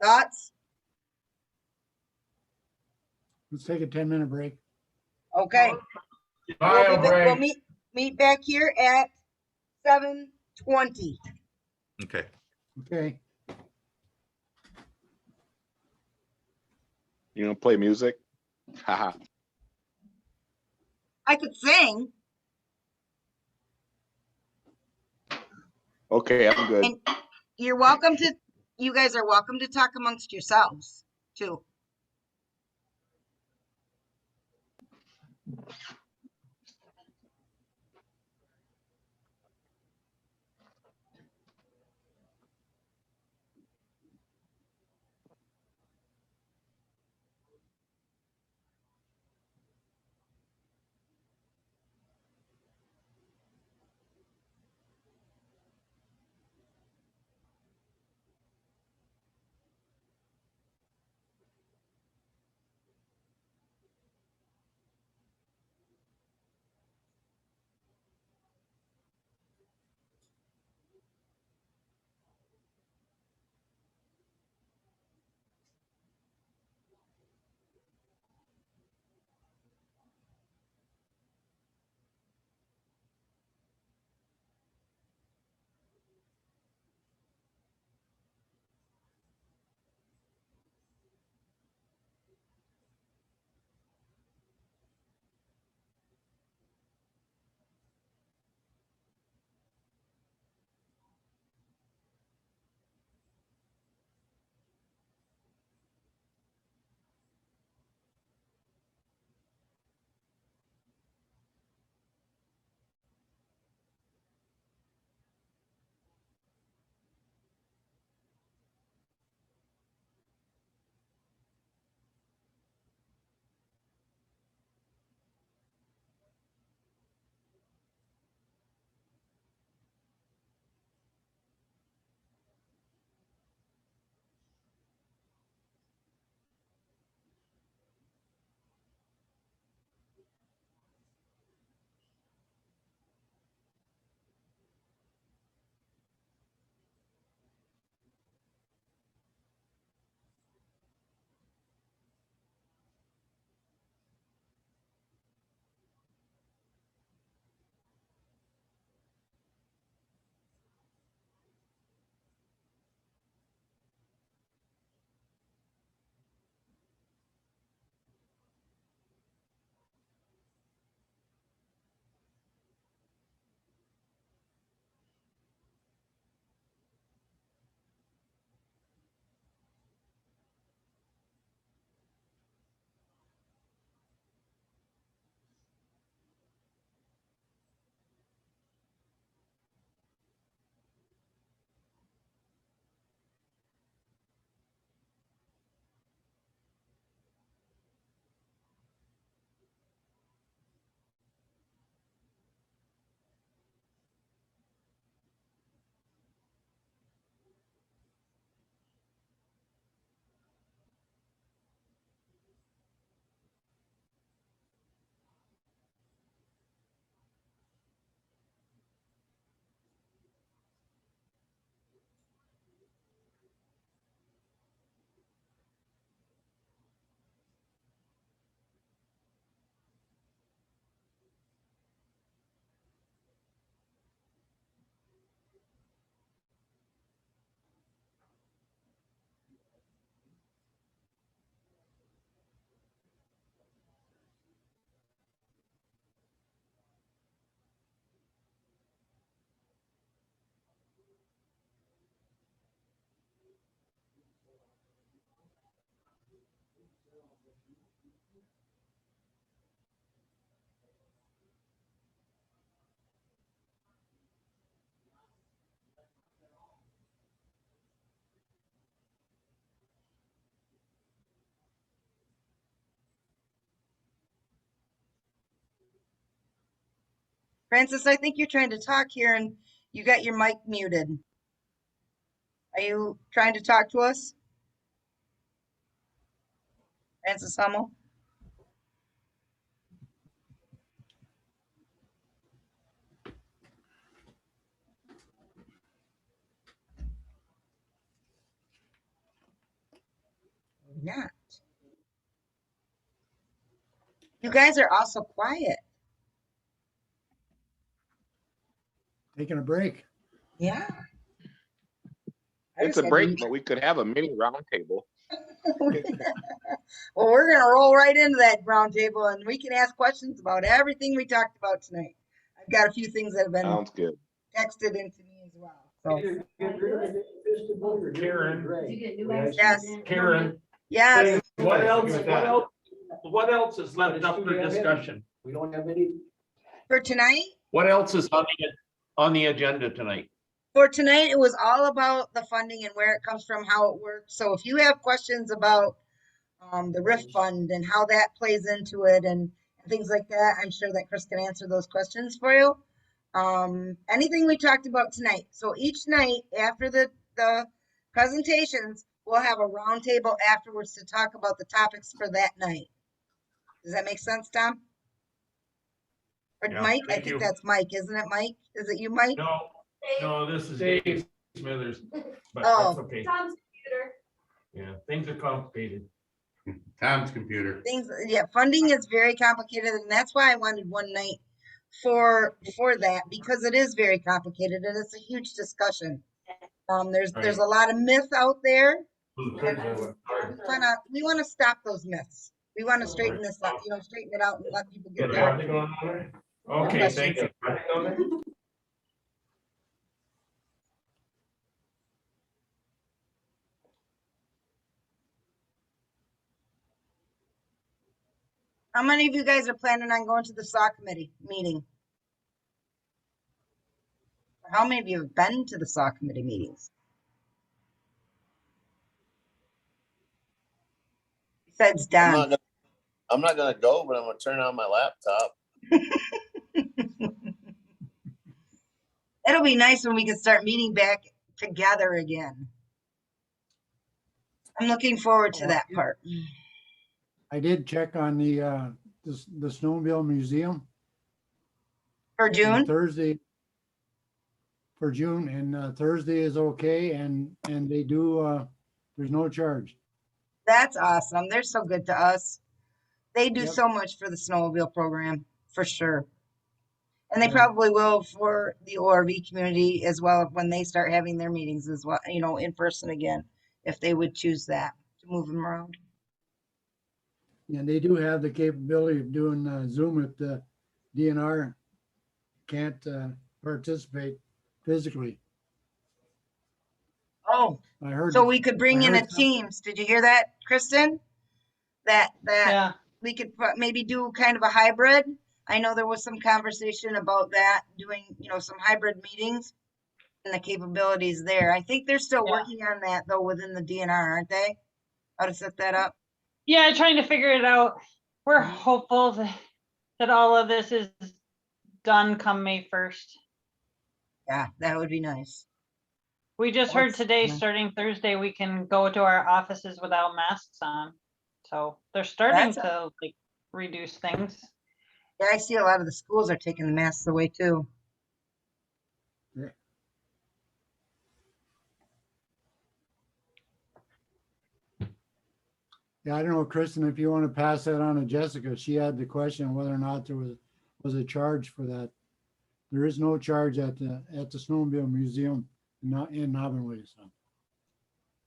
Thoughts? Let's take a 10-minute break. Okay. Bye, We'll Ray. meet back here at 7:20. Okay. Okay. You know, play music. Haha. I could sing. Okay, I'm good. And you guys are welcome to talk amongst yourselves too. Francis, I think you're trying to talk here and you got your mic muted. Are you trying to talk to us? Francis Hummel? You guys are also quiet. Taking a break. Yeah. It's a break, but we could have a mini roundtable. Well, we're gonna roll right into that round table and we can ask questions about everything we talked about tonight. I've got a few things that have been Sounds good. texted into me as well. So Karen, yes, Karen, yes. what else is left up for discussion? We don't have any. For tonight? What else is on the agenda tonight? For tonight, it was all about the funding and where it comes from, how it works. So if you have questions about the RIF fund and how that plays into it and things like that, I'm sure that Chris can answer those questions for you. Anything we talked about tonight. So each night after the presentations, we'll have a round table afterwards to talk about the topics for that night. Does that make sense, Tom? Or Yeah, Mike? I thank think you. that's Mike, isn't it, Mike? Is it you, Mike? No, this is Dave Smithers, but Oh. that's okay. Tom's computer. Yeah, things are complicated. Tom's computer. Things, yeah, funding is very complicated, and that's why I wanted one night for that, because it is very complicated and it's a huge discussion. There's a lot of myth out there. We want to stop those myths. We want to straighten this up, straighten it out and let people get their Okay, thank you. How many of you guys are planning on going to the SAW committee meeting? How many of you have been to the SAW committee meetings? Besides Don. I'm not gonna go, but I'm gonna turn on my laptop. It'll be nice when we can start meeting back together again. I'm looking forward to that part. I did check on the Snowmobile Museum. For And June? Thursday. For June, and Thursday is okay, and they do, there's no charge. That's awesome. They're so good to us. They do Yep. so much for the snowmobile program, for sure. And they Yeah. probably will for the ORV community as well when they start having their meetings as well, in person again, if they would choose that to move them around. And they do have the capability of doing Zoom if the DNR can't participate physically. Oh, I heard. so we could bring I in a heard some- Teams. Did you hear that, Kristen? That Yeah. we could maybe do kind of a hybrid. I know there was some conversation about that, doing, some hybrid meetings and the capabilities there. I think they're still working on that though within the DNR, aren't they? How to set that up? Yeah, trying to figure it out. We're hopeful that all of this is done come May 1st. Yeah, that would be nice. We just heard That's today, nice. starting Thursday, we can go to our offices without masks on. So they're starting to reduce things. Yeah, I see a lot of the schools are taking the masks away too. Yeah, I don't know, Kristen, if you want to pass that on to Jessica, she had the question whether or not there was a charge for that. There is no charge at the Snowmobile Museum, not in Auburn, so.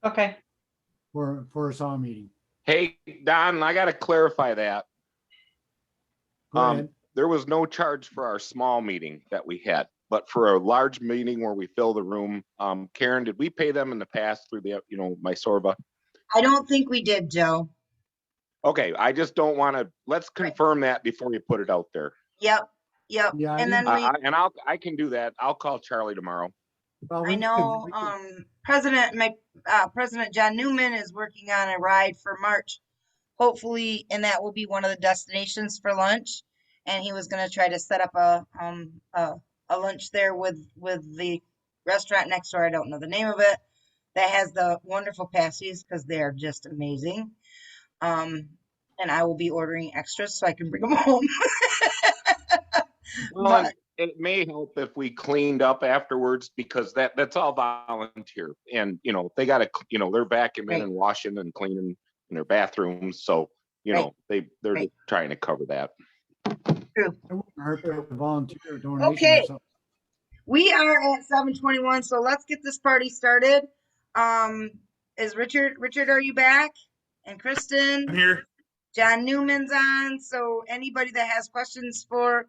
Okay. For a SAW meeting. Hey, Don, I gotta clarify that. Go ahead. There was no charge for our small meeting that we had, but for a large meeting where we fill the room, Karen, did we pay them in the past through the, my Sorba? I don't think we did, Joe. Okay, I just don't want to, let's confirm that before you put it out there. Yep. Yeah, And then I can do that. I'll call Charlie tomorrow. Well, I know President John Newman is working on a ride for March, hopefully, and that will be one of the destinations for lunch. And he was going to try to set up a lunch there with the restaurant next door. I don't know the name of it. That has the wonderful pasties because they're just amazing. And I will be ordering extras so I can bring them home. Well, But- it may help if we cleaned up afterwards because that's all volunteer. And, they gotta, they're vacuuming Right. and washing and cleaning in their bathrooms. So, you Right. know, they're Right. just trying to cover that. True. It wouldn't hurt to volunteer donation or Okay, something. we are at 7:21, so let's get this party started. Is Richard, are you back? And Kristen? I'm here. John Newman's on, so anybody that has questions for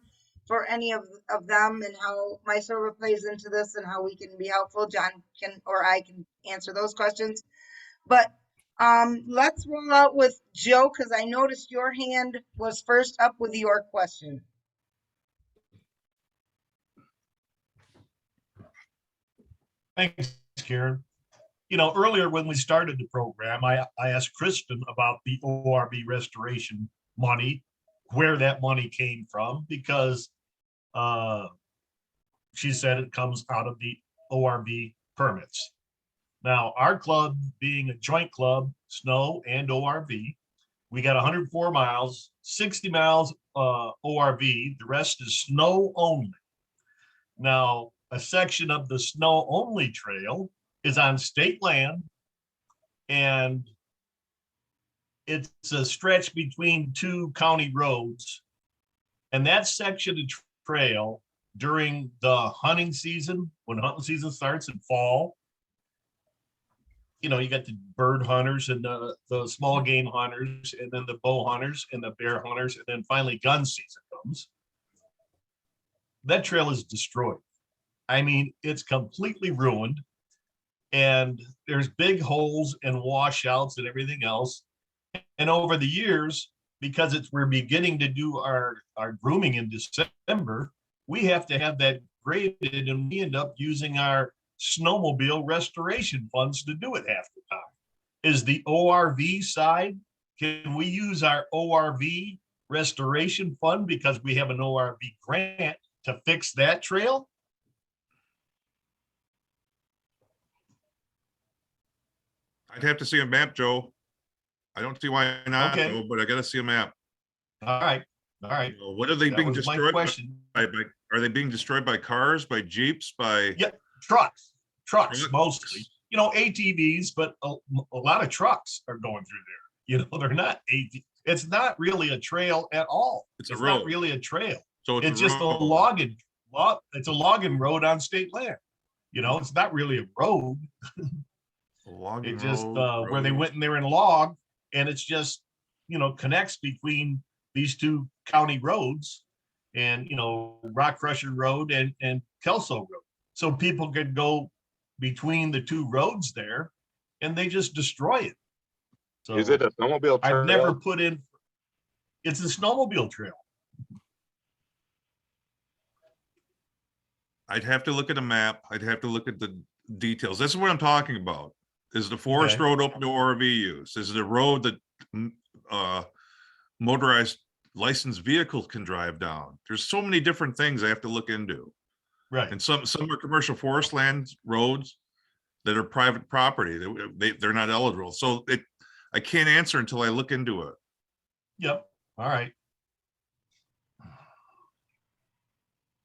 any of them and how my server plays into this and how we can be helpful, John can, or I can answer those questions. But let's roll out with Joe, because I noticed your hand was first up with your question. Thanks, Karen. You know, earlier when we started the program, I asked Kristen about the ORV restoration money, where that money came from, because she said it comes out of the ORV permits. Now, our club being a joint club, snow and ORV, we got 104 miles, 60 miles ORV, the rest is snow only. Now, a section of the snow only trail is on state land, and it's a stretch between two county roads. And that section of trail during the hunting season, when hunting season starts in fall, you know, you got the bird hunters and the small game hunters, and then the bow hunters and the bear hunters, and then finally gun season comes. That trail is destroyed. I mean, it's completely ruined, and there's big holes and washouts and everything else. And over the years, because we're beginning to do our grooming in December, we have to have that graded, and we end up using our snowmobile restoration funds to do it half the time. Is the ORV side, can we use our ORV restoration fund because we have an ORV grant to fix that trail? I'd have to see a map, Joe. I don't see why not, Okay. Joe, but I gotta see a map. All right, all right. What are they That being was my destroyed by? question. Are they being destroyed by cars, by Jeeps, by? Yeah, trucks Trucks. mostly, you know, ATVs, but a lot of trucks are going through there. You know, they're not it's not really a trail at all. It's a not road. really a trail. So It's a just a road. it's a logging road on state land. You know, it's not really a road. A logging It just road, where they road. went in there and logged, and it's just, you know, connects between these two county roads, and, you know, Rock Crusher Road and Kelso Road. So people could go between the two roads there, and they just destroy it. So Is it a snowmobile trail? I've never put in, it's a snowmobile trail. I'd have to look at a map. I'd have to look at the details. This is what I'm talking about. Is the forest Okay. road open to ORV use? Is it a road that motorized licensed vehicles can drive down? There's so many different things I have to look into. Right. And some are commercial forest land roads that are private property. They're not eligible. So I can't answer until I look into it. Yep. All right.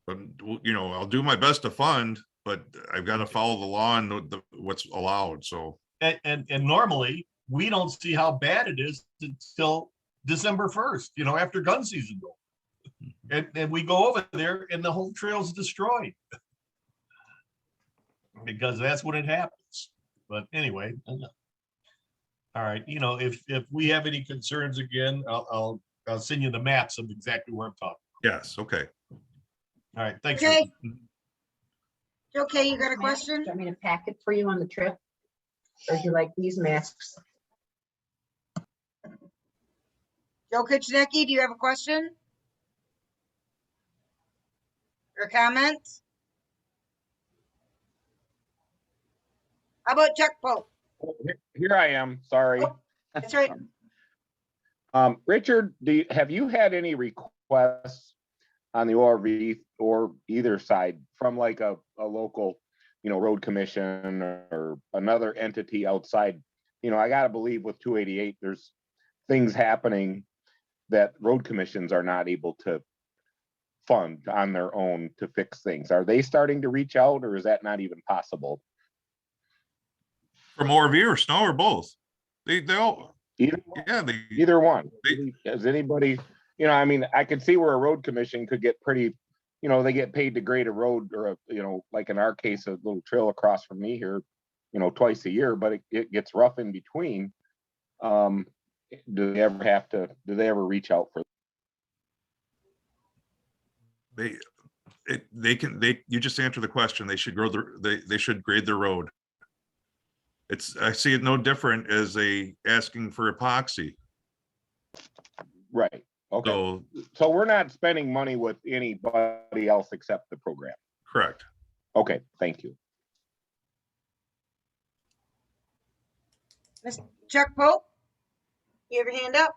But, you know, I'll do my best to fund, but I've got to follow the law and what's allowed, so. And normally, we don't see how bad it is until December 1st, you know, after gun season goes. And we go over there and the whole trail's destroyed. Because that's when it happens. But anyway. All right, you know, if we have any concerns again, I'll send you the maps of exactly where I'm talking. Yes, okay. All right, thanks. Okay. Richard. Okay, you got a question? Do you want me to pack it for you on the trip? Or do you like these masks? Joe Kuchinecki, do you have a question? Or comment? How about Chuck Pope? Here I am, sorry. That's right. Richard, have you had any requests on the ORV or either side from like a local, you know, road commission or another entity outside? You know, I gotta believe with 288, there's things happening that road commissions are not able to fund on their own to fix things. Are they starting to reach out, or is that not even possible? From ORV or snow or both? They all, Either one. Does anybody, I mean, I could see where a road commission could get pretty, they get paid to grade a road or like in our case, a little trail across from me here, twice a year, but it gets rough in between. Do they ever reach out for? You just answered the question. They should they should grade their road. I see it no different as asking for epoxy. Right. Okay. So we're not spending money with anybody else except the program. Correct. Okay. Thank you. Mr. Chuck Pope, you have your hand up?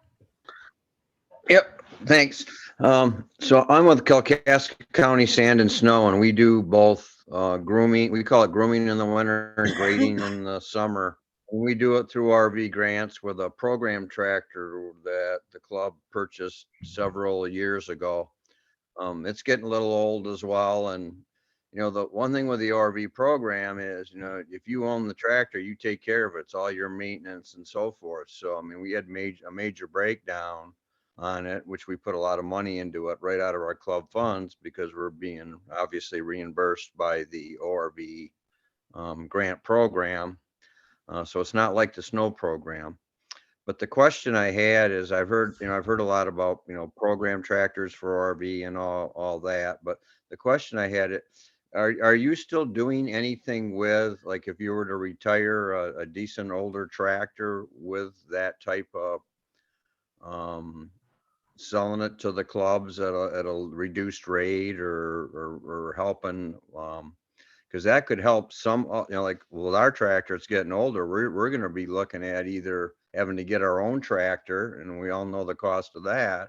Yep, thanks. So I'm with Kalkaska County Sand and Snow, and we do both grooming. We call it grooming in the winter and grading in the summer. And we do it through RV grants with a program tractor that the club purchased several years ago. It's getting a little old as well. And, the one thing with the RV program is, if you own the tractor, you take care of it. It's all your maintenance and so forth. So, I mean, we had a major breakdown on it, which we put a lot of money into it right out of our club funds because we're being obviously reimbursed by the ORV grant program. So it's not like the snow program. But the question I had is I've heard a lot about, program tractors for RV and all that. But the question I had, are you still doing anything with, like, if you were to retire a decent older tractor with that type of selling it to the clubs at a reduced rate or helping, because that could help some, like with our tractor, it's getting older. We're going to be looking at either having to get our own tractor, and we all know the cost of that.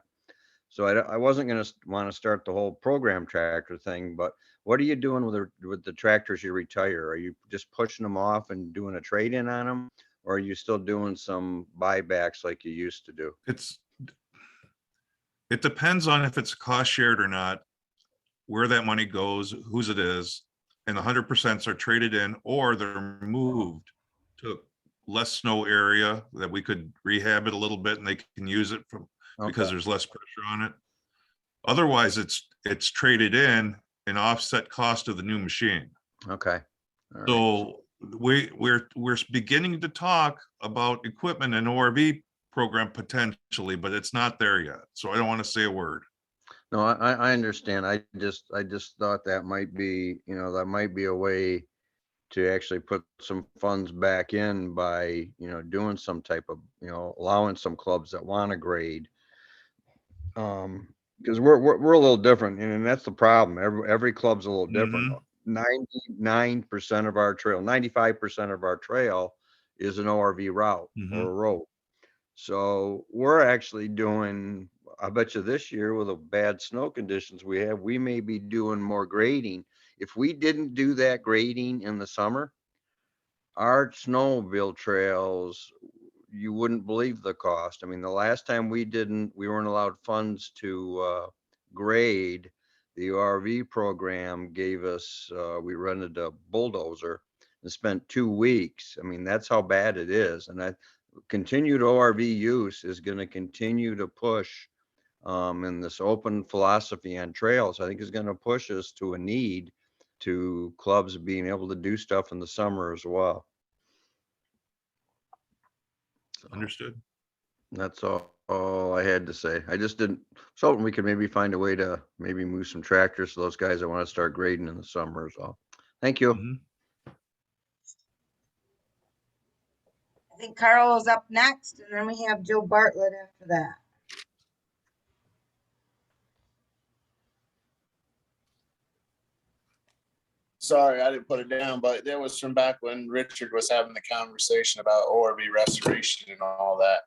So I wasn't going to want to start the whole program tractor thing, but what are you doing with the tractors you retire? Are you just pushing them off and doing a trade-in on them, or are you still doing some buybacks like you used to do? It depends on if it's cost shared or not, where that money goes, whose it is, and the 100% are traded in or they're moved to less snow area that we could rehab it a little bit and they can use it because there's less pressure on it. Otherwise, it's traded in an offset cost of the new machine. Okay. All right. So we're beginning to talk about equipment and ORV program potentially, but it's not there yet. So I don't want to say a word. No, I understand. I just thought that might be, that might be a way to actually put some funds back in by, doing some type of, allowing some clubs that want to grade. Because we're a little different, and that's the problem. Every club's a little different. 99% of our trail, 95% of our trail is an ORV route or a road. So we're actually doing, I bet you this year with the bad snow conditions we have, we may be doing more grading. If we didn't do that grading in the summer, our snowmobile trails, you wouldn't believe the cost. I mean, the last time we weren't allowed funds to grade. The RV program gave us, we rented a bulldozer and spent 2 weeks. I mean, that's how bad it is. And continued ORV use is going to continue to push in this open philosophy on trails. I think is going to push us to a need to clubs being able to do stuff in the summer as well. Understood. That's all I had to say. I just didn't, so we could maybe find a way to maybe move some tractors to those guys that want to start grading in the summer as well. Thank you. I think Carl is up next, and then we have Joe Bartlett after that. Sorry, I didn't put it down, but there was from back when Richard was having the conversation about ORV restoration and all that.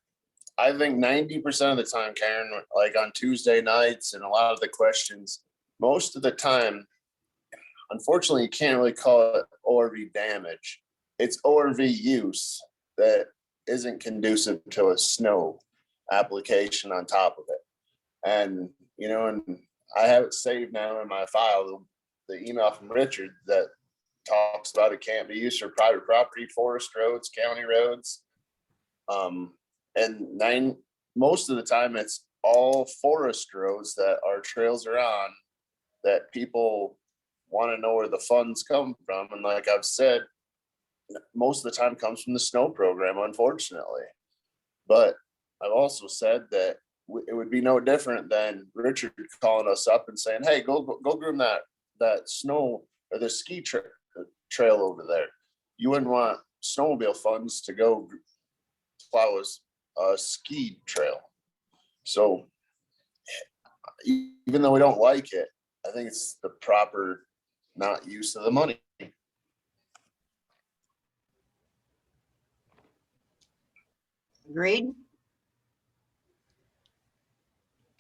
I think 90% of the time, Karen, like on Tuesday nights and a lot of the questions, most of the time, unfortunately, you can't really call it ORV damage. It's ORV use that isn't conducive to a snow application on top of it. And, and I have it saved now in my file, the email from Richard that talks about it can't be used for private property, forest roads, county roads. And most of the time it's all forest roads that our trails are on, that people want to know where the funds come from. And like I've said, most of the time comes from the snow program, unfortunately. But I've also said that it would be no different than Richard calling us up and saying, hey, go groom that snow or the ski trail over there. You wouldn't want snowmobile funds to go plow a ski trail. So even though we don't like it, I think it's the proper not use of the money. Agreed.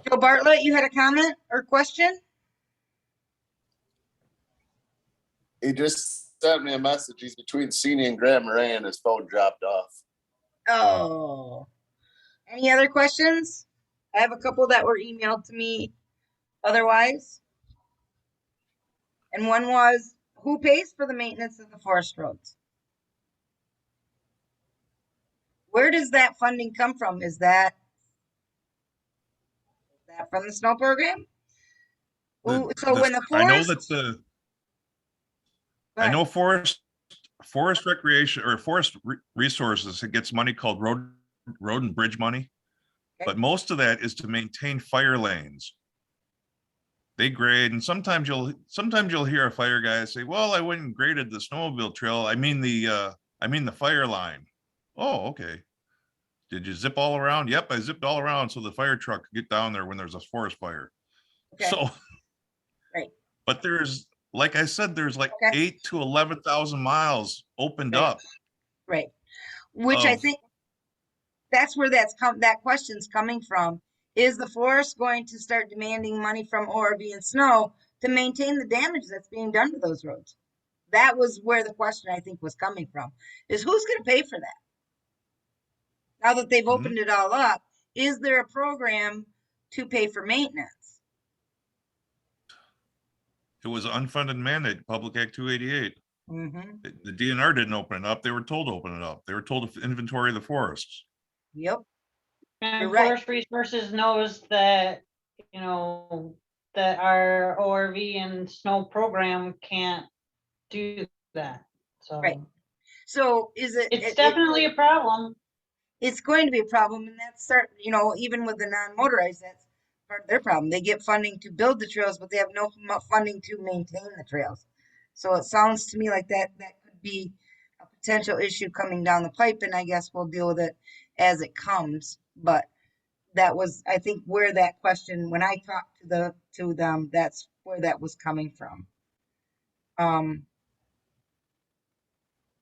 Joe Bartlett, you had a comment or question? He just sent me a message. He's between Senior and Grand Marais and his phone dropped off. Oh, any other questions? I have a couple that were emailed to me otherwise. And one was, who pays for the maintenance of the forest roads? Where does that funding come from? Is that from the snow program? Ooh, so when the I know forest, that Go I ahead. know forest recreation or forest resources, it gets money called road and bridge money. Okay. But most of that is to maintain fire lanes. They grade, and sometimes you'll hear a fire guy say, well, I went and graded the snowmobile trail. I mean the fire line. Oh, okay. Did you zip all around? Yep, I zipped all around so the fire truck could get down there when there's a forest fire. Okay. So, Right. but there's, like I said, there's like Okay. 8 to 11,000 miles opened Right. up. Right. Which I of- think that's where that question's coming from. Is the forest going to start demanding money from ORV and snow to maintain the damage that's being done to those roads? That was where the question I think was coming from, is who's going to pay for that? Now that they've opened it all up, is there a program to pay for maintenance? It was an unfunded mandate, Public Act 288. Mm-hmm. The DNR didn't open it up. They were told to open it up. They were told to inventory the forests. Yep. And You're right. Forest Resources knows that, that our ORV and snow program can't do that. So Right. So is it's definitely a problem. It's going to be a problem, and that's even with the non-motorized, that's part of their problem. They get funding to build the trails, but they have no funding to maintain the trails. So it sounds to me like that could be a potential issue coming down the pipe, and I guess we'll deal with it as it comes. But that was, I think, where that question, when I talked to them, that's where that was coming from.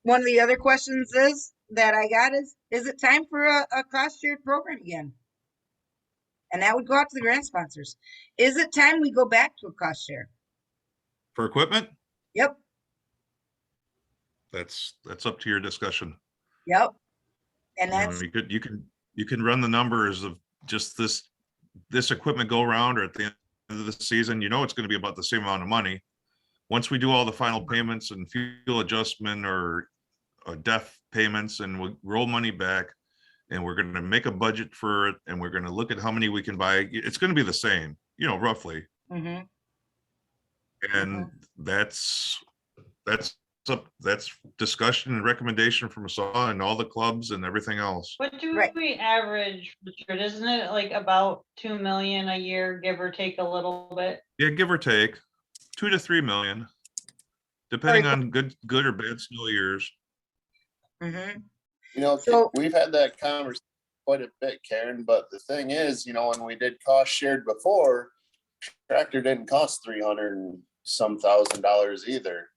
One of the other questions that I got is it time for a cost shared program again? And that would go out to the grant sponsors. Is it time we go back to a cost share? For equipment, Yep. that's up to your discussion. Yep. And You know, that's you can run the numbers of just this equipment go around, or at the end of the season, it's going to be about the same amount of money. Once we do all the final payments and fuel adjustment or DEF payments, and we'll roll money back, and we're going to make a budget for it, and we're going to look at how many we can buy. It's going to be the same, roughly. mm-hmm. And that's discussion and recommendation from us all and all the clubs and everything else. What do we average, Richard? Isn't it like about 2 million a year, give or take a little bit? Yeah, give or take 2 to 3 million, depending on good or bad snow years. Mm-hmm. So we've had that conversation quite a bit, Karen, but the thing is, when we did cost shared before, tractor didn't cost $300 and some $1,000 either.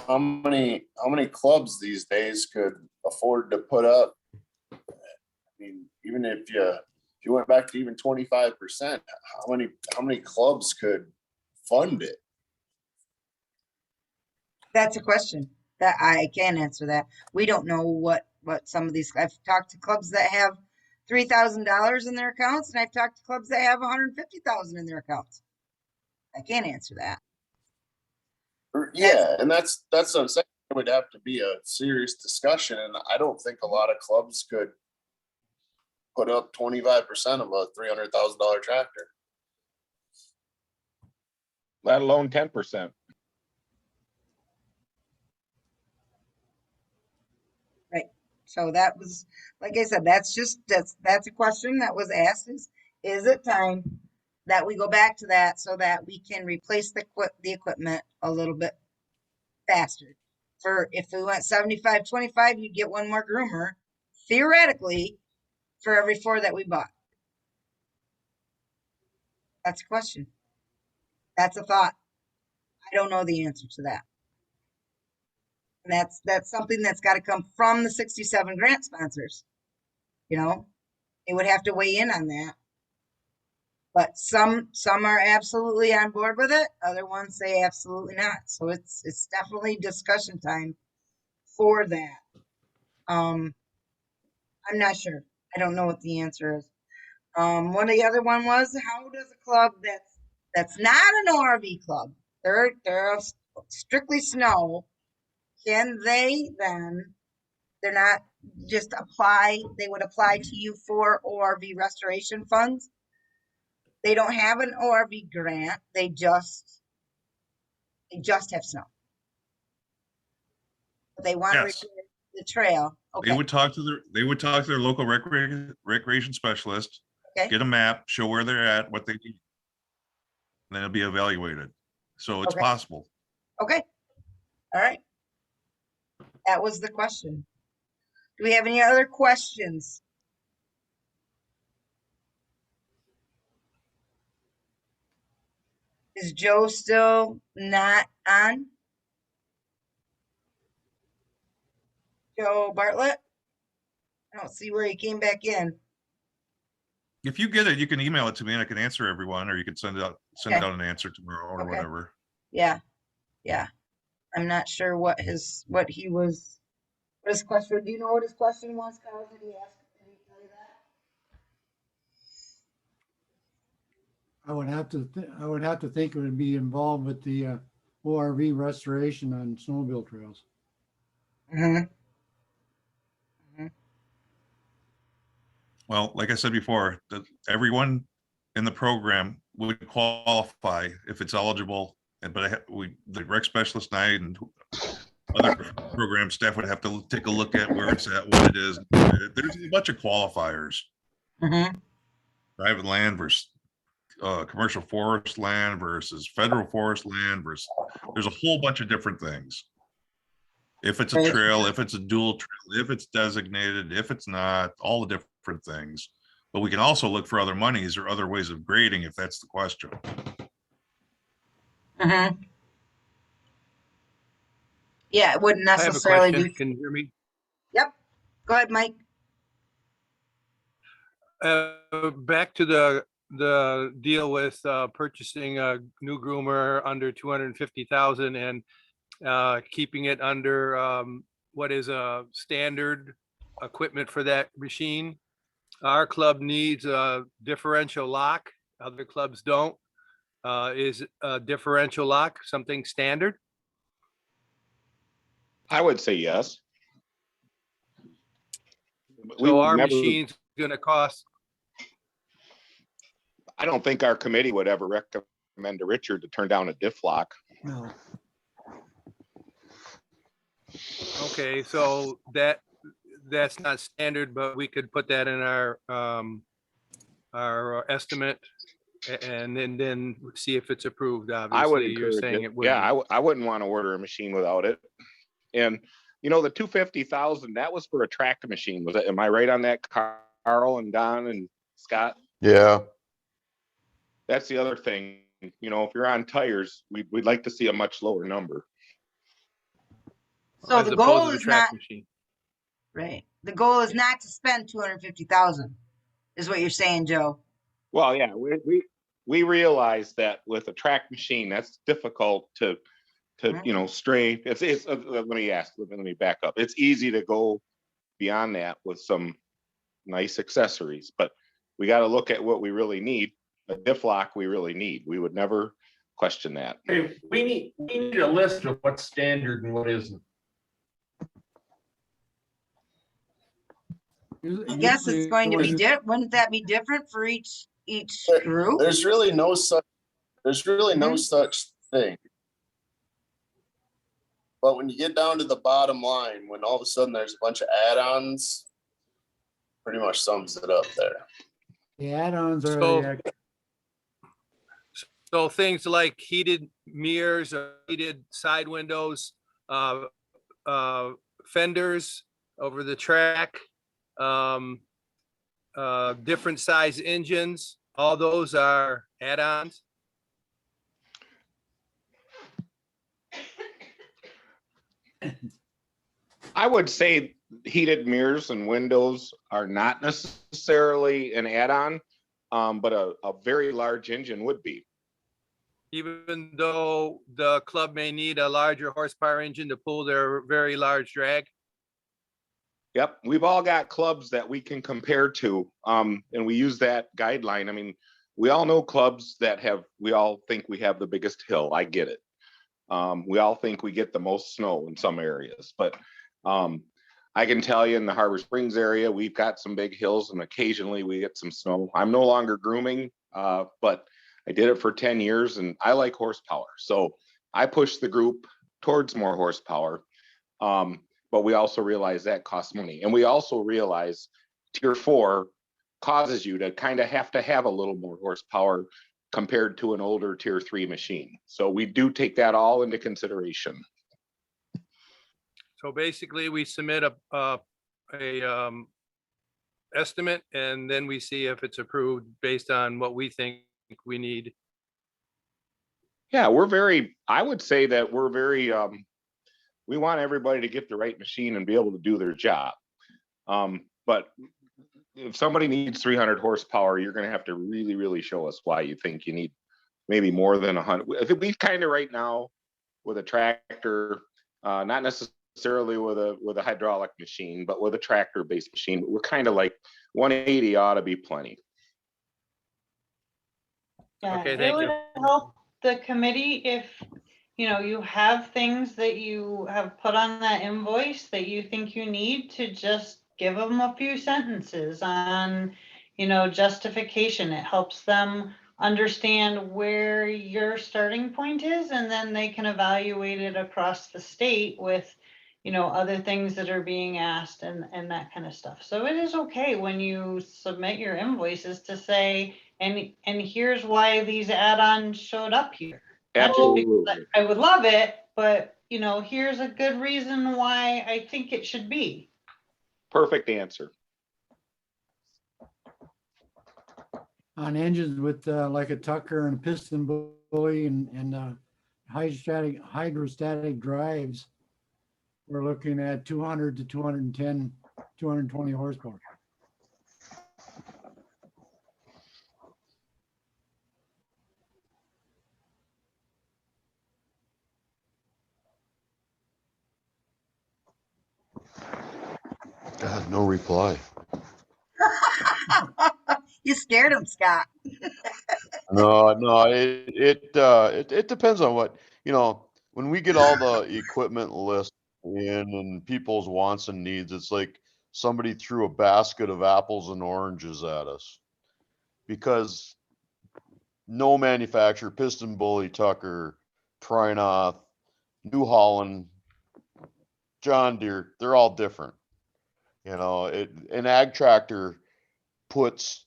How many clubs these days could afford to put up? I mean, even if you went back to even 25%, how many clubs could fund it? That's a question that I can't answer that. We don't know what some of these, I've talked to clubs that have $3,000 in their accounts, and I've talked to clubs that have $150,000 in their accounts. I can't answer that. Yeah, and that's what I'm saying. It would have to be a serious discussion, and I don't think a lot of clubs could put up 25% of a $300,000 tractor. Let alone 10%. Right. So that was, like I said, that's a question that was asked is it time that we go back to that so that we can replace the equipment a little bit faster? For if we went 75-25, you'd get one more groomer theoretically for every 4 that we bought. That's a question. That's a thought. I don't know the answer to that. And that's something that's got to come from the 67 grant sponsors. You know, they would have to weigh in on that. But some are absolutely on board with it. Other ones say absolutely not. So it's definitely discussion time for that. I'm not sure. I don't know what the answer is. One of the other one was, how does a club that's not an ORV club, they're strictly snow, can they then, they're not just apply, they would apply to you for ORV restoration funds? They don't have an ORV grant, they just have snow. But they want to Yes. repair the trail. They Okay, would talk to their local recreation specialist, okay, get a map, show where they're at, what they need. And then it'll be evaluated. So it's Okay. possible. okay. All right. That was the question. Do we have any other questions? Is Joe still not on? Joe Bartlett? I don't see where he came back in. If you get it, you can email it to me and I can answer everyone, or you can send out Okay. an answer tomorrow or Okay. whatever. Yeah, yeah. I'm not sure what his question. Do you know what his question was, Kyle? Did he tell you that? I would have to think it would be involved with the ORV restoration on snowmobile trails. Mm-hmm. Well, like I said before, everyone in the program would qualify if it's eligible. But the rec specialist and I and other program staff would have to take a look at where it's at, what it is. There's a bunch of qualifiers. Mm-hmm. Private land versus commercial forest land versus federal forest land versus, there's a whole bunch of different things. If it's a Right. trail, if it's a dual trail, if it's designated, if it's not, all the different things. But we can also look for other monies or other ways of grading if that's the question. Mm-hmm. Yeah, it wouldn't I have a necessarily question. be. Can you hear me? Yep. Go ahead, Mike. Back to the deal with purchasing a new groomer under 250,000 and keeping it under what is a standard equipment for that machine. Our club needs a differential lock. Other clubs don't. Is a differential lock something standard? I would say yes. So our machine's gonna cost. I don't think our committee would ever recommend to Richard to turn down a diff lock. No. Okay, so that's not standard, but we could put that in our estimate and then see if it's approved. I would Obviously, you're encourage saying it. it would. Yeah, I wouldn't want to order a machine without it. And you know, the 250,000, that was for a tractor machine. Was it? Am I right on that, Carl and Don and Scott? Yeah. That's the other thing. You know, if you're on tires, we'd like to see a much lower number. So As the opposed goal to the is track not machine. right. The goal is not to spend 250,000, is what you're saying, Joe. Well, yeah, we realize that with a track machine, that's difficult to you know, stray. It's let me back up. It's easy to go beyond that with some nice accessories, but we got to look at what we really need. A diff lock we really need. We would never question that. Hey, we need a list of what's standard and what isn't. I guess it's Usually going to when be you- wouldn't that be different for each group? There's really no such, thing. But when you get down to the bottom line, when all of a sudden there's a bunch of add-ons, pretty much sums it up there. The add-ons are So- the, So things like heated mirrors, or heated side windows, fenders over the track, different size engines, all those are add-ons. I would say heated mirrors and windows are not necessarily an add-on, but a very large engine would be. Even though the club may need a larger horsepower engine to pull their very large drag. Yep, we've all got clubs that we can compare to, and we use that guideline. I mean, we all know clubs that we all think we have the biggest hill. I get it. We all think we get the most snow in some areas, but I can tell you in the Harbor Springs area, we've got some big hills and occasionally we get some snow. I'm no longer grooming, but I did it for 10 years and I like horsepower. So I push the group towards more horsepower. But we also realize that costs money. And we also realize Tier 4 causes you to kind of have to have a little more horsepower compared to an older Tier 3 machine. So we do take that all into consideration. So basically we submit a estimate and then we see if it's approved based on what we think we need. Yeah, I would say that we're very, we want everybody to get the right machine and be able to do their job. But if somebody needs 300 horsepower, you're going to have to really, really show us why you think you need maybe more than 100. I think we kind of right now with a tractor, not necessarily with a hydraulic machine, but with a tractor based machine, we're kind of like 180 ought to be plenty. Yeah, Okay, it thank would you. help the committee if, you have things that you have put on that invoice that you think you need to just give them a few sentences on, justification. It helps them understand where your starting point is, and then they can evaluate it across the state with, other things that are being asked and that kind of stuff. So it is okay when you submit your invoices to say, and here's why these add-ons showed up here. Not just because I would love it, but here's a good reason why I think it should be. Perfect answer. on engines with like a Tucker and a piston bully and hydrostatic drives, we're looking at 200 to 210, 220 horsepower. God, no reply. You scared him, Scott. No, it depends on what, when we get all the equipment list in and people's wants and needs, it's like somebody threw a basket of apples and oranges at us. Because no manufacturer, Piston Bully, Tucker, Trinoth, New Holland, John Deere, they're all different. An ag tractor puts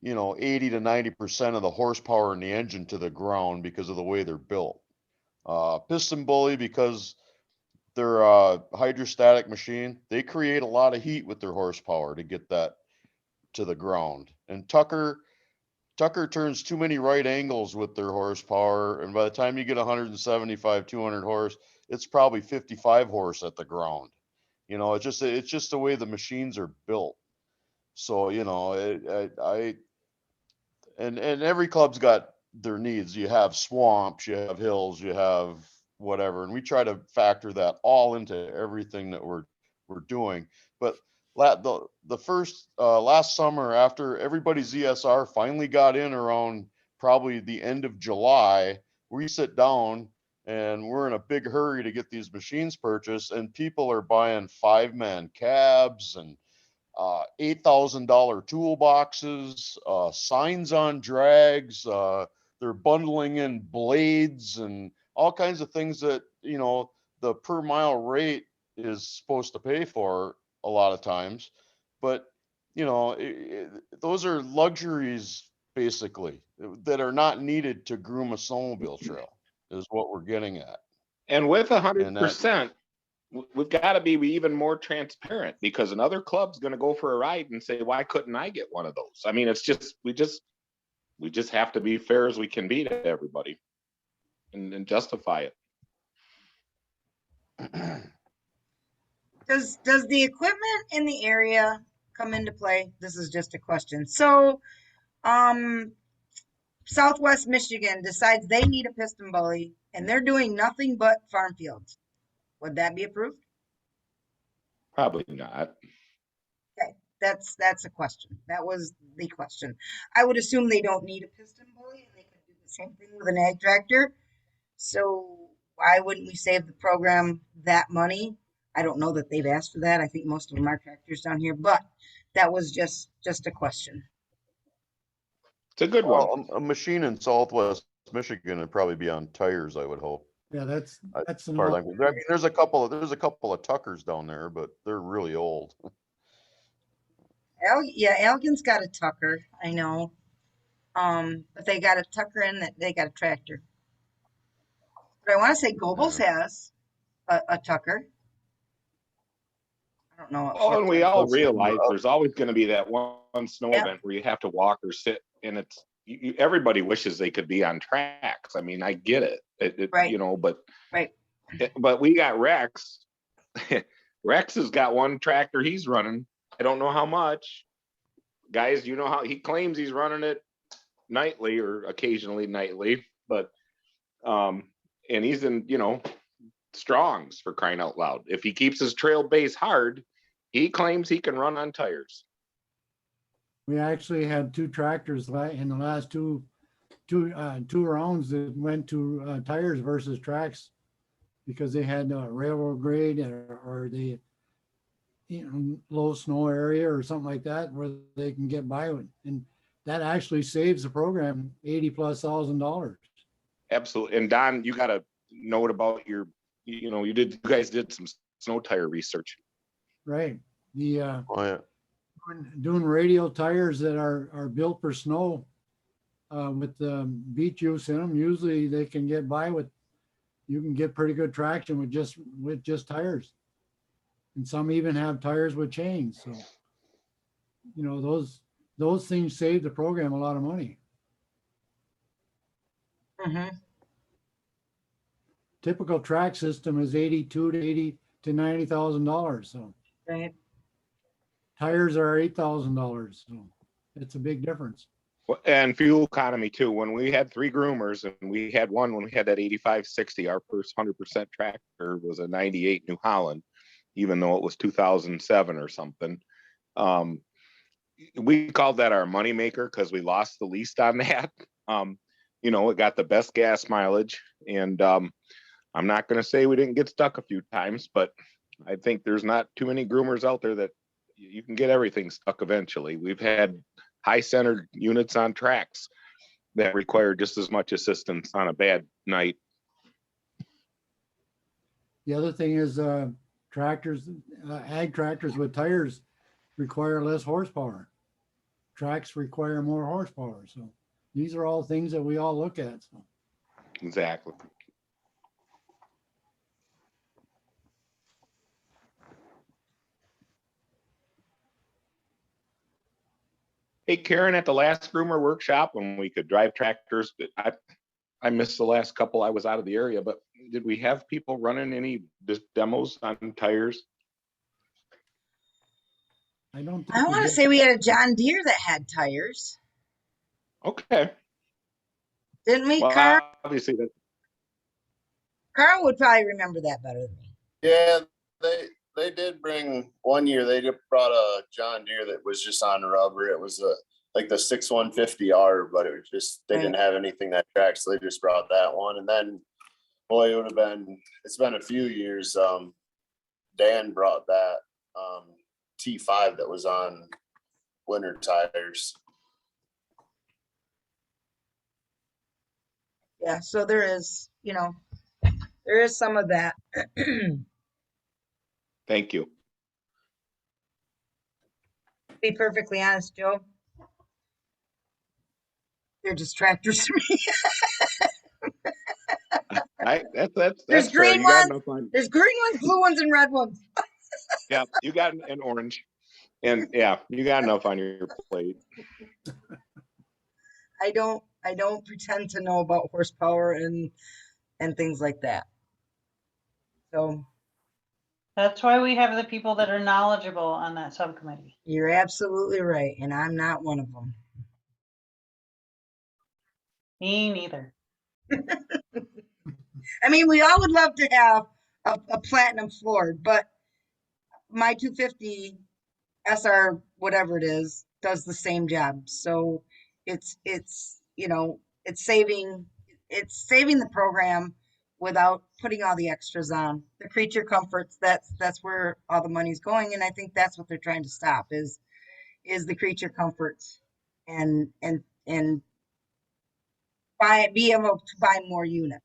80 to 90% of the horsepower in the engine to the ground because of the way they're built. Piston Bully, because they're a hydrostatic machine, they create a lot of heat with their horsepower to get that to the ground. And Tucker turns too many right angles with their horsepower, and by the time you get 175, 200 horse, it's probably 55 horse at the ground. It's just the way the machines are built. So, and every club's got their needs. You have swamps, you have hills, you have whatever, and we try to factor that all into everything that we're doing. But the first last summer, after everybody's ESR finally got in around probably the end of July, we sit down and we're in a big hurry to get these machines purchased, and people are buying 5-man cabs and $8,000 toolboxes, signs on drags, they're bundling in blades and all kinds of things that, you know, the per mile rate is supposed to pay for a lot of times. But, you know, those are luxuries basically that are not needed to groom a snowmobile trail is what we're getting at. And with And that, 100%, we've got to be even more transparent, because another club's going to go for a ride and say, why couldn't I get one of those? I mean, it's just, we just have to be fair as we can be to everybody and justify it. Does the equipment in the area come into play? This is just a question. So, Southwest Michigan decides they need a piston bully and they're doing nothing but farm fields. Would that be approved? Probably not. Okay, that's a question. That was the question. I would assume they don't need a piston bully and they could do the same thing with an ag tractor. So why wouldn't we save the program that money? I don't know that they've asked for that. I think most of them are tractors down here, but that was just a question. It's a good one. well, a machine in Southwest Michigan would probably be on tires, I would hope. Yeah, that's As far as I mean, there's a couple of Tuckers down there, but they're really old. Yeah, Elgin's got a Tucker, I know. But they got a Tucker and they got a tractor. But I want to say Gobles has a Tucker. I don't know. Oh, and we all realize Oh. there's always going to be that one snow Yep. event where you have to walk or sit, and it's everybody wishes they could be on tracks. I mean, I get it, Right. you know, but Right. but we got Rex. Rex has got one tractor he's running. I don't know how much. Guys, you know how he claims he's running it nightly or occasionally nightly, but and he's in, you know, Strongs, for crying out loud. If he keeps his trail base hard, he claims he can run on tires. We actually had two tractors in the last two rounds that went to tires versus tracks because they had railroad grade or the low snow area or something like that where they can get by with, and that actually saves the program $80,000+. Absolutely. And Don, you got a note about your, you guys did some snow tire research. Right. The Oh, yeah. doing radial tires that are built for snow with beach use in them. Usually they can get by with, you can get pretty good traction with just tires. And some even have tires with chains. So, you know, those things save the program a lot of money. Mm-hmm. Typical track system is $82,000 to $90,000. So Right. tires are $8,000. So it's a big difference. And fuel economy too. When we had 3 groomers, and we had one when we had that 8560, our first 100% tractor was a 98 New Holland, even though it was 2007 or something. We called that our money maker because we lost the least on that. You know, it got the best gas mileage, and I'm not going to say we didn't get stuck a few times, but I think there's not too many groomers out there that you can get everything stuck eventually. We've had high-centered units on tracks that require just as much assistance on a bad night. The other thing is tractors, ag tractors with tires require less horsepower. Tracks require more horsepower. So these are all things that we all look at. So. Exactly. Hey, Karen, at the last groomer workshop when we could drive tractors, I missed the last couple. I was out of the area, but did we have people running any demos on tires? I don't think I want to say we had a John Deere that had tires. Okay. Didn't we, Well, Carl? obviously that. Carl would probably remember that better than me. Yeah, they did bring one year. They just brought a John Deere that was just on rubber. It was like the 6150R, but it was just they didn't have anything that tracked, so they just brought that one. And then, boy, it would have been. It's been a few years. Dan brought that. T5 that was on winter tires. Yeah, so there is, there is some of that. Thank you. Be perfectly honest, Joe. They're distractors to me. That's There's fair. green You got ones, enough on. there's green ones, blue ones, and red ones. Yeah, you got an orange. And yeah, you got enough on your plate. I don't pretend to know about horsepower and things like that. So That's why we have the people that are knowledgeable on that subcommittee. you're absolutely right, and I'm not one of them. Me neither. I mean, we all would love to have a platinum Ford, but my 250 SR, whatever it is, does the same job. So it's saving the program without putting all the extras on. The creature comforts, that's where all the money's going, and I think that's what they're trying to stop is the creature comforts and be able to buy more units.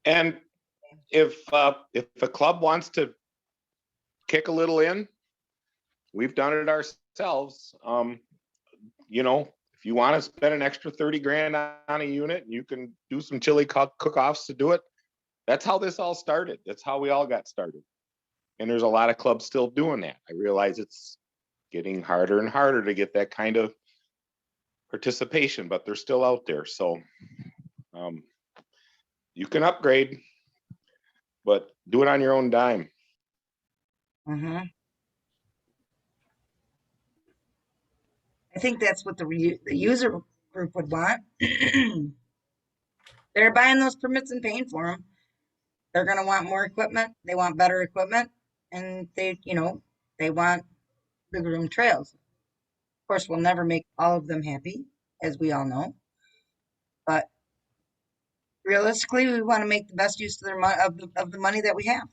And if a club wants to kick a little in, we've done it ourselves. If you want to spend an extra 30 grand on a unit, you can do some chili cook-offs to do it. That's how this all started. That's how we all got started. And there's a lot of clubs still doing that. I realize it's getting harder and harder to get that kind of participation, but they're still out there. So you can upgrade, but do it on your own dime. Mm-hmm. I think that's what the user group would want. They're buying those permits and paying for them. They're going to want more equipment. They want better equipment, and they want big room trails. Of course, we'll never make all of them happy, as we all know. But realistically, we want to make the best use of their of the money that we have.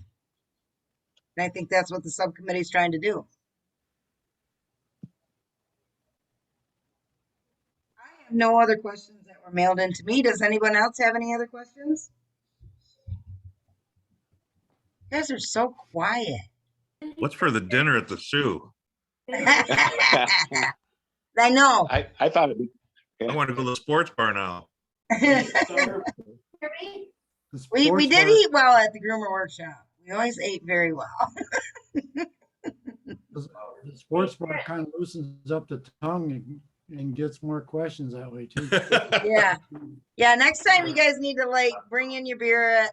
And I think that's what the subcommittee is trying to do. I have no other questions that were mailed in to me. Does anyone else have any other questions? You guys are so quiet. What's for the dinner at the Sioux? I know. I thought it'd be. I want to go to the sports bar now. We did eat well at the Groomer workshop. We always ate very well. The sports bar kind of loosens up the tongue and gets more questions that way too. Yeah. Next time you guys need to bring in your beer at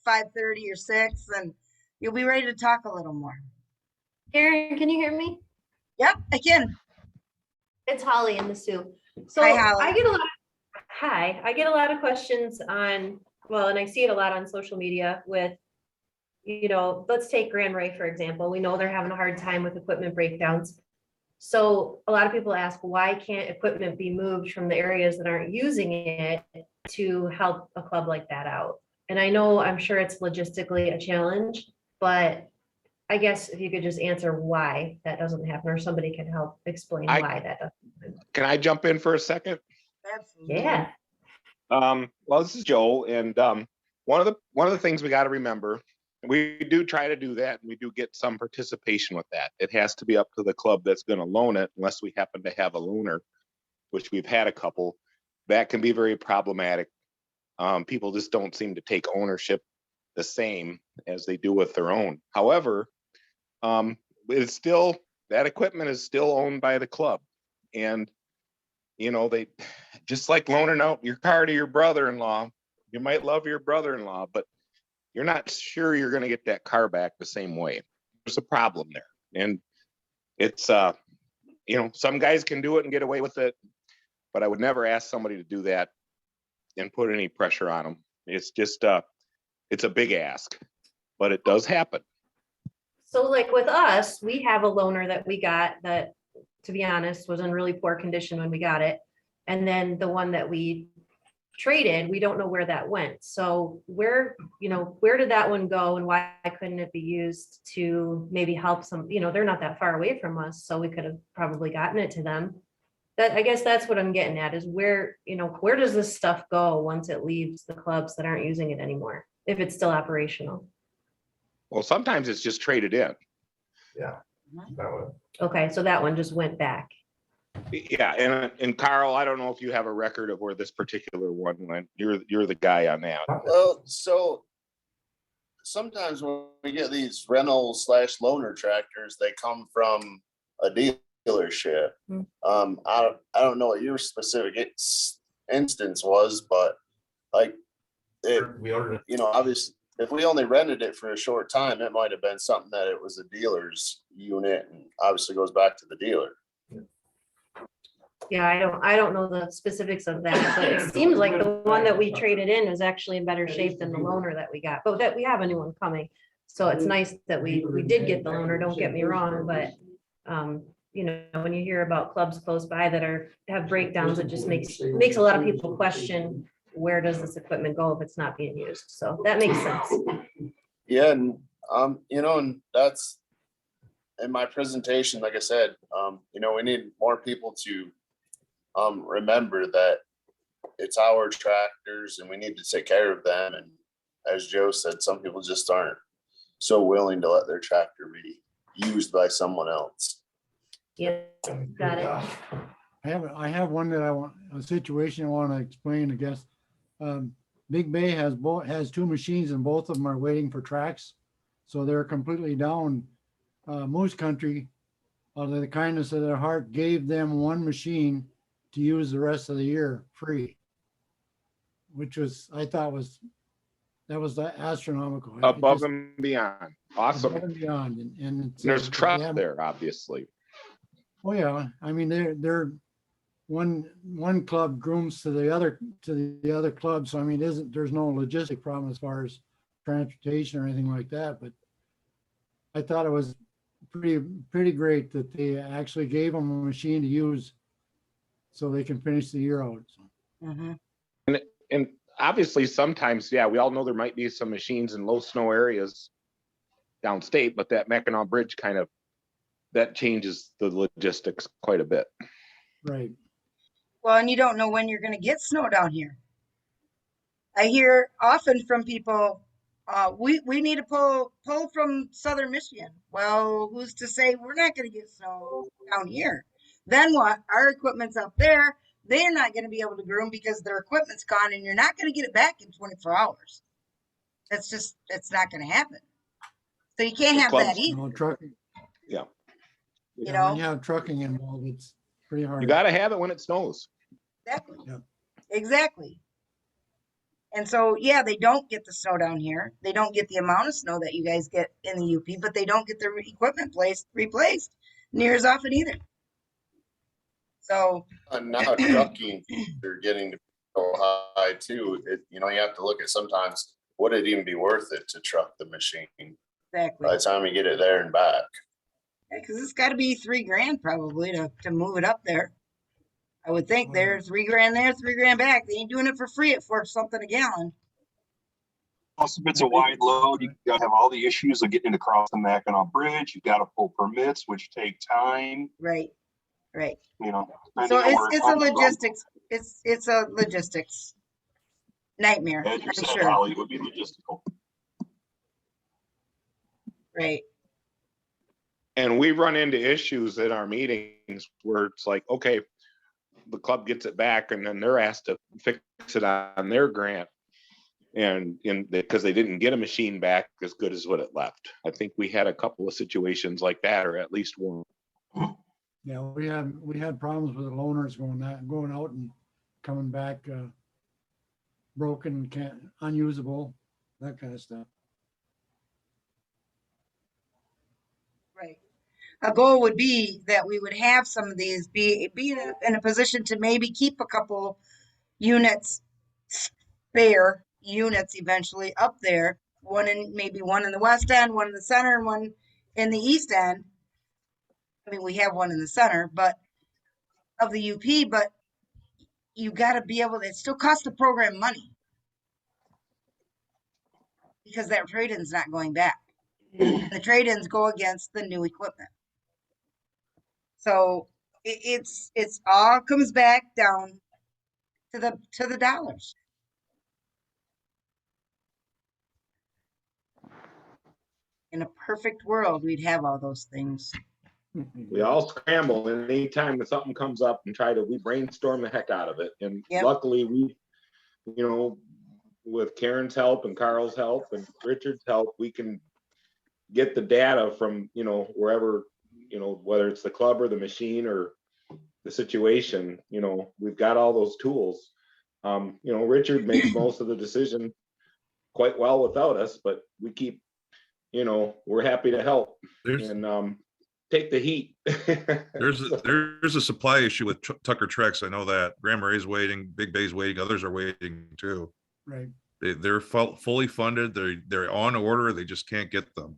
5:30 or 6, and you'll be ready to talk a little more. Karen, can you hear me? Yep, I can. It's Holly in the Sioux. So Hi, Holly. I get a lot of questions and I see it a lot on social media with, let's take Grand Ray, for example. We know they're having a hard time with equipment breakdowns. So a lot of people ask, why can't equipment be moved from the areas that aren't using it to help a club like that out? And I'm sure it's logistically a challenge, but I guess if you could just answer why that doesn't happen, or somebody can help explain why that doesn't happen. Can I jump in for a second? Absolutely. Yeah. Well, this is Joe, and one of the things we got to remember, we do try to do that, and we do get some participation with that. It has to be up to the club that's going to loan it, unless we happen to have a loaner, which we've had a couple. That can be very problematic. People just don't seem to take ownership the same as they do with their own. However, it's still, that equipment is still owned by the club, and they just like loaning out your car to your brother-in-law. You might love your brother-in-law, but you're not sure you're going to get that car back the same way. There's a problem there, and it's some guys can do it and get away with it, but I would never ask somebody to do that and put any pressure on them. It's just it's a big ask, but it does happen. So with us, we have a loaner that we got that, to be honest, was in really poor condition when we got it. And then the one that we traded, we don't know where that went. So where, where did that one go and why couldn't it be used to maybe help some, they're not that far away from us, so we could have probably gotten it to them. I guess that's what I'm getting at is where, where does this stuff go once it leaves the clubs that aren't using it anymore, if it's still operational? Well, sometimes it's just traded in. Yeah. That would. Okay, so that one just went back. Yeah, and Carl, I don't know if you have a record of where this particular one went. You're the guy on that. Well, so sometimes when we get these rental / loaner tractors, they come from a dealership. I don't know what your specific instance was, but like We ordered it. obviously if we only rented it for a short time, it might have been something that it was a dealer's unit and obviously goes back to the dealer. Yeah, I don't know the specifics of that, but it seems like the one that we traded in is actually in better shape than the loaner that we got, but that we have a new one coming. So it's nice that we did get the loaner, don't get me wrong, but when you hear about clubs close by that have breakdowns, it just makes a lot of people question, where does this equipment go if it's not being used? So that makes sense. Yeah, and and that's in my presentation, like I said, we need more people to remember that it's our tractors and we need to take care of them. And as Joe said, some people just aren't so willing to let their tractor be used by someone else. Yeah, got it. I have one that a situation I want to explain, I guess. Big Bay has two machines and both of them are waiting for tracks. So they're completely down. Moose Country, out of the kindness of their heart, gave them one machine to use the rest of the year free, which I thought was astronomical. Above and beyond. Awesome. Above and beyond. And there's trust there, obviously. Oh yeah, I mean they're one club grooms to the other club, so I mean there's no logistic problem as far as transportation or anything like that. But I thought it was pretty great that they actually gave them a machine to use so they can finish the year out. And obviously sometimes, yeah, we all know there might be some machines in low snow areas downstate, but that Mackinac Bridge that changes the logistics quite a bit. Right. Well, and you don't know when you're going to get snow down here. I hear often from people, we need to pull from southern Michigan. Well, who's to say we're not going to get snow down here? Then what? Our equipment's up there. They're not going to be able to groom because their equipment's gone and you're not going to get it back in 24 hours. It's not going to happen. So you can't have that either. Trucking. Yeah. When you have trucking involved, it's pretty hard. You got to have it when it snows. Exactly. Yep. Exactly. And so, yeah, they don't get the snow down here. They don't get the amount of snow that you guys get in the UP, but they don't get their equipment replaced near as often either. So now trucking are getting to go high too. You have to look at sometimes would it even be worth it to truck the machine exactly by the time you get it there and back. Because it's got to be $3,000 probably to move it up there. I would think there's $3,000 there, $3,000 back. They ain't doing it for free at $4 something a gallon. Also, if it's a wide load, you got to have all the issues of getting across the Mackinac Bridge. You got to pull permits, which take time. Right. So it's a logistics. It's a logistics nightmare. As you I'm said, sure. Holly, it would be logistical. Right. And we run into issues in our meetings where it's like, okay, the club gets it back and then they're asked to fix it on their grant. And because they didn't get a machine back as good as what it left. I think we had a couple of situations like that, or at least one. Yeah, we had problems with the loaners going out and coming back broken, unusable, that kind of stuff. Right. A goal would be that we would have some of these be in a position to maybe keep a couple units, spare units eventually up there. Maybe one in the west end, one in the center, and one in the east end. I mean, we have one in the center, but of the UP, but you gotta be able to, it still costs the program money. Because that trade-in's not going back. The trade-ins go against the new equipment. So it's all comes back down to the dollars. In a perfect world, we'd have all those things. We all scramble, and anytime that something comes up and we brainstorm the heck out of it. And Yep. luckily we, you know, with Karen's help and Carl's help and Richard's help, we can get the data from, you know, wherever, you know, whether it's the club or the machine or the situation, you know, we've got all those tools. You know, Richard makes most of the decision quite well without us, but we keep, you know, we're happy to help and take the heat. There's a supply issue with Tucker Trex. I know that. Grand Marais waiting, Big Bay's waiting, others are waiting too. Right. They're fully funded. They're on order. They just can't get them.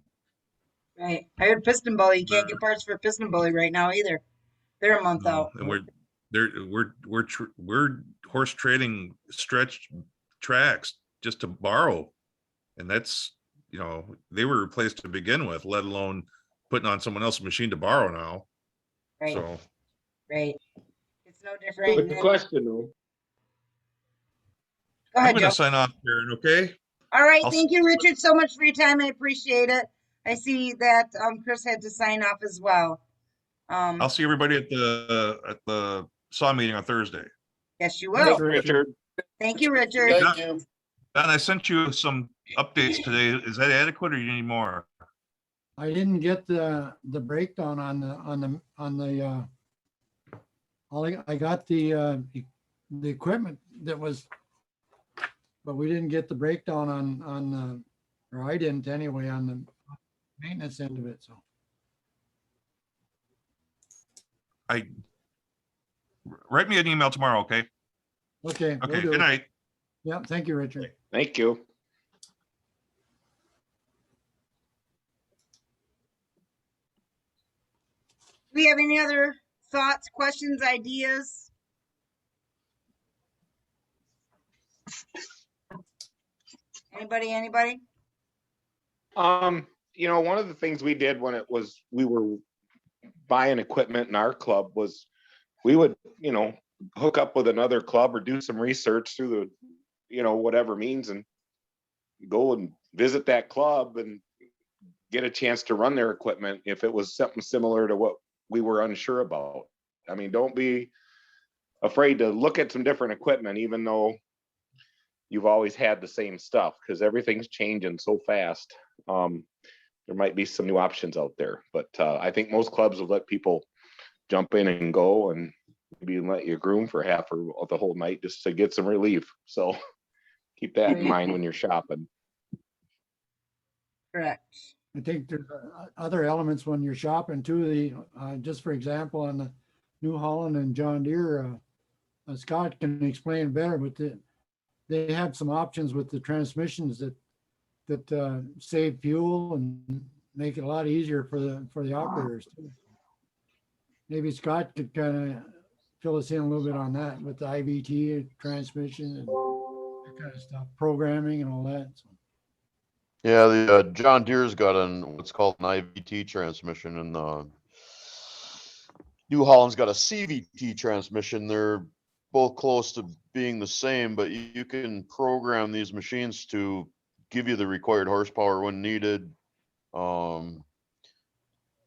Right. I heard piston bully. You can't get parts for piston bully right now either. They're a month out. And we're horse trading stretched tracks just to borrow, and that's, you know, they were replaced to begin with, let alone putting on someone else's machine to borrow now. Right. So Right. It's no different. Good than- question, though. Go I'm ahead, gonna Joe. sign off, Karen, okay? All right. I'll Thank you, Richard, so much for your time. I appreciate it. I see that Chris had to sign off as well. I'll see everybody at the SAW meeting on Thursday. Yes, you Thanks, will. Richard. Thank you, Richard. Thank you. Don, I sent you some updates today. Is that adequate or you need more? I didn't get the breakdown on the I got the equipment that was, but we didn't get the breakdown on or I didn't anyway, on the maintenance end of it, so. Write me an email tomorrow, okay? Okay. will Okay, do. good night. Yeah, thank you, Richard. Thank you. Do we have any other thoughts, questions, ideas? Anybody? You know, one of the things we did when we were buying equipment in our club was we would, you know, hook up with another club or do some research through the, you know, whatever means, and go and visit that club and get a chance to run their equipment if it was something similar to what we were unsure about. I mean, don't be afraid to look at some different equipment, even though you've always had the same stuff, because everything's changing so fast. There might be some new options out there, but I think most clubs will let people jump in and go, and maybe let you groom for half or the whole night just to get some relief. So keep that in mind when you're shopping. Correct. I think there's other elements when you're shopping too. Just for example, on the New Holland and John Deere, Scott can explain better, but they have some options with the transmissions that save fuel and make it a lot easier for the operators too. Maybe Scott could kind of fill us in a little bit on that with the IVT transmission and that kind of stuff, programming and all that. So. Yeah, the John Deere's got what's called an IVT transmission, and New Holland's got a CVT transmission. They're both close to being the same, but you can program these machines to give you the required horsepower when needed.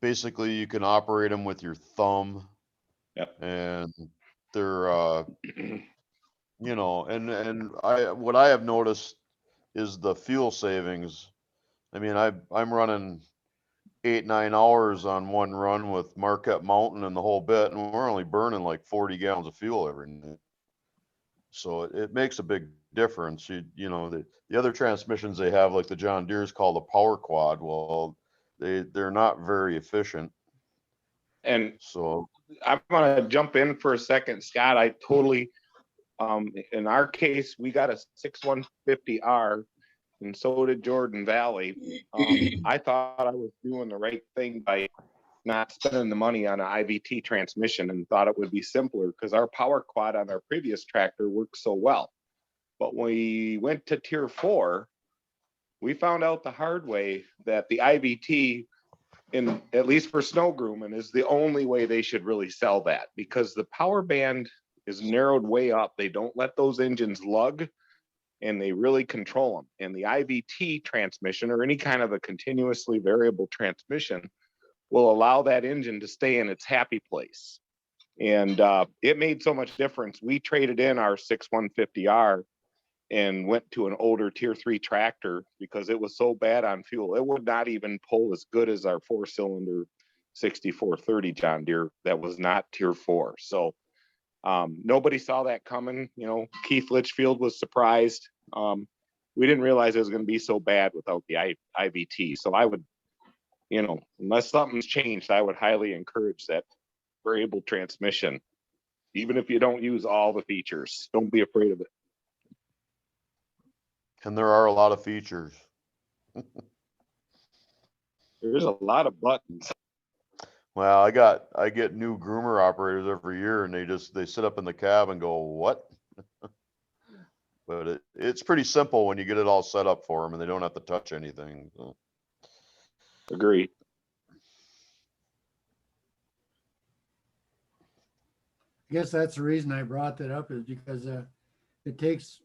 Basically, you can operate them with your thumb. Yep. And they're, you know, and what I have noticed is the fuel savings. I mean, I'm running 8-9 hours on one run with Marquette Mountain and the whole bit, and we're only burning like 40 gallons of fuel every night. So it makes a big difference. You know, the other transmissions they have, like the John Deere's called the Power Quad. Well, they're not very efficient. And so I'm gonna jump in for a second, Scott. I totally, in our case, we got a 6150R, and so did Jordan Valley. I thought I was doing the right thing by not spending the money on an IVT transmission and thought it would be simpler because our power quad on our previous tractor worked so well. But when we went to tier 4, we found out the hard way that the IVT, in at least for snow grooming, is the only way they should really sell that, because the power band is narrowed way up. They don't let those engines lug, and they really control them. And the IVT transmission, or any kind of a continuously variable transmission, will allow that engine to stay in its happy place. And it made so much difference. We traded in our 6150R and went to an older tier 3 tractor because it was so bad on fuel. It would not even pull as good as our 4-cylinder 6430 John Deere that was not tier 4. So nobody saw that coming. You know, Keith Litchfield was surprised. We didn't realize it was going to be so bad without the IVT. So I would, you know, unless something's changed, I would highly encourage that variable transmission. Even if you don't use all the features, don't be afraid of it. And there are a lot of features. There's a lot of buttons. Well, I get new groomer operators every year, and they sit up in the cab and go, what? But it's pretty simple when you get it all set up for them and they don't have to touch anything. So. Agree. I guess that's the reason I brought that up, is because it takes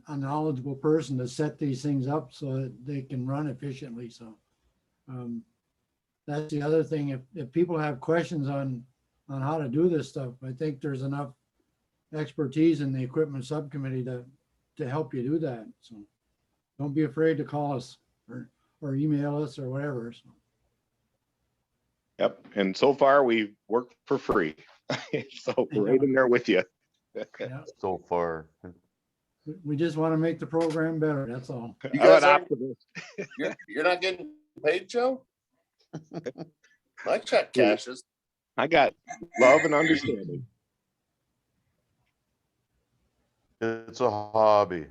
a knowledgeable person to set these things up so that they can run efficiently. So that's the other thing. If people have questions on how to do this stuff, I think there's enough expertise in the equipment subcommittee to help you do that. So don't be afraid to call us or email us or whatever. So. Yep. And so far we've worked for free. So right in there with you. Yeah. So far. We just want to make the program better. That's all. You guys you're not getting paid, Joe? My check cashes. I got love and understanding. It's a hobby.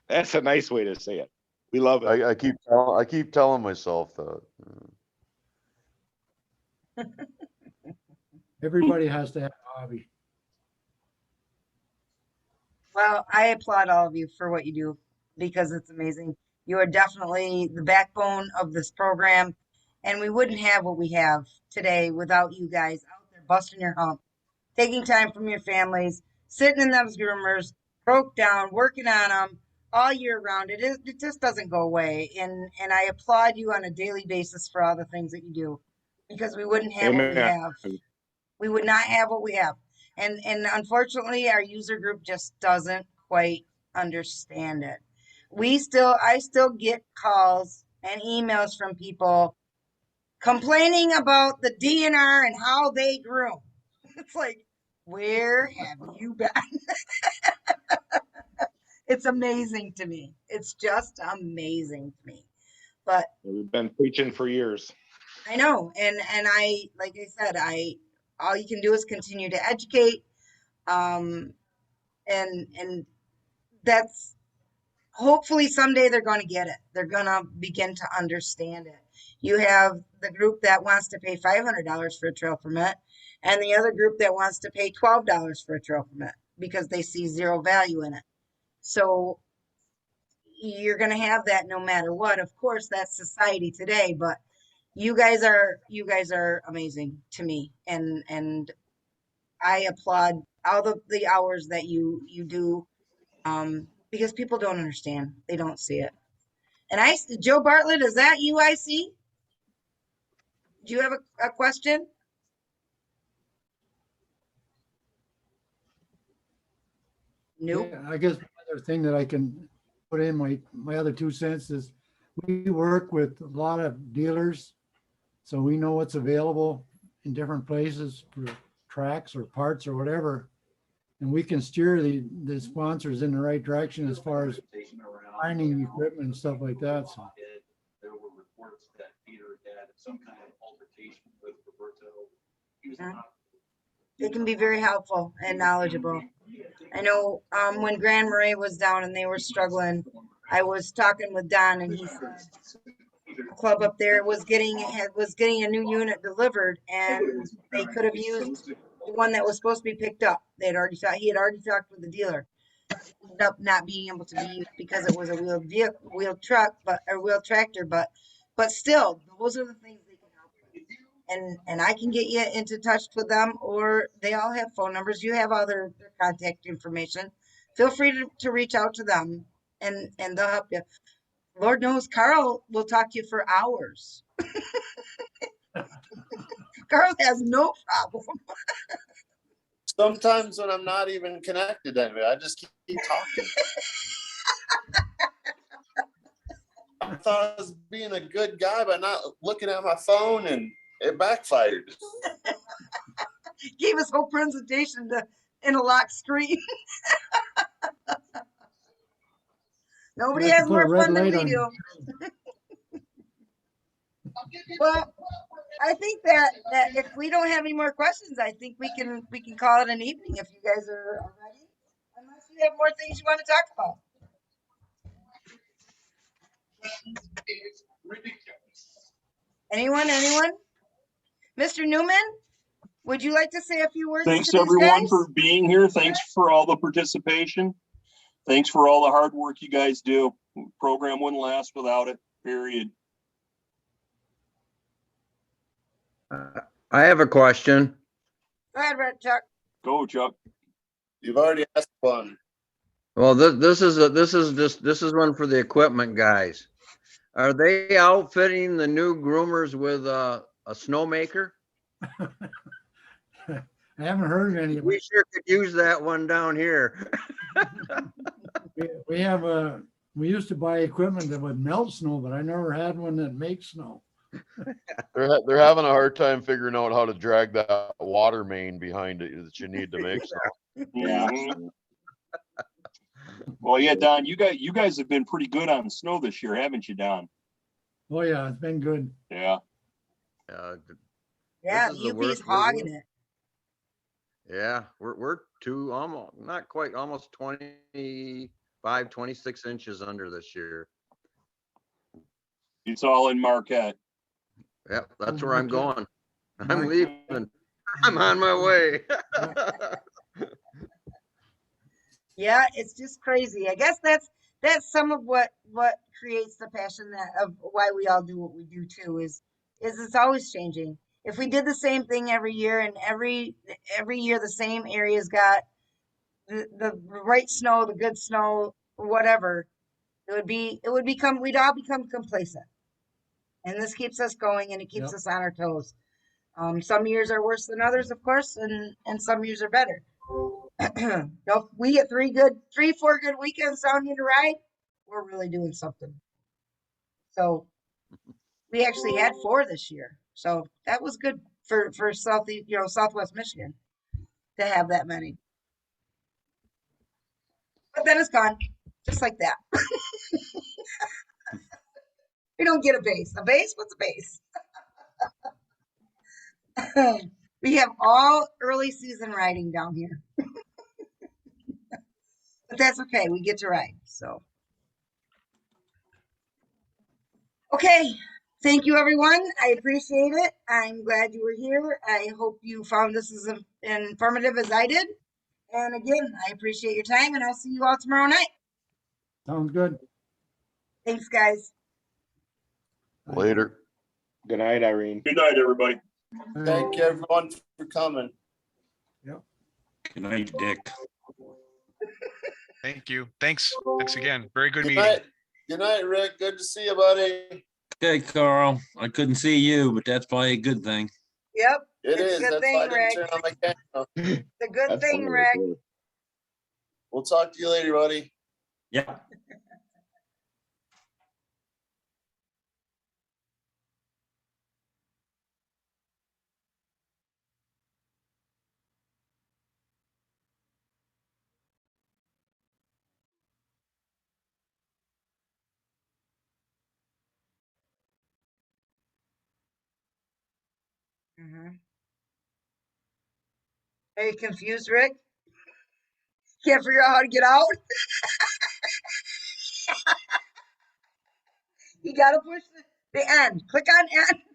That's a nice way to say it. We love it. I keep telling myself that. Everybody has to have a hobby. Well, I applaud all of you for what you do because it's amazing. You are definitely the backbone of this program, and we wouldn't have what we have today without you guys out there busting your hump, taking time from your families, sitting in those groomers, broke down, working on them all year round. It just doesn't go away, and I applaud you on a daily basis for all the things that you do, because we wouldn't have what we have. We would not have what we have. And unfortunately, our user group just doesn't quite understand it. I still get calls and emails from people complaining about the DNR and how they groom. It's like, where have you been? It's amazing to me. It's just amazing to me. But we've been preaching for years. I know. And I, like I said, all you can do is continue to educate. And that's hopefully someday they're going to get it. They're going to begin to understand it. You have the group that wants to pay $500 for a trail permit, and the other group that wants to pay $12 for a trail permit because they see zero value in it. So you're going to have that no matter what. Of course, that's society today, but you guys are amazing to me, and I applaud all the hours that you do, because people don't understand. They don't see it. And Joe Bartlett, is that you I see? Do you have a question? Nope. Yeah, I guess another thing that I can put in my other 2 cents is we work with a lot of dealers, so we know what's available in different places for tracks or parts or whatever. And we can steer the sponsors in the right direction as far as finding equipment and stuff like that. So. There were reports that Peter had some kind of altercation with Roberto. They can be very helpful and knowledgeable. I know when Grand Marais was down and they were struggling, I was talking with Don, and he said club up there was getting a new unit delivered, and they could have used the one that was supposed to be picked up. He had already talked with the dealer. Ended up not being able to be used because it was a wheeled vehicle, wheeled truck, or wheeled tractor, but still, those are the things they can help with. And I can get you into touch with them, or they all have phone numbers. You have all their contact information. Feel free to reach out to them, and they'll help you. Lord knows Carl will talk to you for hours. Carl has no problem. Sometimes when I'm not even connected to anybody, I just keep talking. I thought I was being a good guy by not looking at my phone, and it backfired. Gave his whole presentation in a locked screen. Nobody You have to has put a more red fun than light we on. do. Well, I think that if we don't have any more questions, I think we can call it an evening if you guys are ready. Unless you have more things you want to talk about. Anyone? Mr. Newman, would you like to say a few words Thanks to these everyone guys? for being here. Thanks for all the participation. Thanks for all the hard work you guys do. Program wouldn't last without it, period. I have a question. Go ahead, Red Chuck. Go, Chuck. You've already asked one. Well, this is one for the equipment guys. Are they outfitting the new groomers with a snowmaker? I haven't heard of any. We sure could use that one down here. We have we used to buy equipment that would melt snow, but I never had one that makes snow. They're having a hard time figuring out how to drag that water main behind it that you need to make snow. Yeah. Well, yeah, Don, you guys have been pretty good on snow this year, haven't you, Don? Oh yeah, it's been good. Yeah. Yeah, This is the the UP's worst hogging it. Yeah, we're almost 25, 26 inches under this year. It's all in Marquette. Yep, that's where I'm going. I'm Marquette. leaving. I'm on my way. Yeah, it's just crazy. I guess that's some of what creates the passion of why we all do what we do too, is it's always changing. If we did the same thing every year, and every year the same areas got the right snow, the good snow, whatever, we'd all become complacent. And this keeps us going, and it keeps us on our toes. Some years are worse than others, of course, and some years are better. If we get 3-4 good weekends down here to ride, we're really doing something. So we actually had 4 this year, so that was good for Southwest Michigan to have that many. But then it's gone, just like that. We don't get a base. A base? What's a base? We have all early season riding down here. But that's okay. We get to ride. So, okay. Thank you, everyone. I appreciate it. I'm glad you were here. I hope you found this as informative as I did. And again, I appreciate your time, and I'll see you all tomorrow night. Sounds good. Thanks, guys. Later. Good night, Irene. Good night, everybody. Thank you everyone for coming. Good night, Dick. Thank you. Thanks again. Very good Good meeting. night. Good night, Rick. Good to see you, buddy. Okay, Carl. I couldn't see you, but that's probably a good thing. Yep. It it's is. a good That's thing, why I didn't Rick. turn on my camera. It's a good thing, Rick. We'll talk to you later, buddy. Yeah. Are you confused, Rick? Can't figure out how to get out? You gotta push The end. Click on end.